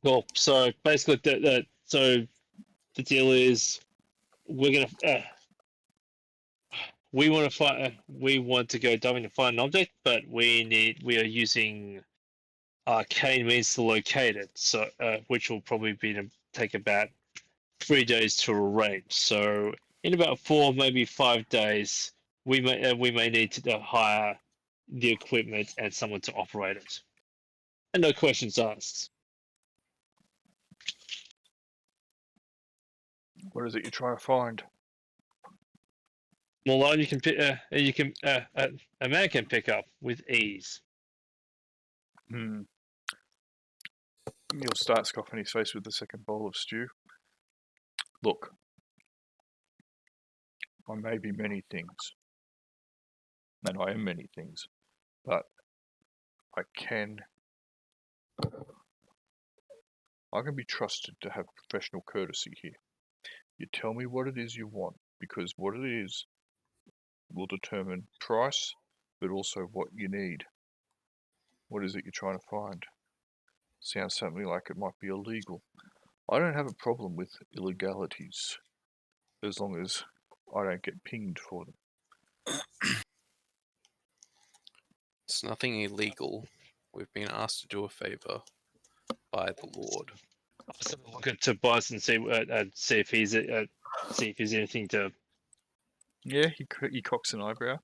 Cool. So basically, the deal is we're gonna we want to go diving to find an object, but we are using arcane means to locate it. So which will probably take about 3 days to arrange. So in about 4, maybe 5 days, we may need to hire the equipment and someone to operate it, and no questions asked. What is it you're trying to find? Malone, a man can pick up with ease. You'll start scoffing his face with the second bowl of stew. Look, I may be many things, and I am many things, but I can be trusted to have professional courtesy here. You tell me what it is you want, because what it is will determine price, but also what you need. What is it you're trying to find? Sounds something like it might be illegal. I don't have a problem with illegalities, as long as I don't get pinged for them. It's nothing illegal. We've been asked to do a favor by the Lord. So look at Tobias and see if he's anything to. Yeah, he cocks an eyebrow.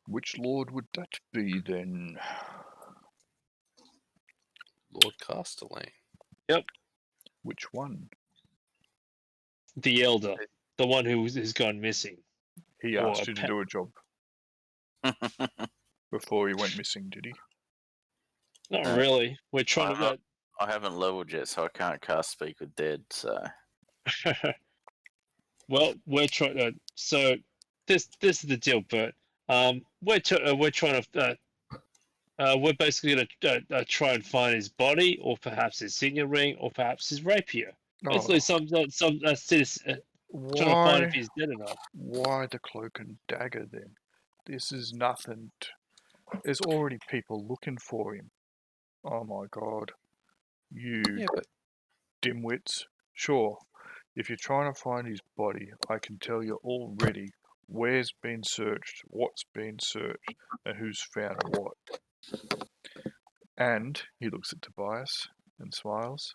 Which lord would that be then? Lord Castellane. Yep, Which one? the elder, the one who's gone missing. He Or asked a you to pet. do a job before he went missing, did he? Not really. We're trying to. I haven't leveled yet, so I can't cast Speak with Dead, so... Well, we're trying. So this is the deal, Bert. We're trying to. We're basically gonna try and find his body, or perhaps his signet ring, or perhaps his rapier. Basically, Oh, some citizen trying to find if why? he's dead or not. Why the cloak and dagger then? This is nothing. There's already people looking for him. Oh my god. You Yeah, but dimwits. Sure, if you're trying to find his body, I can tell you already where's been searched, what's been searched, and who's found what. And he looks at Tobias and smiles,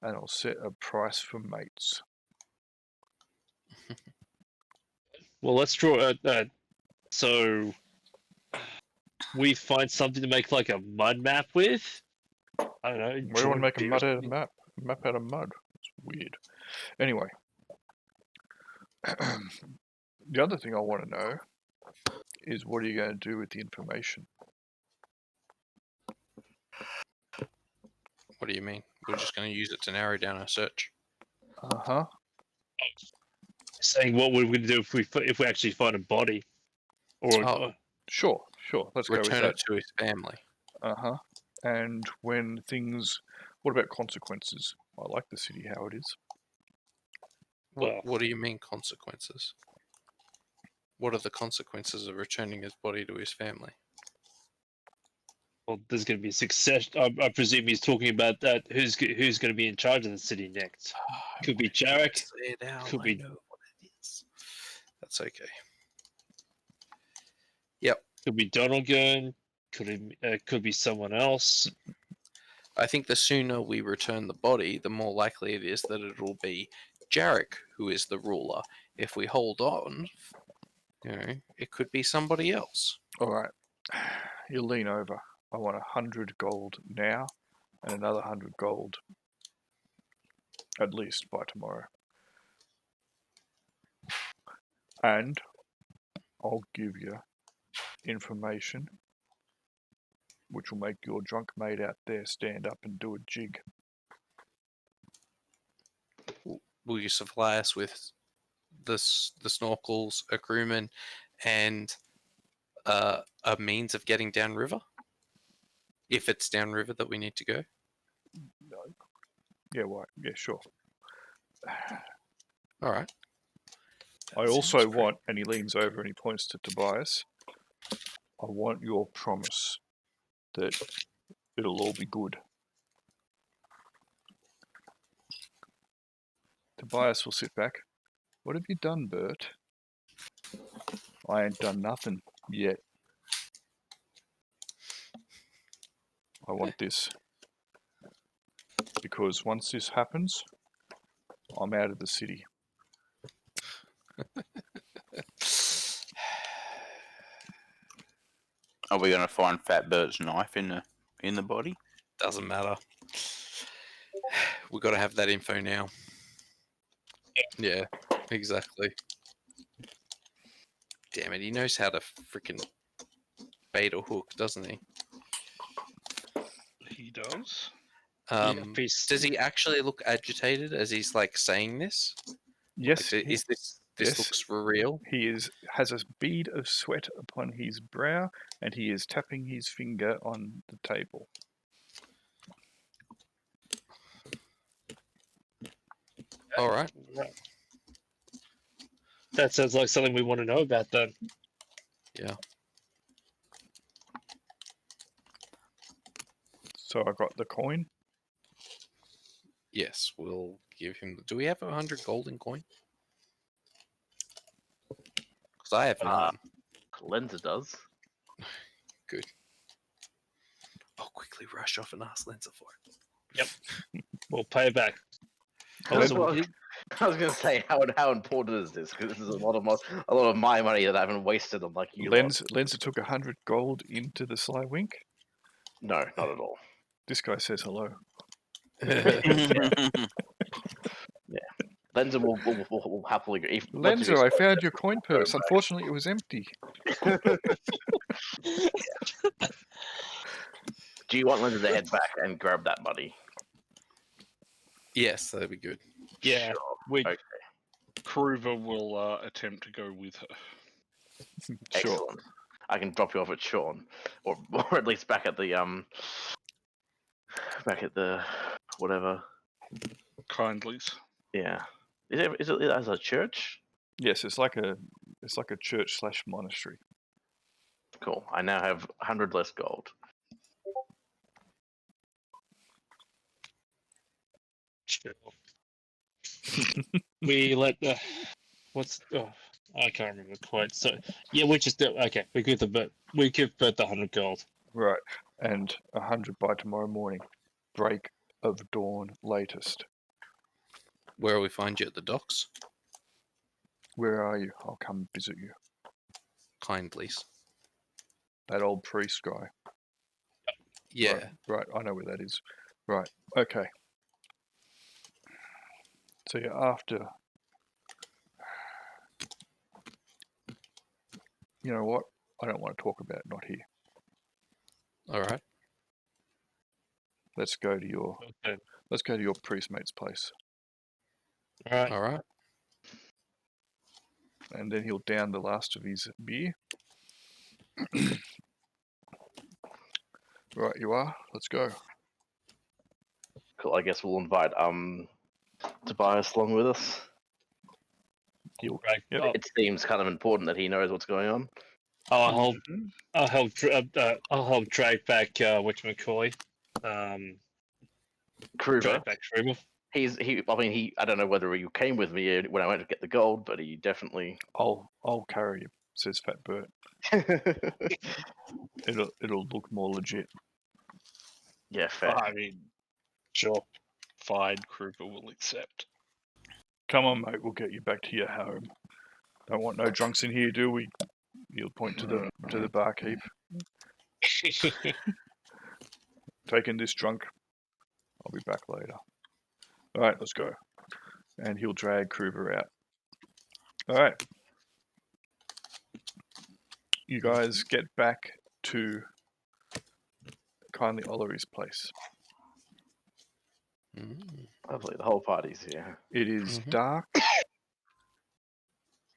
and I'll set a price for mates. Well, let's draw. So we find something to make like a mud map with. I don't know. We want draw to make a beer or mud out of something. map out of mud. It's weird. Anyway, the other thing I want to know is what are you going to do with the information? what do you mean? We're just going to use it to narrow down our search. Uh-huh. Saying what would we do if we actually find a body, or Oh. Sure. Let's go with Return that. it to his family. Uh-huh. And when things... What about consequences? I like the city how it is. well, What do you mean consequences? What are the consequences of returning his body to his family? well, there's going to be a succession. I presume he's talking about that. Who's going to be in charge of the city next? Could be Jarek. Say it out. Could I be- know what it is. That's okay. Could be Donegan. Could be someone else. I think the sooner we return the body, the more likely it is that it'll be Jarek who is the ruler. If we hold on, it could be somebody else. All right. You lean over. I want 100 gold now and another 100 gold at least by tomorrow. And I'll give you information which will make your drunk mate out there stand up and do a jig. Will you supply us with the snorkels, a crewman, and a means of getting downriver? If it's downriver that we need to go? No. Yeah, right. Yeah, sure. All right. I also want, and he leans over and he points to Tobias, I want your promise that it'll all be good. Tobias will sit back. What have you done, Bert? I ain't done nothing yet. I want this. Because once this happens, I'm out of the city. Are we going to find Fat Bert's knife in the body? Doesn't matter. We got to have that info now. Yeah, exactly. Damn it, he knows how to freaking bait or hook, doesn't he? He does. Does he actually look agitated as he's like saying this? Yes, Like, is this yes. looks for real? He has a bead of sweat upon his brow, and he is tapping his finger on the table. All right. That sounds like something we want to know about, then. Yeah. So I got the coin. Yes, we'll give him. Do we have 100 gold in coin? Because I have none. Lenza does. Good. I'll quickly rush off and ask Lenza for it. Yep. We'll pay it back. I was going to say, how important is this? Because this is a lot of my money that I haven't wasted on like you. Lenza took 100 gold into the sly wink. No, not at all. This guy says hello. Lenza will happily go. Lenza, I found your coin purse. Unfortunately, it was empty. Do you want Lenza to head back and grab that money? Yes, that'd be good. Yeah. Sure. We Okay. Kruva will attempt to go with her. Sure. Excellent. I can drop you off at Sean, or at least back at the whatever. Kindlies. Yeah. Is it as a church? Yes, it's like a church / monastery. Cool. I now have 100 less gold. Sure. We let the I can't remember quite. So yeah, we just okay. We give the 100 gold. Right, and 100 by tomorrow morning. Break of dawn latest. Where will we find you at the docks? Where are you? I'll come visit you. Kindlies. That old priest guy. Yeah. Right, I know where that is. Right, okay. So you're after... You know what? I don't want to talk about it, not here. All right. Let's go to your Okay. priest mate's place. All right. All right. And then he'll down the last of his beer. Right, you are. Let's go. Cool. I guess we'll invite Tobias along with us. Right. Yep. It seems kind of important that he knows what's going on. I'll help drag back whatchamacallit. Kruva. Drag back Kruva. I don't know whether you came with me when I went to get the gold, but he definitely. I'll carry you, says Fat Bert. It'll look more legit. Yeah, fair. I mean, Sure. fine, Kruva will accept. Come on, mate. We'll get you back to your home. Don't want no drunks in here, do we? You'll point to the barkeep. Taking this drunk. I'll be back later. All right, let's go. And he'll drag Kruva out. All right. You guys get back to Kindly Ollery's place. Mm. Lovely. The whole party's here. It is Mhm. dark.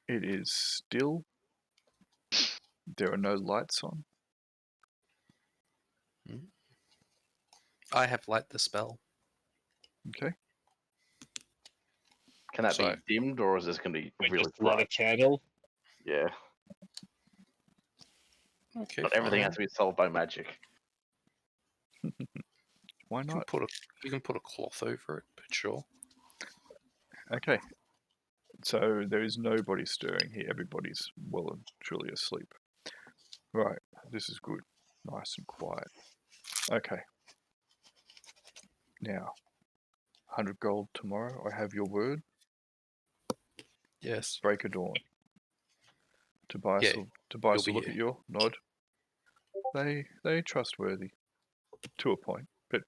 It is still. There are no lights on. I have light the spell. Okay. Can that So- be dimmed, or is this going to be We really just light a bright? candle. Yeah. Okay. Not everything fine. has to be solved by magic. Why You can not? put a cloth over it, but sure. Okay. So there is nobody stirring here. Everybody's well and truly asleep. Right. This is good. Nice and quiet. Okay. Now, 100 gold tomorrow. I have your word. Yes. Break of dawn. Tobias Yeah, will be look here. at you, nod. They trustworthy to a point, but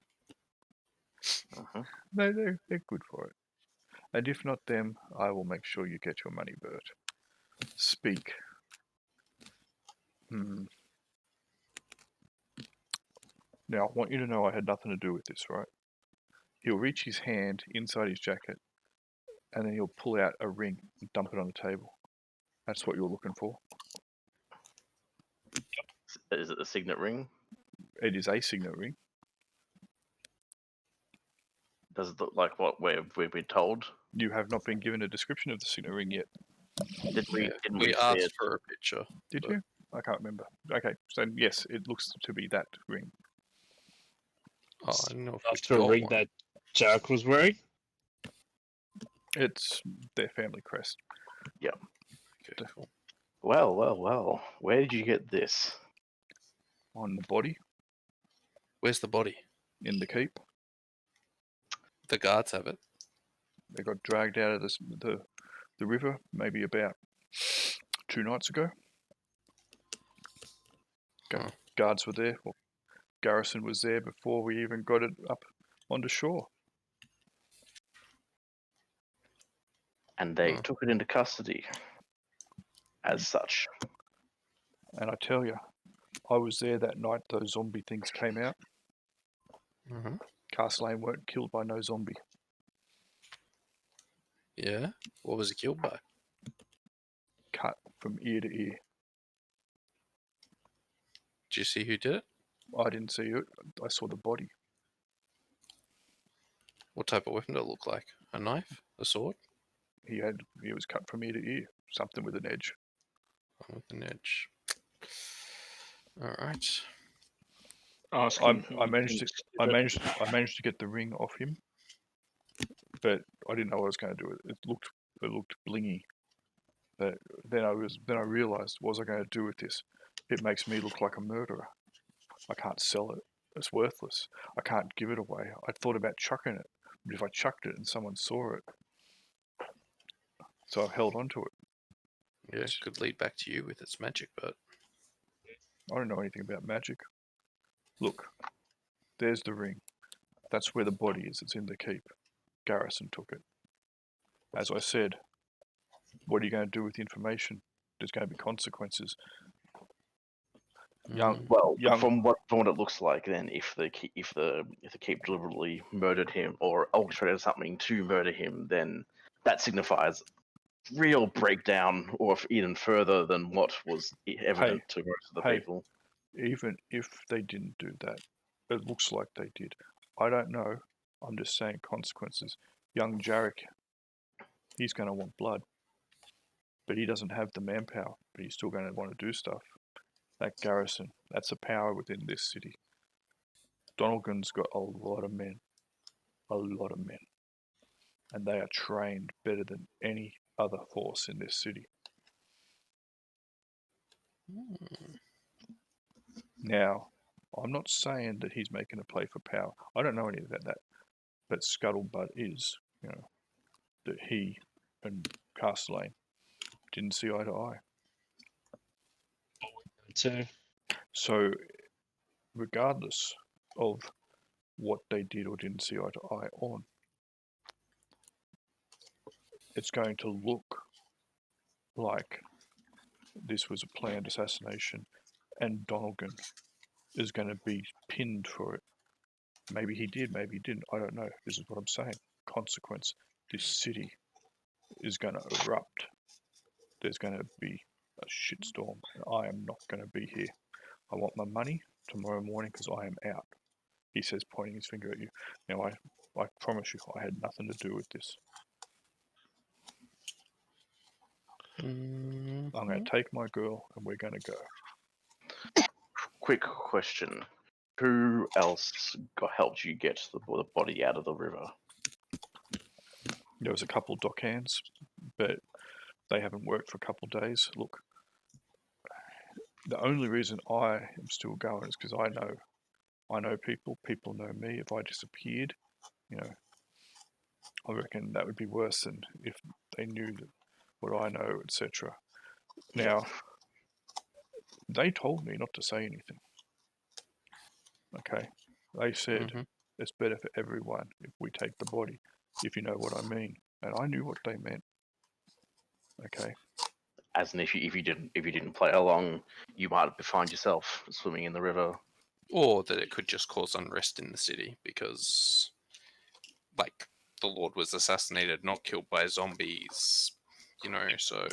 Mhm. they're good for it. And if not them, I will make sure you get your money, Bert. Speak. Now, I want you to know I had nothing to do with this, right? He'll reach his hand inside his jacket, and then he'll pull out a ring and dump it on the table. That's what you're looking for. Is it the signet ring? It is a signet ring. Does it look like what we've been told? You have not been given a description of the signet ring yet. Didn't we see asked it? for a picture. Did But- you? I can't remember. Okay, so yes, it looks to be that ring. Oh, I don't know if we After a got ring one. that Jack was wearing. It's their family crest. Okay, cool. Well. Where did you get this? On the body, Where's the body? in the keep. The guards have it. They got dragged out of the river maybe about 2 nights ago. Huh. Guards were there. Well, garrison was there before we even got it up onto shore. And they Huh. took it into custody. As such. And I tell you, I was there that night those zombie things came out. Mm-hmm. Castlane weren't killed by no zombie. Yeah? What was he killed by? cut from ear to ear. Did you see who did it? I didn't see it. I saw the body. What type of weapon did it look like? A knife? A sword? He was cut from ear to ear. Something with an edge. Oh, with an edge. Alright. Asking I managed to get the ring off him, but I didn't know what I was going to do. It looked blingy. But then I realized, what was I going to do with this? It makes me look like a murderer. I can't sell it. It's worthless. I can't give it away. I thought about chucking it, but if I chucked it and someone saw it, so I held on to it. Yeah, it could lead back to you with its magic, but I don't know anything about magic. Look, there's the ring. That's where the body is. It's in the keep. Garrison took it. As I said, what are you going to do with the information? There's going to be consequences. Well, Young- from what it looks like, then if the keep deliberately murdered him or orchestrated something to murder him, then that signifies real breakdown, or even further than what was evident to most of the people. Even if they didn't do that, it looks like they did. I don't know. I'm just saying consequences. Young Jarek, he's going to want blood, but he doesn't have the manpower, but he's still going to want to do stuff. That garrison, that's a power within this city. Donegan's got a lot of men. And they are trained better than any other force in this city. Now, I'm not saying that he's making a play for power. I don't know any about that. But scuttlebutt is, that he and Castellane didn't see eye to eye. So, regardless of what they did or didn't see eye to eye on, it's going to look like this was a planned assassination, and Donegan is going to be pinned for it. Maybe he did, maybe he didn't. I don't know. This is what I'm saying. Consequence. This city is going to erupt. There's going to be a shitstorm, and I am not going to be here. I want my money tomorrow morning because I am out. He says, pointing his finger at you. Now, I promise you, I had nothing to do with this. I'm going to take my girl, and we're going to go. Quick question: who else helped you get the body out of the river? There was a couple of dockhands, but they haven't worked for a couple of days. Look, the only reason I am still going is because I know people know me. If I disappeared, I reckon that would be worse than if they knew what I know, etc. Now, they told me not to say anything. Okay? They said it's better for everyone if we take the body, if you know what I mean. And I knew what they meant. Okay? As an issue, if you didn't play along, you might find yourself swimming in the river. Or that it could just cause unrest in the city because, like, the Lord was assassinated, not killed by zombies, so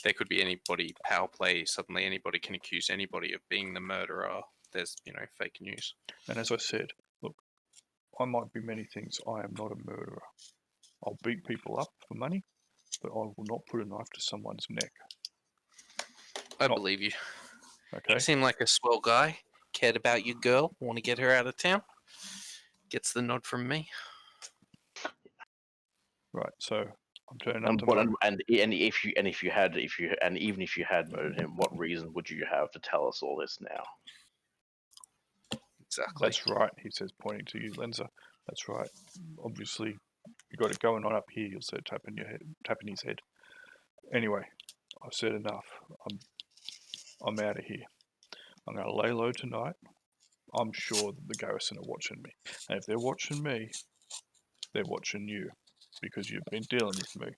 there could be anybody, power play, suddenly anybody can accuse anybody of being the murderer. There's, fake news. And as I said, look, I might be many things. I am not a murderer. I'll beat people up for money, but I will not put a knife to someone's neck. I believe you. Okay? You seem like a swell guy. Cared about your girl. Want to get her out of town. Gets the nod from me. Right, so I'm turning up And tomorrow. even if you had murdered him, what reason would you have to tell us all this now? Exactly. That's right, he says, pointing to you, Lenza. That's right. Obviously, you got it going on up here. You'll see tapping his head. Anyway, I've said enough. I'm out of here. I'm going to lay low tonight. I'm sure that the garrison are watching me. And if they're watching me, they're watching you. Because you've been dealing with me.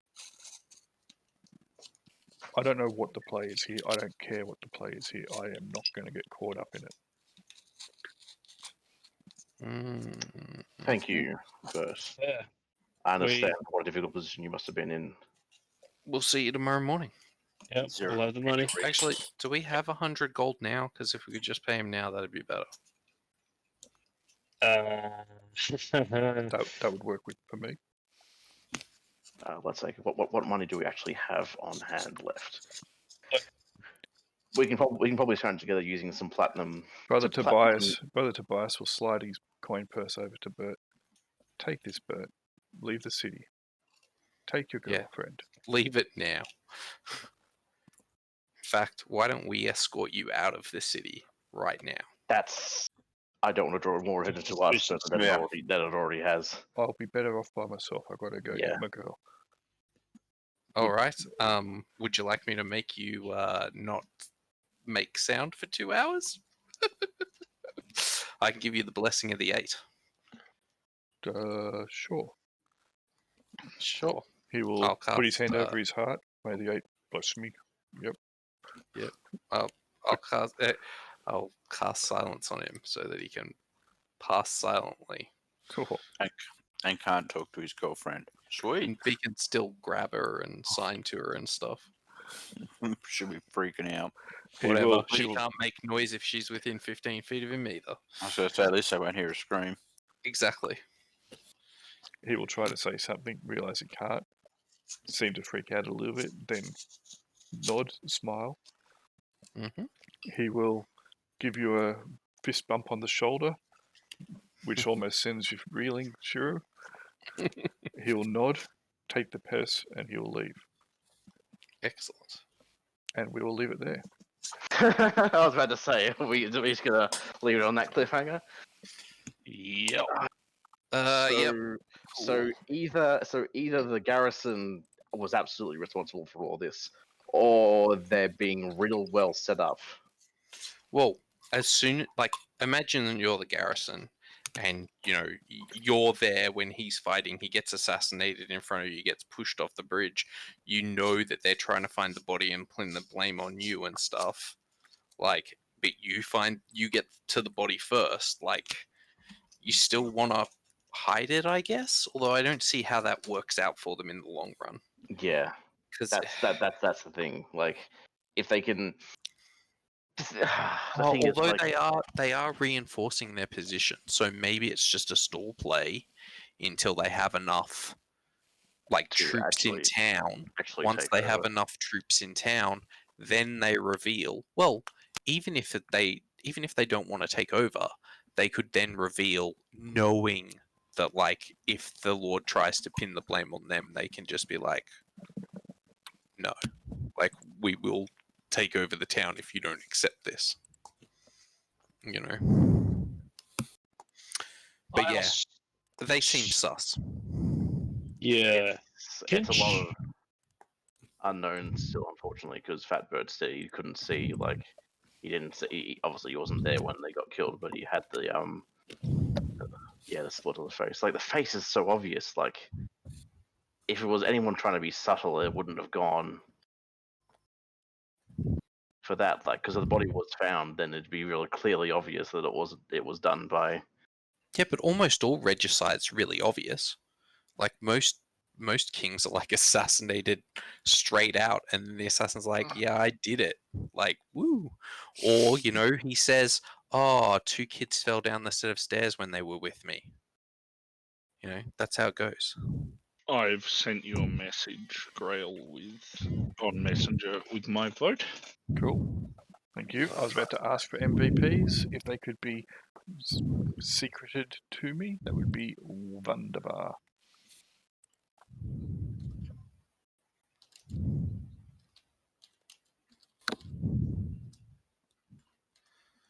I don't know what the play is here. I don't care what the play is here. I am not going to get caught up in it. Thank you, Bert. Yeah. I understand what a difficult position you must have been in. We'll see you tomorrow morning. Yep, Zero. we'll have the money. Actually, do we have 100 gold now? Because if we could just pay him now, that'd be better. That would work for me. Let's say, what money do we actually have on hand left? We can probably turn together using some platinum. Brother some Tobias will slide his coin purse over to Bert. Take this, Bert. Leave the city. Take your Yeah. girlfriend. Leave it now. In fact, why don't we escort you out of the city right now? I don't want to draw more attention to us than Yeah. it already has. I'll be better off by myself. I've got to go Yeah. get my girl. All right. Would you like me to make you not make sound for 2 hours? I can give you the blessing of the 8. Sure. Sure. He will I'll put his hand cast, over his heart. May the 8 bless me. Yep. I'll cast silence on him so that he can pass silently. Cool. And can't talk to his girlfriend. Sweet. And he can still grab her and sign to her and stuff. Should be freaking out. Whatever. She can't make noise if she's within 15 feet of him either. I was going to say, at least I won't hear her scream. Exactly. He will try to say something, realize he can't, seem to freak out a little bit, then nod, smile. Mm-hmm. He will give you a fist bump on the shoulder, which almost sends you reeling, sure. He will nod, take the purse, and he will leave. Excellent. And we will leave it there. I was about to say, are we just gonna leave it on that cliffhanger? Yep. Yep. So either the garrison was absolutely responsible for all this, or they're being real well set up. Well, imagine you're the garrison, and you're there when he's fighting. He gets assassinated in front of you, gets pushed off the bridge. You know that they're trying to find the body and pin the blame on you and stuff. But you get to the body first. You still want to hide it, I guess. Although I don't see how that works out for them in the long run. Yeah, Because that's the thing. If they can. Although they are reinforcing their position, so maybe it's just a stall play until they have enough troops in town. Once they have enough troops in town, then they reveal. Well, even if they don't want to take over, they could then reveal, knowing that if the Lord tries to pin the blame on them, they can just be like, no, we will take over the town if you don't accept this. But yeah, they seem sus. Yeah. It's a lot of unknowns still, unfortunately, because Fatbird said he couldn't see. He didn't see. Obviously, he wasn't there when they got killed, but he had the the split of the face. The face is so obvious. If it was anyone trying to be subtle, it wouldn't have gone for that. Because if the body was found, then it'd be really clearly obvious that it was done by. Yeah, but almost all regicide's really obvious. Most kings are assassinated straight out, and then the assassin's yeah, I did it. Woo. Or, he says, oh, 2 kids fell down the set of stairs when they were with me. That's how it goes. I've sent you a message, Grail, on Messenger with my vote. Cool. Thank you. I was about to ask for MVPs. If they could be secreted to me, that would be wunderbar.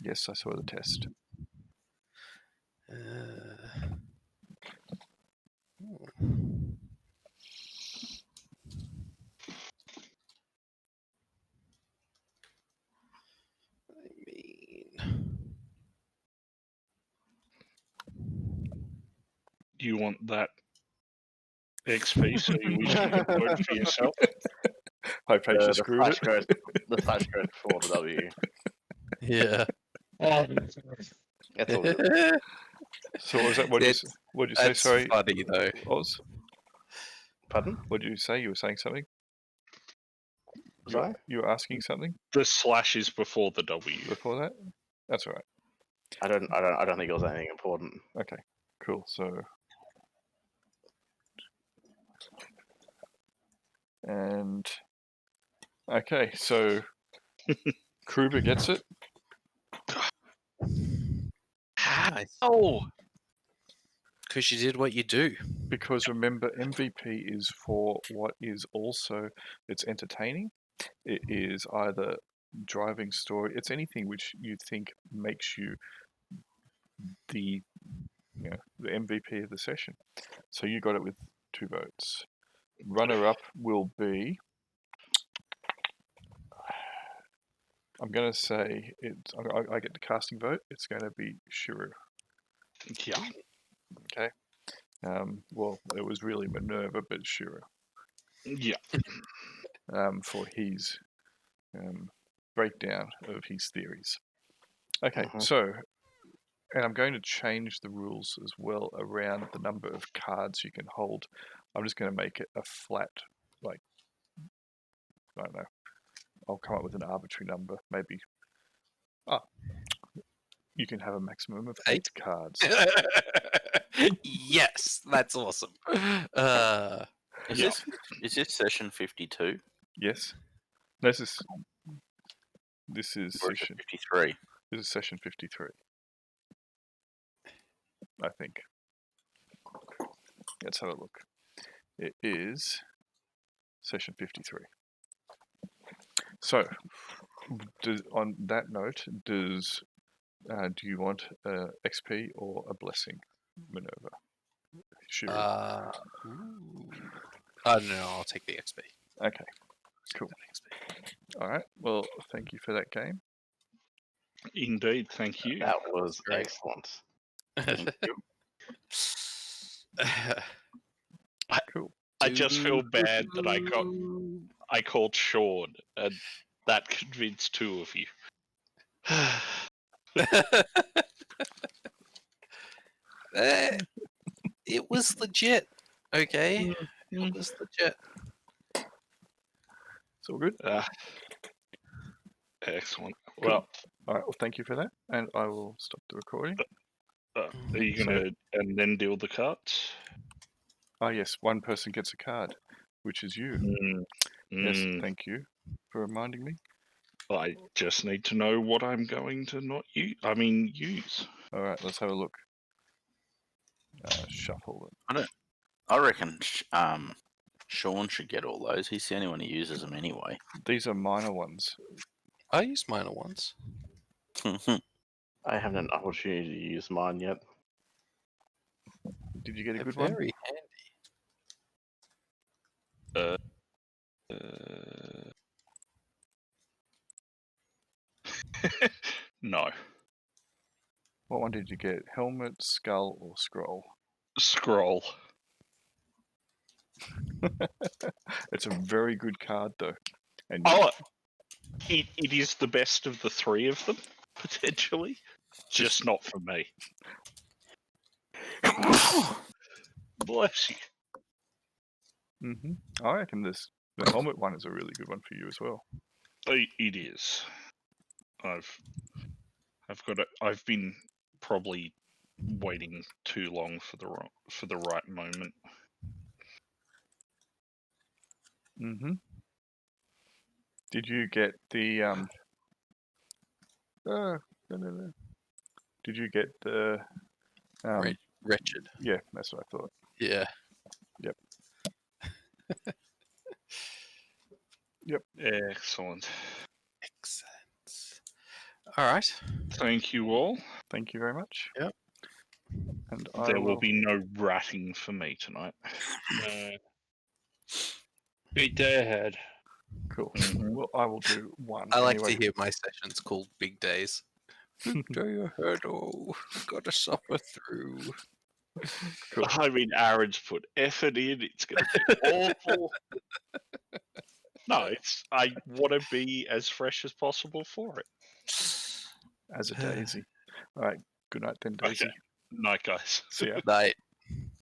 Yes, I saw the test. Do you want that XP so you wish you could vote for yourself? Hypatia screwed it. The slash goes before the W. Yeah. That's all good. So what was that? What did you say? Sorry, funny though. Oz? Pardon? What did you say? You were saying something? Sorry? You were asking something The slash is before the W. before that? That's all right. I don't think it was anything important. Okay, cool. So, and okay, so Kruber gets it Oh, Because you did what you do. because remember, MVP is for what is also it's entertaining. It is either driving story. It's anything which you think makes you the the MVP of the session. So you got it with 2 votes. Runner up will be. I'm going to say it's. I get the casting vote. It's going to be Shiru. yeah. Okay. Well, it was really Minerva, but Shiru. Yeah. For his breakdown of his theories. Okay, so, and I'm going to change the rules as well around the number of cards you can hold. I'm just going to make it a flat, like, I don't know. I'll come up with an arbitrary number, maybe. You can have a maximum of 8 cards. Yes, that's awesome. Is this session 52? Yes. This is Or is it session. 53? This is session 53. I think. Let's have a look. It is session 53. So, on that note, do you want XP or a blessing, Minerva? Sure. No, I'll take the XP. Okay, cool. All right. Well, thank you for that game. Indeed, thank you. That was Great. excellent. Thank you. Cool. I just feel bad that I called Sean, and that convinced 2 of you. It was legit. Okay, it was legit. It's all good. Excellent. Cool. Well, All right. Well, thank you for that, and I will stop the recording. are you gonna and then deal the cards? Ah, yes. One person gets a card, which is you. Yes. Thank you for reminding me. I just need to know what I'm going to not use. Use. All right. Let's have a look. Shuffle it. I reckon Sean should get all those. He's the only one who uses them anyway. These are minor ones. I used minor ones. I haven't had an opportunity to use mine yet. Did you get a They're good one? very No. What one did you get? Helmet, skull, or scroll? Scroll. It's a very good card, though. And It is the best of the 3 of them, potentially. Just not for me. Bless you. I reckon the helmet one is a really good one for you as well. It is. I've got it. I've been probably waiting too long for the right moment. Did you get the Did you get the wretched. Yeah, that's what I thought. Yeah. Yep. Excellent. Excellent. All right. Thank you all. Thank you very much. Yep. And There will be no ratting for me tonight. Big day ahead. Cool. Well, I will do one. I like anyway. to hear my sessions called Big Days. Big day ahead. Oh, gotta suffer through. Cool. Aaron's put effort in. It's going to be awful. No, I want to be as fresh as possible for it. As a daisy. All right. Good night then, Daisy. Okay. Night, guys. See ya. Night.